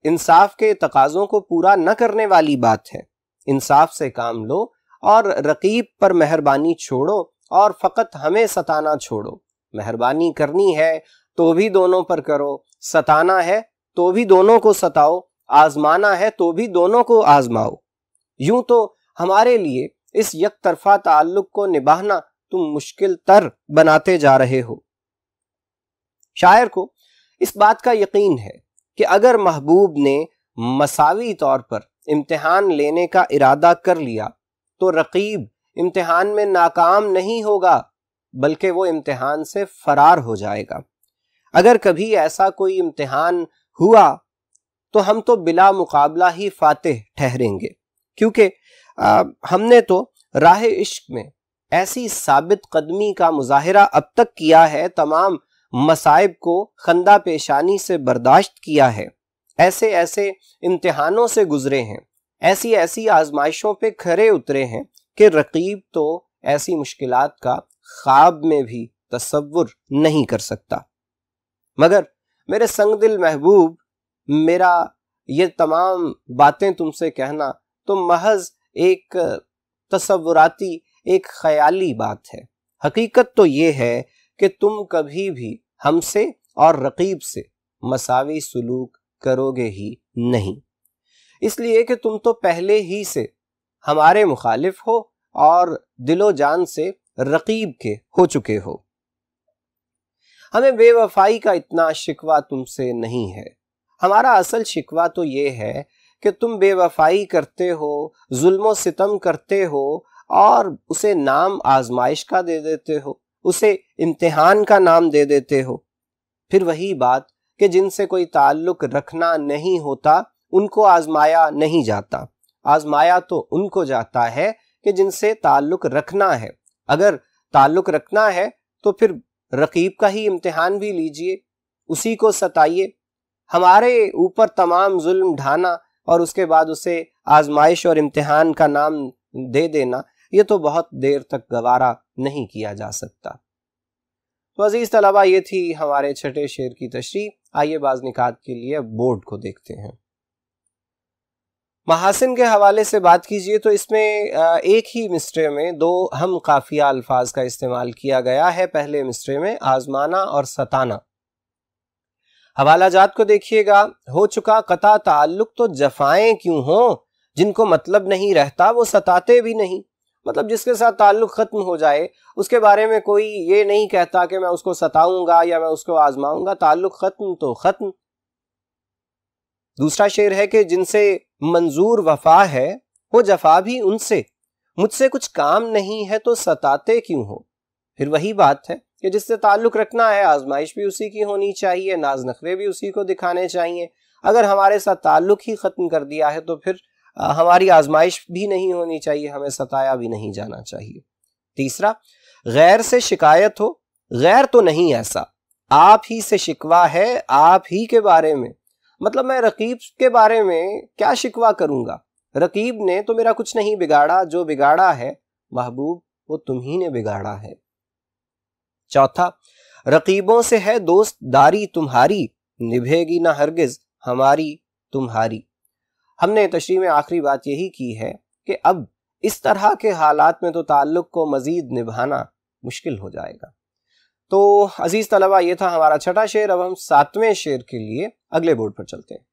انصاف کے تقاضوں کو پورا نہ کرنے والی بات ہے۔ انصاف سے کام لو اور رقیب پر مہربانی چھوڑو اور فقط ہمیں ستانا چھوڑو۔ مہربانی کرنی ہے تو بھی دونوں پر کرو، ستانا ہے تو بھی دونوں کو ستاؤ، آزمانا ہے تو بھی دونوں کو آزماؤ۔ یوں تو ہمارے لیے اس یک طرفہ تعلق کو نبھانا تم مشکل تر بناتے جا رہے ہو۔ شاعر کو اس بات کا یقین ہے کہ اگر محبوب نے مساوی طور پر امتحان لینے کا ارادہ کر لیا تو رقیب امتحان میں ناکام نہیں ہوگا بلکہ وہ امتحان سے فرار ہو جائے گا۔ اگر کبھی ایسا کوئی امتحان ہوا تو ہم تو بلا مقابلہ ہی فاتح ٹھہریں گے، کیونکہ ہم نے تو راہ عشق میں ایسی ثابت قدمی کا مظاہرہ اب تک کیا ہے، تمام مصائب کو خندہ پیشانی سے برداشت کیا ہے، ایسے ایسے امتحانوں سے گزرے ہیں، ایسی ایسی آزمائشوں پہ کھرے اترے ہیں کہ رقیب تو ایسی مشکلات کا خواب میں بھی تصور نہیں کر سکتا۔ مگر میرے سنگ دل محبوب، میرا یہ تمام باتیں تم سے کہنا تو محض ایک تصوراتی، ایک خیالی بات ہے۔ حقیقت تو یہ ہے کہ تم کبھی بھی ہم سے اور رقیب سے مساوی سلوک کرو گے ہی نہیں، اس لیے کہ تم تو پہلے ہی سے ہمارے مخالف ہو اور دل و جان سے رقیب کے ہو چکے ہو۔ ہمیں بے وفائی کا اتنا شکوہ تم سے نہیں ہے، ہمارا اصل شکوہ تو یہ ہے کہ تم بے وفائی کرتے ہو، ظلم و ستم کرتے ہو، اور اسے نام آزمائش کا دے دیتے ہو، اسے امتحان کا نام دے دیتے ہو۔ پھر وہی بات کہ جن سے کوئی تعلق رکھنا نہیں ہوتا ان کو آزمایا نہیں جاتا، آزمایا تو ان کو جاتا ہے کہ جن سے تعلق رکھنا ہے۔ اگر تعلق رکھنا ہے تو پھر رقیب کا ہی امتحان بھی لیجئے، اسی کو ستائیے۔ ہمارے اوپر تمام ظلم ڈھانا اور اس کے بعد اسے آزمائش اور امتحان کا نام دے دینا، یہ تو بہت دیر تک گوارا نہیں کیا جا سکتا۔ تو عزیز طلبہ، یہ تھی ہمارے چھٹے شعر کی تشریح۔ آئیے بعض نکات کے لیے بورڈ کو دیکھتے ہیں۔ محاسن کے حوالے سے بات کیجئے تو اس میں ایک ہی مصرعے میں دو ہم قافیہ الفاظ کا استعمال کیا گیا ہے۔ پہلے مصرعے میں آزمانا اور ستانا۔ حوالہ جات کو دیکھیے گا، ہو چکا قطع تعلق تو جفائیں کیوں ہوں، جن کو مطلب نہیں رہتا وہ ستاتے بھی نہیں۔ مطلب جس کے ساتھ تعلق ختم ہو جائے اس کے بارے میں کوئی یہ نہیں کہتا کہ میں اس کو ستاؤں گا یا میں اس کو آزماؤں گا، تعلق ختم تو ختم۔ دوسرا شعر ہے کہ جن سے منظور وفا ہے وہ جفا بھی ان سے، مجھ سے کچھ کام نہیں ہے تو ستاتے کیوں ہو۔ پھر وہی بات ہے کہ جس سے تعلق رکھنا ہے آزمائش بھی اسی کی ہونی چاہیے، ناز نخرے بھی اسی کو دکھانے چاہیے۔ اگر ہمارے ساتھ تعلق ہی ختم کر دیا ہے تو پھر ہماری آزمائش بھی نہیں ہونی چاہیے، ہمیں ستایا بھی نہیں جانا چاہیے۔ تیسرا، غیر سے شکایت ہو، غیر تو نہیں ایسا، آپ ہی سے شکوہ ہے آپ ہی کے بارے میں۔ مطلب میں رقیب کے بارے میں کیا شکوہ کروں گا، رقیب نے تو میرا کچھ نہیں بگاڑا، جو بگاڑا ہے محبوب وہ تم ہی نے بگاڑا ہے۔ چوتھا، رقیبوں سے ہے دوست داری تمہاری، نبھے گی نہ ہرگز ہماری تمہاری۔ ہم نے تشریح میں آخری بات یہی کی ہے کہ اب اس طرح کے حالات میں تو تعلق کو مزید نبھانا مشکل ہو جائے گا۔ تو عزیز طلبہ، یہ تھا ہمارا چھٹا شعر۔ اب ہم 7ویں شعر کے لیے اگلے بورڈ پر چلتے ہیں۔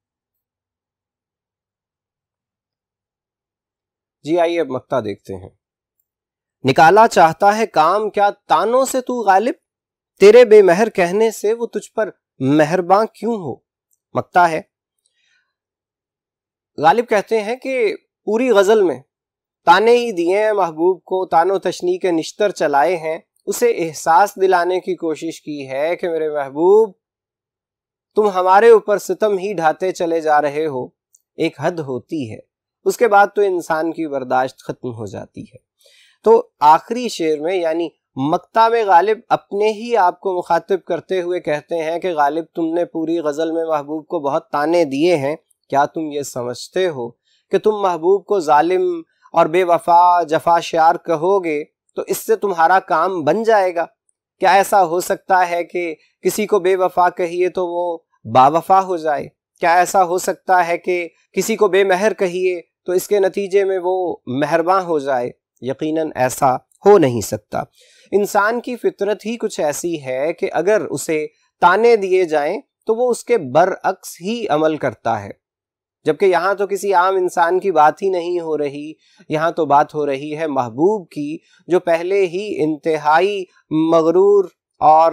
جی آئیے اب مقطع دیکھتے ہیں۔ نکالا چاہتا ہے کام کیا تانوں سے تو غالب، تیرے بے مہر کہنے سے وہ تجھ پر مہرباں کیوں ہو۔ مقطع ہے، غالب کہتے ہیں کہ پوری غزل میں تانے ہی دیے ہیں محبوب کو، تان و تشنیع کے نشتر چلائے ہیں، اسے احساس دلانے کی کوشش کی ہے کہ میرے محبوب تم ہمارے اوپر ستم ہی ڈھاتے چلے جا رہے ہو، ایک حد ہوتی ہے، اس کے بعد تو انسان کی برداشت ختم ہو جاتی ہے۔ تو آخری شعر میں یعنی مقطع میں غالب اپنے ہی آپ کو مخاطب کرتے ہوئے کہتے ہیں کہ غالب تم نے پوری غزل میں محبوب کو بہت تانے دیے ہیں، کیا تم یہ سمجھتے ہو کہ تم محبوب کو ظالم اور بے وفا جفا شیار کہو گے تو اس سے تمہارا کام بن جائے گا؟ کیا ایسا ہو سکتا ہے کہ کسی کو بے وفا کہیے تو وہ با وفا ہو جائے؟ کیا ایسا ہو سکتا ہے کہ کسی کو بے مہر کہیے تو اس کے نتیجے میں وہ مہرباں ہو جائے؟ یقیناً ایسا ہو نہیں سکتا۔ انسان کی فطرت ہی کچھ ایسی ہے کہ اگر اسے تانے دیے جائیں تو وہ اس کے برعکس ہی عمل کرتا ہے، جبکہ یہاں تو کسی عام انسان کی بات ہی نہیں ہو رہی، یہاں تو بات ہو رہی ہے محبوب کی، جو پہلے ہی انتہائی مغرور اور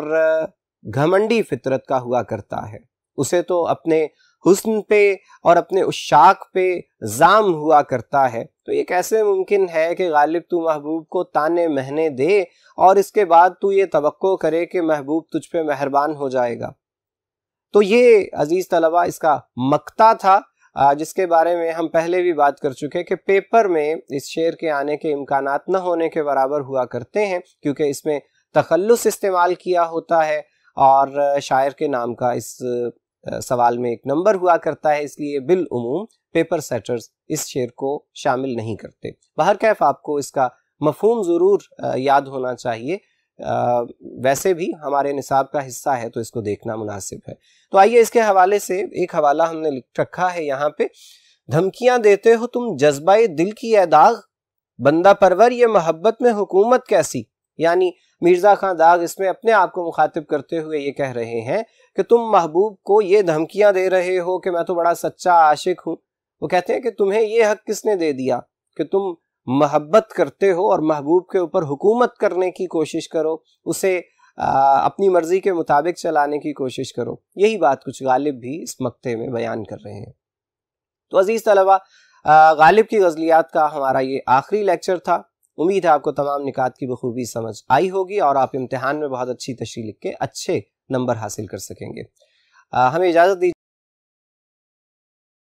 گھمنڈی فطرت کا ہوا کرتا ہے۔ اسے تو اپنے حسن پہ اور اپنے عشاق پہ زام ہوا کرتا ہے۔ تو یہ کیسے ممکن ہے کہ غالب تو محبوب کو تانے مہنے دے اور اس کے بعد تو یہ توقع کرے کہ محبوب تجھ پہ مہربان ہو جائے گا؟ تو یہ عزیز طلبہ اس کا مقطع تھا، جس کے بارے میں ہم پہلے بھی بات کر چکے کہ پیپر میں اس شعر کے آنے کے امکانات نہ ہونے کے برابر ہوا کرتے ہیں، کیونکہ اس میں تخلص استعمال کیا ہوتا ہے اور شاعر کے نام کا اس سوال میں ایک نمبر ہوا کرتا ہے، اس لیے بالعموم پیپر سیٹرز اس شعر کو شامل نہیں کرتے۔ بہرکیف آپ کو اس کا مفہوم ضرور یاد ہونا چاہیے، ویسے بھی ہمارے نصاب کا حصہ ہے تو اس کو دیکھنا مناسب ہے۔ تو آئیے اس کے حوالے سے ایک حوالہ ہم نے لکھ رکھا ہے یہاں پہ۔ دھمکیاں دیتے ہو تم جذبہ دل کی اے داغ، بندہ پرور یہ محبت میں حکومت کیسی۔ یعنی مرزا خان داغ اس میں اپنے آپ کو مخاطب کرتے ہوئے یہ کہہ رہے ہیں کہ تم محبوب کو یہ دھمکیاں دے رہے ہو کہ میں تو بڑا سچا عاشق ہوں۔ وہ کہتے ہیں کہ تمہیں یہ حق کس نے دے دیا کہ تم محبت کرتے ہو اور محبوب کے اوپر حکومت کرنے کی کوشش کرو، اسے اپنی مرضی کے مطابق چلانے کی کوشش کرو. یہی بات کچھ غالب بھی اس مقطع میں بیان کر رہے ہیں. تو عزیز طلبہ، غالب کی غزلیات کا ہمارا یہ آخری لیکچر تھا. امید ہے آپ کو تمام نکات کی بخوبی سمجھ آئی ہوگی اور آپ امتحان میں بہت اچھی تشریح لکھ کے اچھے نمبر حاصل کر سکیں گے. ہمیں اجازت دیجیے.